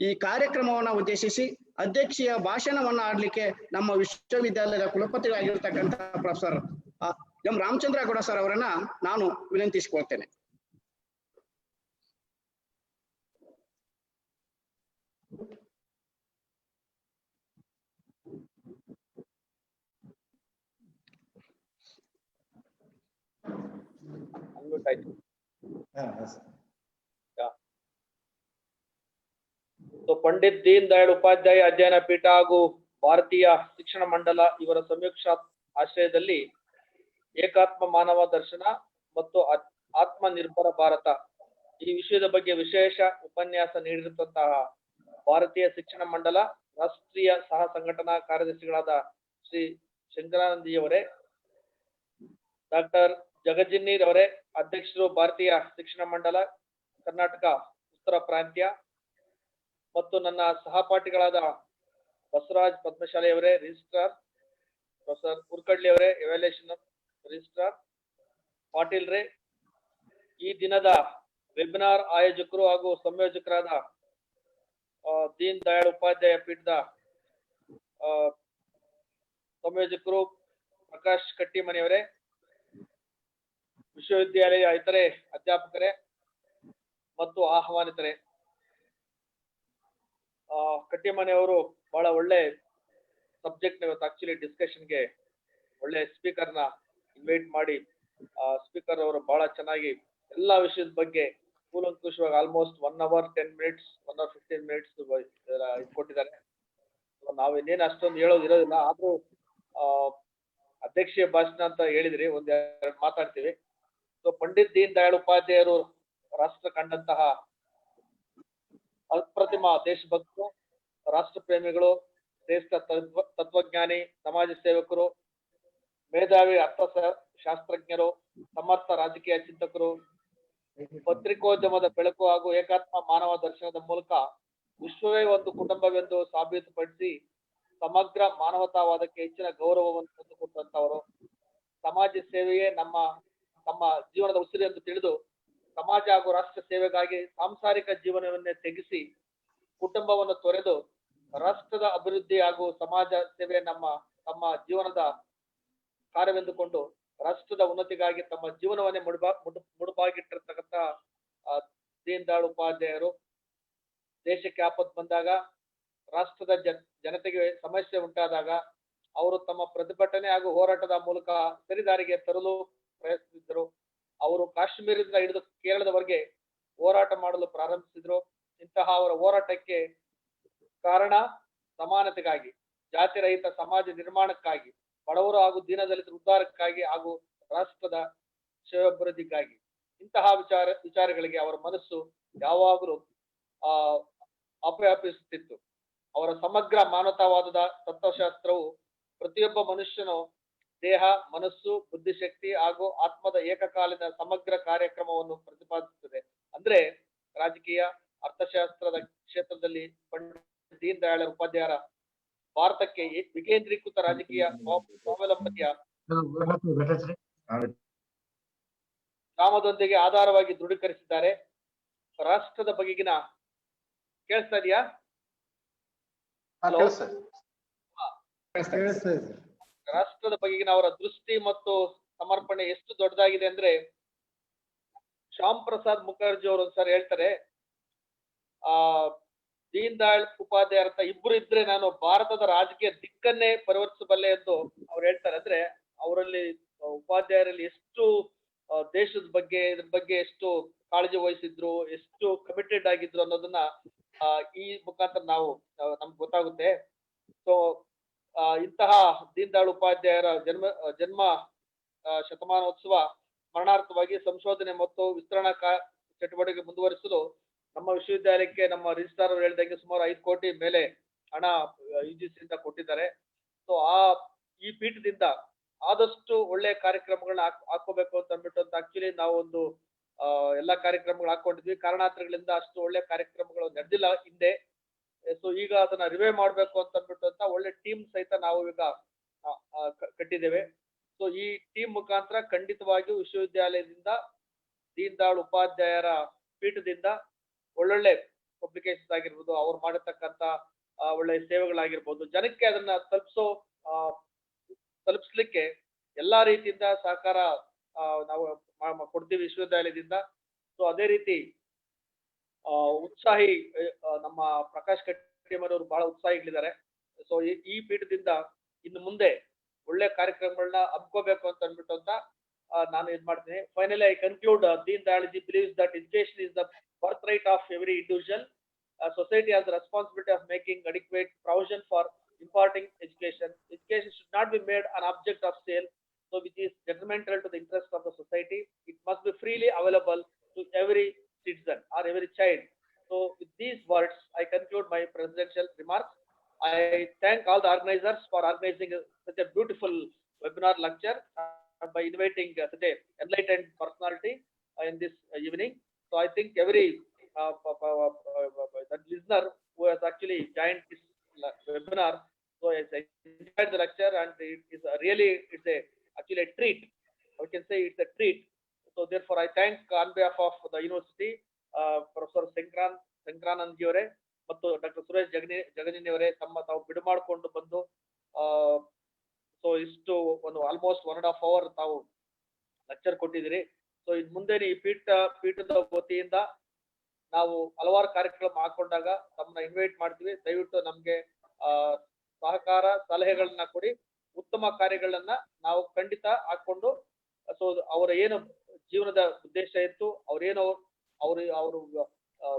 ಈ ಕಾರ್ಯಕ್ರಮವನ್ನ ಉದ್ದೇಶಿಸಿ ಅಧ್ಯಕ್ಷೀಯ ಭಾಷಣವನ್ನ ಆಡ್ಲಿಕ್ಕೆ ನಮ್ಮ ವಿಶ್ವವಿದ್ಯಾಲಯದ ಕುಲಪತಿಯಾಗಿರ್ತಕ್ಕಂಥ professor M Ramachandra Gowda sir ಅವರನ್ನ ನಾನು ವಿನಂತಿಸಿಕೊಳ್ತೇನೆ. ಪಂಡಿತ್ ದೀನ್ ದಯಾಳ್ ಉಪಾಧ್ಯಾಯ ಅಧ್ಯಯನ ಪೀಠ ಹಾಗೂ ಭಾರತೀಯ ಶಿಕ್ಷಣ ಮಂಡಲ ಇವರ ಸಂಯುಕ್ತ ಆಶ್ರಯದಲ್ಲಿ ಏಕಾತ್ಮ ಮಾನವ ದರ್ಶನ ಮತ್ತು ಆತ್ಮನಿರ್ಭರ ಭಾರತ ಈ ವಿಷಯದ ಬಗ್ಗೆ ವಿಶೇಷ ಉಪನ್ಯಾಸ ನೀಡಿರುವಂತಹ ಭಾರತೀಯ ಶಿಕ್ಷಣ ಮಂಡಲ ರಾಷ್ಟ್ರೀಯ ಸಹ ಸಂಘಟನಾ ಕಾರ್ಯದರ್ಶಿಗಳಾದ ಶ್ರೀ ಶಂಕರಾನಂದಜಿಯವರೇ, ಡಾಕ್ಟರ್ ಜಗಜ್ಜಿನ್ನೀರ್ ಅವರೇ ಅಧ್ಯಕ್ಷರು ಭಾರತೀಯ ಶಿಕ್ಷಣ ಮಂಡಲ ಕರ್ನಾಟಕ ಉತ್ತರ ಪ್ರಾಂತ್ಯ, ಮತ್ತು ನನ್ನ ಸಹಪಾಠಿಗಳಾದ ಬಸವರಾಜ್ ಪದ್ಮಶಾಲಿಯವರೇ ರಿಜಿಸ್ಟ್ರಾರ್, ಪ್ರೊಫೆಸರ್ ಉರ್ಕಡ್ಲಿ ಅವರೇ ಎವ್ಯಾಲ್ಯೂಯೇಷನ್ ರಿಜಿಸ್ಟ್ರಾರ್, ಪಾಟೀಲ್ ರೇ, ಈ ದಿನದ ವೆಬಿನಾರ್ ಆಯೋಜಕರು ಹಾಗೂ ಸಂಯೋಜಕರಾದ ದೀನ್ ದಯಾಳ್ ಉಪಾಧ್ಯಾಯ ಪೀಠದ ಸಂಯೋಜಕರು ಪ್ರಕಾಶ್ ಕಟ್ಟಿಮನಿಯವರೇ, ವಿಶ್ವವಿದ್ಯಾಲಯ ಇತರೆ ಅಧ್ಯಾಪಕರೇ ಮತ್ತು ಆಹ್ವಾನಿತರೇ. ಕಟ್ಟಿಮನಿ ಅವರು ಬಹಳ ಒಳ್ಳೆ ಸಬ್ಜೆಕ್ಟ್ ಇವತ್ತು ಆಕ್ಚುಲಿ ಡಿಸ್ಕಷನ್ಗೆ ಒಳ್ಳೆ ಸ್ಪೀಕರ್ನ ಇನ್ವೈಟ್ ಮಾಡಿ ಸ್ಪೀಕರ್ ಅವರು ಬಹಳ ಚೆನ್ನಾಗಿ ಎಲ್ಲಾ ವಿಷಯದ ಬಗ್ಗೆ ಕೂಲಂಕುಷವಾಗಿ almost 1 hour 10 minutes 1 hour 15 minutes ಕೊಟ್ಟಿದ್ದಾರೆ. ನಾವು ಇನ್ನೇನು ಅಷ್ಟೊಂದು ಹೇಳೋದು ಇರೋದಿಲ್ಲ, ಆದ್ರೂ ಅಧ್ಯಕ್ಷೀಯ ಭಾಷಣ ಅಂತ ಹೇಳಿದ್ರಿ, ಒಂದೆರಡು ಮಾತಾಡ್ತೀವಿ. ಸೊ ಪಂಡಿತ್ ದೀನ್ ದಯಾಳ್ ಉಪಾಧ್ಯಾಯರು ರಾಷ್ಟ್ರ ಕಂಡಂತಹ ಅಪ್ರತಿಮ ದೇಶಭಕ್ತರು, ರಾಷ್ಟ್ರ ಪ್ರೇಮಿಗಳು, ಶ್ರೇಷ್ಠ ತತ್ವಜ್ಞಾನಿ, ಸಮಾಜ ಸೇವಕರು, ಮೇಧಾವಿ ಅರ್ಥಶಾಸ್ತ್ರಜ್ಞರು, ಸಮರ್ಥ ರಾಜಕೀಯ ಚಿಂತಕರು, ಪತ್ರಿಕೋದ್ಯಮದ ಬೆಳಕು ಹಾಗೂ ಏಕಾತ್ಮ ಮಾನವ ದರ್ಶನದ ಮೂಲಕ ವಿಶ್ವವೇ ಒಂದು ಕುಟುಂಬವೆಂದು ಸಾಬೀತುಪಡಿಸಿ ಸಮಗ್ರ ಮಾನವತಾವಾದಕ್ಕೆ ಹೆಚ್ಚಿನ ಗೌರವವನ್ನು ತಂದುಕೊಟ್ಟಂತವರು. ಸಮಾಜ ಸೇವೆಯೇ ತಮ್ಮ ಜೀವನದ ಉಸಿರು ಎಂದು ತಿಳಿದು ಸಮಾಜ ಹಾಗೂ ರಾಷ್ಟ್ರ ಸೇವೆಗಾಗಿ ಸಾಂಸಾರಿಕ ಜೀವನವನ್ನೇ ತೆಗೆಸಿ ಕುಟುಂಬವನ್ನು ತೊರೆದು ರಾಷ್ಟ್ರದ ಅಭಿವೃದ್ಧಿ ಹಾಗೂ ಸಮಾಜ ಸೇವೆ ತಮ್ಮ ಜೀವನದ ಕಾರ್ಯವೆಂದುಕೊಂಡು ರಾಷ್ಟ್ರದ ಉನ್ನತಿಗಾಗಿ ತಮ್ಮ ಜೀವನವನ್ನೇ ಮುಡುಪಾಗಿಟ್ಟಿರ್ತಕ್ಕಂಥ ದೀನ್ ದಯಾಳ್ ಉಪಾಧ್ಯಾಯರು ದೇಶಕ್ಕೆ ಆಪತ್ತು ಬಂದಾಗ, ರಾಷ್ಟ್ರದ ಜನತೆಗೆ ಸಮಸ್ಯೆ ಉಂಟಾದಾಗ ಅವರು ತಮ್ಮ ಪ್ರತಿಭಟನೆ ಹಾಗೂ ಹೋರಾಟದ ಮೂಲಕ ಸರಿದಾರಿಗೆ ತರಲು ಪ್ರಯತ್ನಿಸಿದರು. ಅವರು ಕಾಶ್ಮೀರದಿಂದ ಹಿಡಿದು ಕೇರಳದವರೆಗೆ ಹೋರಾಟ ಮಾಡಲು ಪ್ರಾರಂಭಿಸಿದ್ರು. ಇಂತಹ ಅವರ ಹೋರಾಟಕ್ಕೆ ಕಾರಣ ಸಮಾನತೆಗಾಗಿ, ಜಾತಿ ರಹಿತ ಸಮಾಜ ನಿರ್ಮಾಣಕ್ಕಾಗಿ, ಬಡವರು ಹಾಗೂ ದೀನದಲಿತರ ಉದ್ಧಾರಕ್ಕಾಗಿ ಹಾಗೂ ರಾಷ್ಟ್ರದ ಶ್ರೇಯೋಭಿವೃದ್ಧಿಗಾಗಿ. ಇಂತಹ ವಿಚಾರಗಳಿಗೆ ಅವರ ಮನಸ್ಸು ಯಾವಾಗಲೂ ಅಪವ್ಯಾಪಿಸುತ್ತಿತ್ತು. ಅವರ ಸಮಗ್ರ ಮಾನವತಾವಾದದ ತತ್ವಶಾಸ್ತ್ರವು ಪ್ರತಿಯೊಬ್ಬ ಮನುಷ್ಯನು ದೇಹ, ಮನಸ್ಸು, ಬುದ್ಧಿಶಕ್ತಿ ಹಾಗೂ ಆತ್ಮದ ಏಕಕಾಲೀನ ಸಮಗ್ರ ಕಾರ್ಯಕ್ರಮವನ್ನು ಪ್ರತಿಪಾದಿಸುತ್ತದೆ. ಅಂದ್ರೆ ರಾಜಕೀಯ, ಅರ್ಥಶಾಸ್ತ್ರದ ಕ್ಷೇತ್ರದಲ್ಲಿ ಪಂಡಿತ್ ದೀನ್ ದಯಾಳ್ ಉಪಾಧ್ಯಾಯರ ಭಾರತಕ್ಕೆ ವಿಕೇಂದ್ರೀಕೃತ ರಾಜಕೀಯ ಸ್ವಾವಲಂಬನೆಯ ಗ್ರಾಮದೊಂದಿಗೆ ಆಧಾರವಾಗಿ ದೃಢೀಕರಿಸಿದ್ದಾರೆ. ರಾಷ್ಟ್ರದ ಬಗೆಗಿನ ಕೇಳಿಸ್ತಾ ಇದೆಯಾ? ರಾಷ್ಟ್ರದ ಬಗೆಗಿನ ಅವರ ದೃಷ್ಟಿ ಮತ್ತು ಸಮರ್ಪಣೆ ಎಷ್ಟು ದೊಡ್ಡದಾಗಿದೆ ಅಂದ್ರೆ, ಶ್ಯಾಮ್ ಪ್ರಸಾದ್ ಮುಖರ್ಜಿ ಅವರು ಒಂದ್ಸರಿ ಹೇಳ್ತಾರೆ, ದೀನ್ ದಯಾಳ್ ಉಪಾಧ್ಯಾಯರ ಇಬ್ರು ಇದ್ರೆ ನಾನು ಭಾರತದ ರಾಜಕೀಯ ದಿಕ್ಕನ್ನೇ ಪರಿವರ್ತಿಸಬಲ್ಲೆ ಎಂದು ಅವ್ರು ಹೇಳ್ತಾರೆ. ಅಂದ್ರೆ ಅವರಲ್ಲಿ ಉಪಾಧ್ಯಾಯರಲ್ಲಿ ಎಷ್ಟು ದೇಶದ ಬಗ್ಗೆ, ಇದ್ರ ಬಗ್ಗೆ ಎಷ್ಟು ಕಾಳಜಿ ವಹಿಸಿದ್ರು, ಎಷ್ಟು ಕಮಿಟೆಡ್ ಆಗಿದ್ರು ಅನ್ನೋದನ್ನ ಈ ಮುಖಾಂತರ ನಮ್ಗೆ ಗೊತ್ತಾಗುತ್ತೆ. ಸೊ ಇಂತಹ ದೀನ್ ದಯಾಳ್ ಉಪಾಧ್ಯಾಯರ ಜನ್ಮ ಶತಮಾನೋತ್ಸವ ಸ್ಮರಣಾರ್ಥವಾಗಿ ಸಂಶೋಧನೆ ಮತ್ತು ವಿಸ್ತರಣಾ ಚಟುವಟಿಕೆ ಮುಂದುವರಿಸಲು ನಮ್ಮ ವಿಶ್ವವಿದ್ಯಾಲಯಕ್ಕೆ ನಮ್ಮ ರಿಜಿಸ್ಟ್ರಾರ್ ಅವರು ಹೇಳಿದಂಗೆ ಸುಮಾರು 5 ಕೋಟಿ ಮೇಲೆ ಹಣ UGC ಇಂದ ಕೊಟ್ಟಿದ್ದಾರೆ. ಸೊ ಈ ಪೀಠದಿಂದ ಆದಷ್ಟು ಒಳ್ಳೆ ಕಾರ್ಯಕ್ರಮಗಳನ್ನ ಹಾಕೋಬೇಕು ಅಂತ ಅಂದ್ಬಿಟ್ಟು ಆಕ್ಚುಲಿ ನಾವು ಒಂದು ಎಲ್ಲಾ ಕಾರ್ಯಕ್ರಮಗಳು ಹಾಕೊಂಡಿದ್ವಿ. ಕಾರಣಾಂತರಗಳಿಂದ ಅಷ್ಟು ಒಳ್ಳೆ ಕಾರ್ಯಕ್ರಮಗಳು ನಡೆದಿಲ್ಲ ಹಿಂದೆ. ಸೊ ಈಗ ಅದನ್ನ ರಿವೈವ್ ಮಾಡ್ಬೇಕು ಅಂತ ಅಂದ್ಬಿಟ್ಟು ಒಳ್ಳೆ ಟೀಮ್ ಸಹಿತ ನಾವು ಈಗ ಕಟ್ಟಿದ್ದೇವೆ. ಸೊ ಈ ಟೀಮ್ ಮುಖಾಂತರ ಖಂಡಿತವಾಗಿಯೂ ವಿಶ್ವವಿದ್ಯಾಲಯದಿಂದ ದೀನ್ ದಯಾಳ್ ಉಪಾಧ್ಯಾಯರ ಪೀಠದಿಂದ ಒಳ್ಳೊಳ್ಳೆ ಪಬ್ಲಿಕೇಶನ್ಸ್ ಆಗಿರ್ಬೋದು, ಅವ್ರು ಮಾಡಿರ್ತಕ್ಕಂಥ ಒಳ್ಳೆ ಸೇವೆಗಳಾಗಿರ್ಬೋದು, ಜನಕ್ಕೆ ಅದನ್ನ ತಲುಪಿಸ್ಲಿಕ್ಕೆ ಎಲ್ಲಾ ರೀತಿಯಿಂದ ಸಹಕಾರ ನಾವು ಕೊಡ್ತೀವಿ ವಿಶ್ವವಿದ್ಯಾಲಯದಿಂದ. ಸೊ ಅದೇ ರೀತಿ ಉತ್ಸಾಹಿ ನಮ್ಮ ಪ್ರಕಾಶ್ ಕಟ್ಟಿಮರವರು ಬಹಳ ಉತ್ಸಾಹಿಗಳಿದ್ದಾರೆ. ಸೊ ಈ ಪೀಠದಿಂದ ಇನ್ನು ಮುಂದೆ ಒಳ್ಳೆ ಕಾರ್ಯಕ್ರಮಗಳನ್ನ ಹಮ್ಕೋಬೇಕು ಅಂತ ಅಂದ್ಬಿಟ್ಟು ನಾನು ಇದ್ ಮಾಡ್ತೀನಿ. Finally I conclude, Deen Dayal G believes that education is the birthright of every individual. Society has the responsibility of making adequate provision for imparting education. Education should not be made an object of sale, so which is detrimental to the interest of the society. It must be freely available to every citizen or every child. So with these words, I conclude my presidential remarks. I thank all the organizers for organizing such a beautiful webinar lecture by inviting such a enlightened personality in this evening. So I think every that listener who has actually joined this webinar, so has enjoyed the lecture, and it is actually a treat. I can say it's a treat. So therefore I thank on behalf of the university Professor Sankaranand ji ಅವರೇ ಮತ್ತು doctor Suresh ಜಗಜಿನಿ ಅವರೇ ತಾವು ಬಿಡು ಮಾಡಿಕೊಂಡು ಬಂದು so ಇಷ್ಟು ಒಂದು almost 1.5 hour ತಾವು ಲೆಕ್ಚರ್ ಕೊಟ್ಟಿದ್ದೀರಿ. ಸೊ ಇನ್ ಮುಂದೆ ಈ ಪೀಠದ ವತಿಯಿಂದ ನಾವು ಹಲವಾರು ಕಾರ್ಯಕ್ರಮ ಹಾಕೊಂಡಾಗ ತಮ್ಮನ್ನ ಇನ್ವೈಟ್ ಮಾಡ್ತೀವಿ. ದಯವಿಟ್ಟು ನಮ್ಗೆ ಸಹಕಾರ ಸಲಹೆಗಳನ್ನ ಕೊಡಿ. ಉತ್ತಮ ಕಾರ್ಯಗಳನ್ನ ನಾವು ಖಂಡಿತ ಹಾಕೊಂಡು ಸೊ ಅವರ ಏನು ಜೀವನದ ಉದ್ದೇಶ ಇತ್ತು, ಅವ್ರೇನು ಅವ್ರ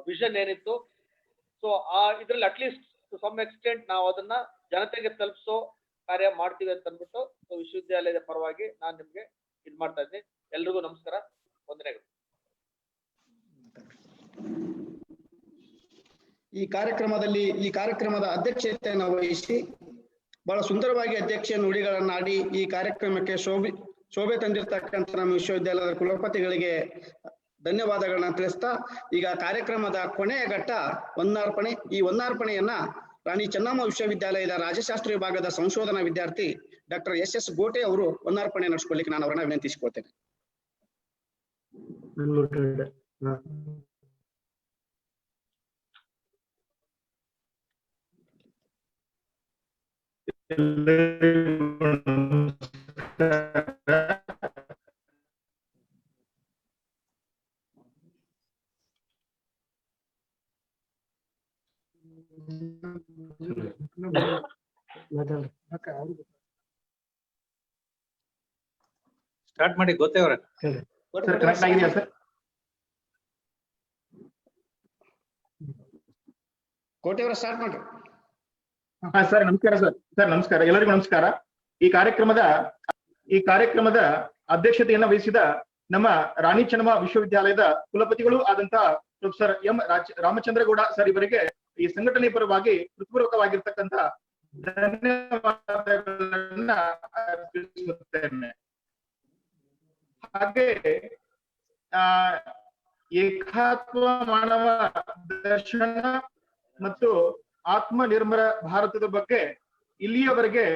ವಿಷನ್ ಏನಿತ್ತು, ಸೊ ಇದ್ರಲ್ಲಿ ಅಟ್ಲೀಸ್ಟ್ ಟು ಸಮ್ ಎಕ್ಸ್ಟೆಂಟ್ ನಾವು ಅದನ್ನ ಜನತೆಗೆ ತಲುಪಿಸೋ ಕಾರ್ಯ ಮಾಡ್ತೀವಿ ಅಂತ ಅಂದ್ಬಿಟ್ಟು ವಿಶ್ವವಿದ್ಯಾಲಯದ ಪರವಾಗಿ ನಾನು ನಿಮ್ಗೆ ಇದ್ ಮಾಡ್ತಾ ಇದ್ದೀನಿ. ಎಲ್ರಿಗೂ ನಮಸ್ಕಾರ, ವಂದನೆಗಳು. ಈ ಕಾರ್ಯಕ್ರಮದ ಅಧ್ಯಕ್ಷತೆಯನ್ನು ವಹಿಸಿ ಬಹಳ ಸುಂದರವಾಗಿ ಅಧ್ಯಕ್ಷೀಯ ನುಡಿಗಳನ್ನಾಡಿ ಈ ಕಾರ್ಯಕ್ರಮಕ್ಕೆ ಶೋಭೆ ತಂದಿರತಕ್ಕಂಥ ನಮ್ಮ ವಿಶ್ವವಿದ್ಯಾಲಯದ ಕುಲಪತಿಗಳಿಗೆ ಧನ್ಯವಾದಗಳನ್ನ ತಿಳಿಸ್ತಾ, ಈಗ ಕಾರ್ಯಕ್ರಮದ ಕೊನೆಯ ಘಟ್ಟ ಹೊನ್ನಾರ್ಪಣೆ. ಈ ಹೊನ್ನಾರ್ಪಣೆಯನ್ನ ರಾಣಿ ಚೆನ್ನಮ್ಮ ವಿಶ್ವವಿದ್ಯಾಲಯದ ರಾಜ್ಯಶಾಸ್ತ್ರ ವಿಭಾಗದ ಸಂಶೋಧನಾ ವಿದ್ಯಾರ್ಥಿ ಡಾಕ್ಟರ್ ಎಸ್ ಗೋಟೆ ಅವರು ಹೊನ್ನಾರ್ಪಣೆ ನಡೆಸಿಕೊಳ್ಳಿಕ್ಕೆ ನಾನು ಅವರನ್ನ ವಿನಂತಿಸಿಕೊಳ್ತೇನೆ. ಸ್ಟಾರ್ಟ್ ಮಾಡಿ ಗೊತ್ತೇವ್ರ. ಕೋಟೆಯವರ ಸ್ಟಾರ್ಟ್ ಮಾಡ್ರಿ. ಸರ್ ನಮಸ್ಕಾರ. ಸರ್ ನಮಸ್ಕಾರ, ಎಲ್ಲರಿಗೂ ನಮಸ್ಕಾರ. ಈ ಕಾರ್ಯಕ್ರಮದ ಅಧ್ಯಕ್ಷತೆಯನ್ನ ವಹಿಸಿದ ನಮ್ಮ ರಾಣಿ ಚೆನ್ನಮ್ಮ ವಿಶ್ವವಿದ್ಯಾಲಯದ ಕುಲಪತಿಗಳು ಆದಂತಹ ಪ್ರೊಫೆಸರ್ ಎಂ ರಾಮಚಂದ್ರಗೌಡ ಸರ್ ಇವರಿಗೆ ಈ ಸಂಘಟನೆ ಪರವಾಗಿ ಹೃತ್ಪೂರ್ವಕವಾಗಿರ್ತಕ್ಕಂಥ ಧನ್ಯವಾದಗಳನ್ನ ಅರ್ಪಿಸುತ್ತೇನೆ. ಹಾಗೆ ಏಕಾತ್ಮ ಮಾನವ ದರ್ಶನ ಮತ್ತು ಆತ್ಮ ನಿರ್ಭರ ಭಾರತದ ಬಗ್ಗೆ ಇಲ್ಲಿಯವರೆಗೆ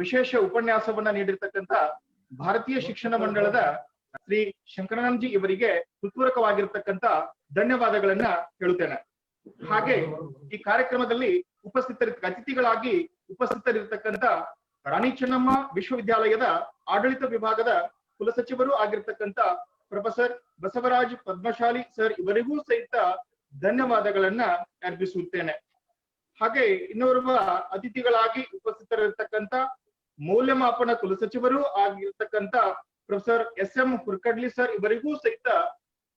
ವಿಶೇಷ ಉಪನ್ಯಾಸವನ್ನ ನೀಡಿರ್ತಕ್ಕಂಥ ಭಾರತೀಯ ಶಿಕ್ಷಣ ಮಂಡಳದ ಶ್ರೀ ಶಂಕರಾನಂದಜಿ ಇವರಿಗೆ ಹೃತ್ಪೂರ್ವಕವಾಗಿರ್ತಕ್ಕಂಥ ಧನ್ಯವಾದಗಳನ್ನ ಹೇಳುತ್ತೇನೆ. ಹಾಗೆ ಈ ಕಾರ್ಯಕ್ರಮದಲ್ಲಿ ಅತಿಥಿಗಳಾಗಿ ಉಪಸ್ಥಿತರಿರ್ತಕ್ಕಂಥ ರಾಣಿ ಚೆನ್ನಮ್ಮ ವಿಶ್ವವಿದ್ಯಾಲಯದ ಆಡಳಿತ ವಿಭಾಗದ ಕುಲಸಚಿವರು ಆಗಿರ್ತಕ್ಕಂಥ ಪ್ರೊಫೆಸರ್ ಬಸವರಾಜ್ ಪದ್ಮಶಾಲಿ ಸರ್ ಇವರಿಗೂ ಸಹಿತ ಧನ್ಯವಾದಗಳನ್ನ ಅರ್ಪಿಸುತ್ತೇನೆ. ಹಾಗೆ ಇನ್ನೋರ್ವ ಅತಿಥಿಗಳಾಗಿ ಉಪಸ್ಥಿತರಿರ್ತಕ್ಕಂಥ ಮೌಲ್ಯಮಾಪನ ಕುಲಸಚಿವರು ಆಗಿರ್ತಕ್ಕಂಥ professor S M Hurkadli sir ಇವರಿಗೂ ಸಹಿತ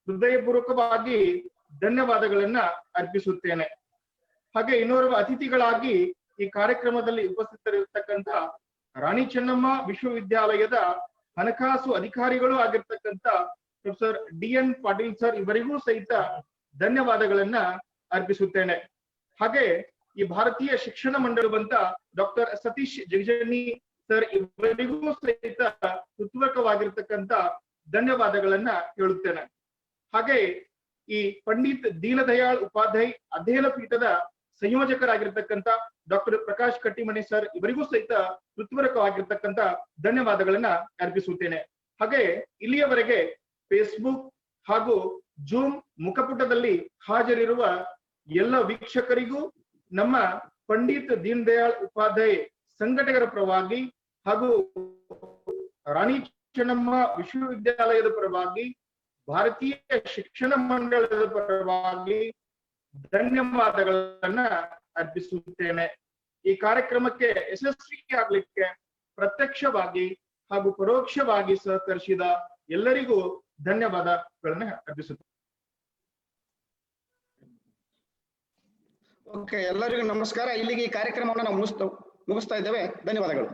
ಹೃದಯಪೂರ್ವಕವಾಗಿ ಧನ್ಯವಾದಗಳನ್ನ ಅರ್ಪಿಸುತ್ತೇನೆ. ಹಾಗೆ ಇನ್ನೋರ್ವ ಅತಿಥಿಗಳಾಗಿ ಈ ಕಾರ್ಯಕ್ರಮದಲ್ಲಿ ಉಪಸ್ಥಿತರಿರ್ತಕ್ಕಂಥ ರಾಣಿ ಚೆನ್ನಮ್ಮ ವಿಶ್ವವಿದ್ಯಾಲಯದ ಹಣಕಾಸು ಅಧಿಕಾರಿಗಳು ಆಗಿರ್ತಕ್ಕಂಥ ಪ್ರೊಫೆಸರ್ ಡಿ.ಎನ್. ಪಾಟೀಲ್ ಸರ್ ಇವರಿಗೂ ಸಹಿತ ಧನ್ಯವಾದಗಳನ್ನ ಅರ್ಪಿಸುತ್ತೇನೆ. ಹಾಗೆ ಈ ಭಾರತೀಯ ಶಿಕ್ಷಣ ಮಂಡಳವಂತ ಡಾಕ್ಟರ್ ಸತೀಶ್ ಜಗಜನಿ ಸರ್ ಇವರಿಗೂ ಸಹಿತ ಹೃತ್ಪೂರ್ವಕವಾಗಿರ್ತಕ್ಕಂಥ ಧನ್ಯವಾದಗಳನ್ನ ಹೇಳುತ್ತೇನೆ. ಹಾಗೆ ಈ ಪಂಡಿತ್ ದೀನ್ ದಯಾಳ್ ಉಪಾಧ್ಯಾಯ ಅಧ್ಯಯನ ಪೀಠದ ಸಂಯೋಜಕರಾಗಿರ್ತಕ್ಕಂಥ ಡಾಕ್ಟರ್ ಪ್ರಕಾಶ್ ಕಟ್ಟಿಮನಿ ಸರ್ ಇವರಿಗೂ ಸಹಿತ ಹೃತ್ಪೂರ್ವಕವಾಗಿರ್ತಕ್ಕಂಥ ಧನ್ಯವಾದಗಳನ್ನ ಅರ್ಪಿಸುತ್ತೇನೆ. ಹಾಗೆ ಇಲ್ಲಿಯವರೆಗೆ ಫೇಸ್ಬುಕ್ ಹಾಗೂ ಜೂಮ್ ಮುಖಪುಟದಲ್ಲಿ ಹಾಜರಿರುವ ಎಲ್ಲ ವೀಕ್ಷಕರಿಗೂ ನಮ್ಮ ಪಂಡಿತ್ ದೀನ್ ದಯಾಳ್ ಉಪಾಧ್ಯಾಯ ಸಂಘಟಕರ ಪರವಾಗಿ ಹಾಗೂ ರಾಣಿ ಚೆನ್ನಮ್ಮ ವಿಶ್ವವಿದ್ಯಾಲಯದ ಪರವಾಗಿ ಭಾರತೀಯ ಶಿಕ್ಷಣ ಮಂಡಳದ ಪರವಾಗಿ ಧನ್ಯವಾದಗಳನ್ನ ಅರ್ಪಿಸುತ್ತೇನೆ. ಈ ಕಾರ್ಯಕ್ರಮಕ್ಕೆ ಯಶಸ್ವಿಯಾಗಲಿಕ್ಕೆ ಪ್ರತ್ಯಕ್ಷವಾಗಿ ಹಾಗೂ ಪರೋಕ್ಷವಾಗಿ ಸಹಕರಿಸಿದ ಎಲ್ಲರಿಗೂ ಧನ್ಯವಾದಗಳನ್ನ ಅರ್ಪಿಸುತ್ತೇನೆ. ಓಕೆ, ಎಲ್ಲರಿಗೂ ನಮಸ್ಕಾರ. ಇಲ್ಲಿಗೆ ಈ ಕಾರ್ಯಕ್ರಮವನ್ನು ನಾವು ಮುಗಿಸ್ತಾ ಇದ್ದೇವೆ. ಧನ್ಯವಾದಗಳು.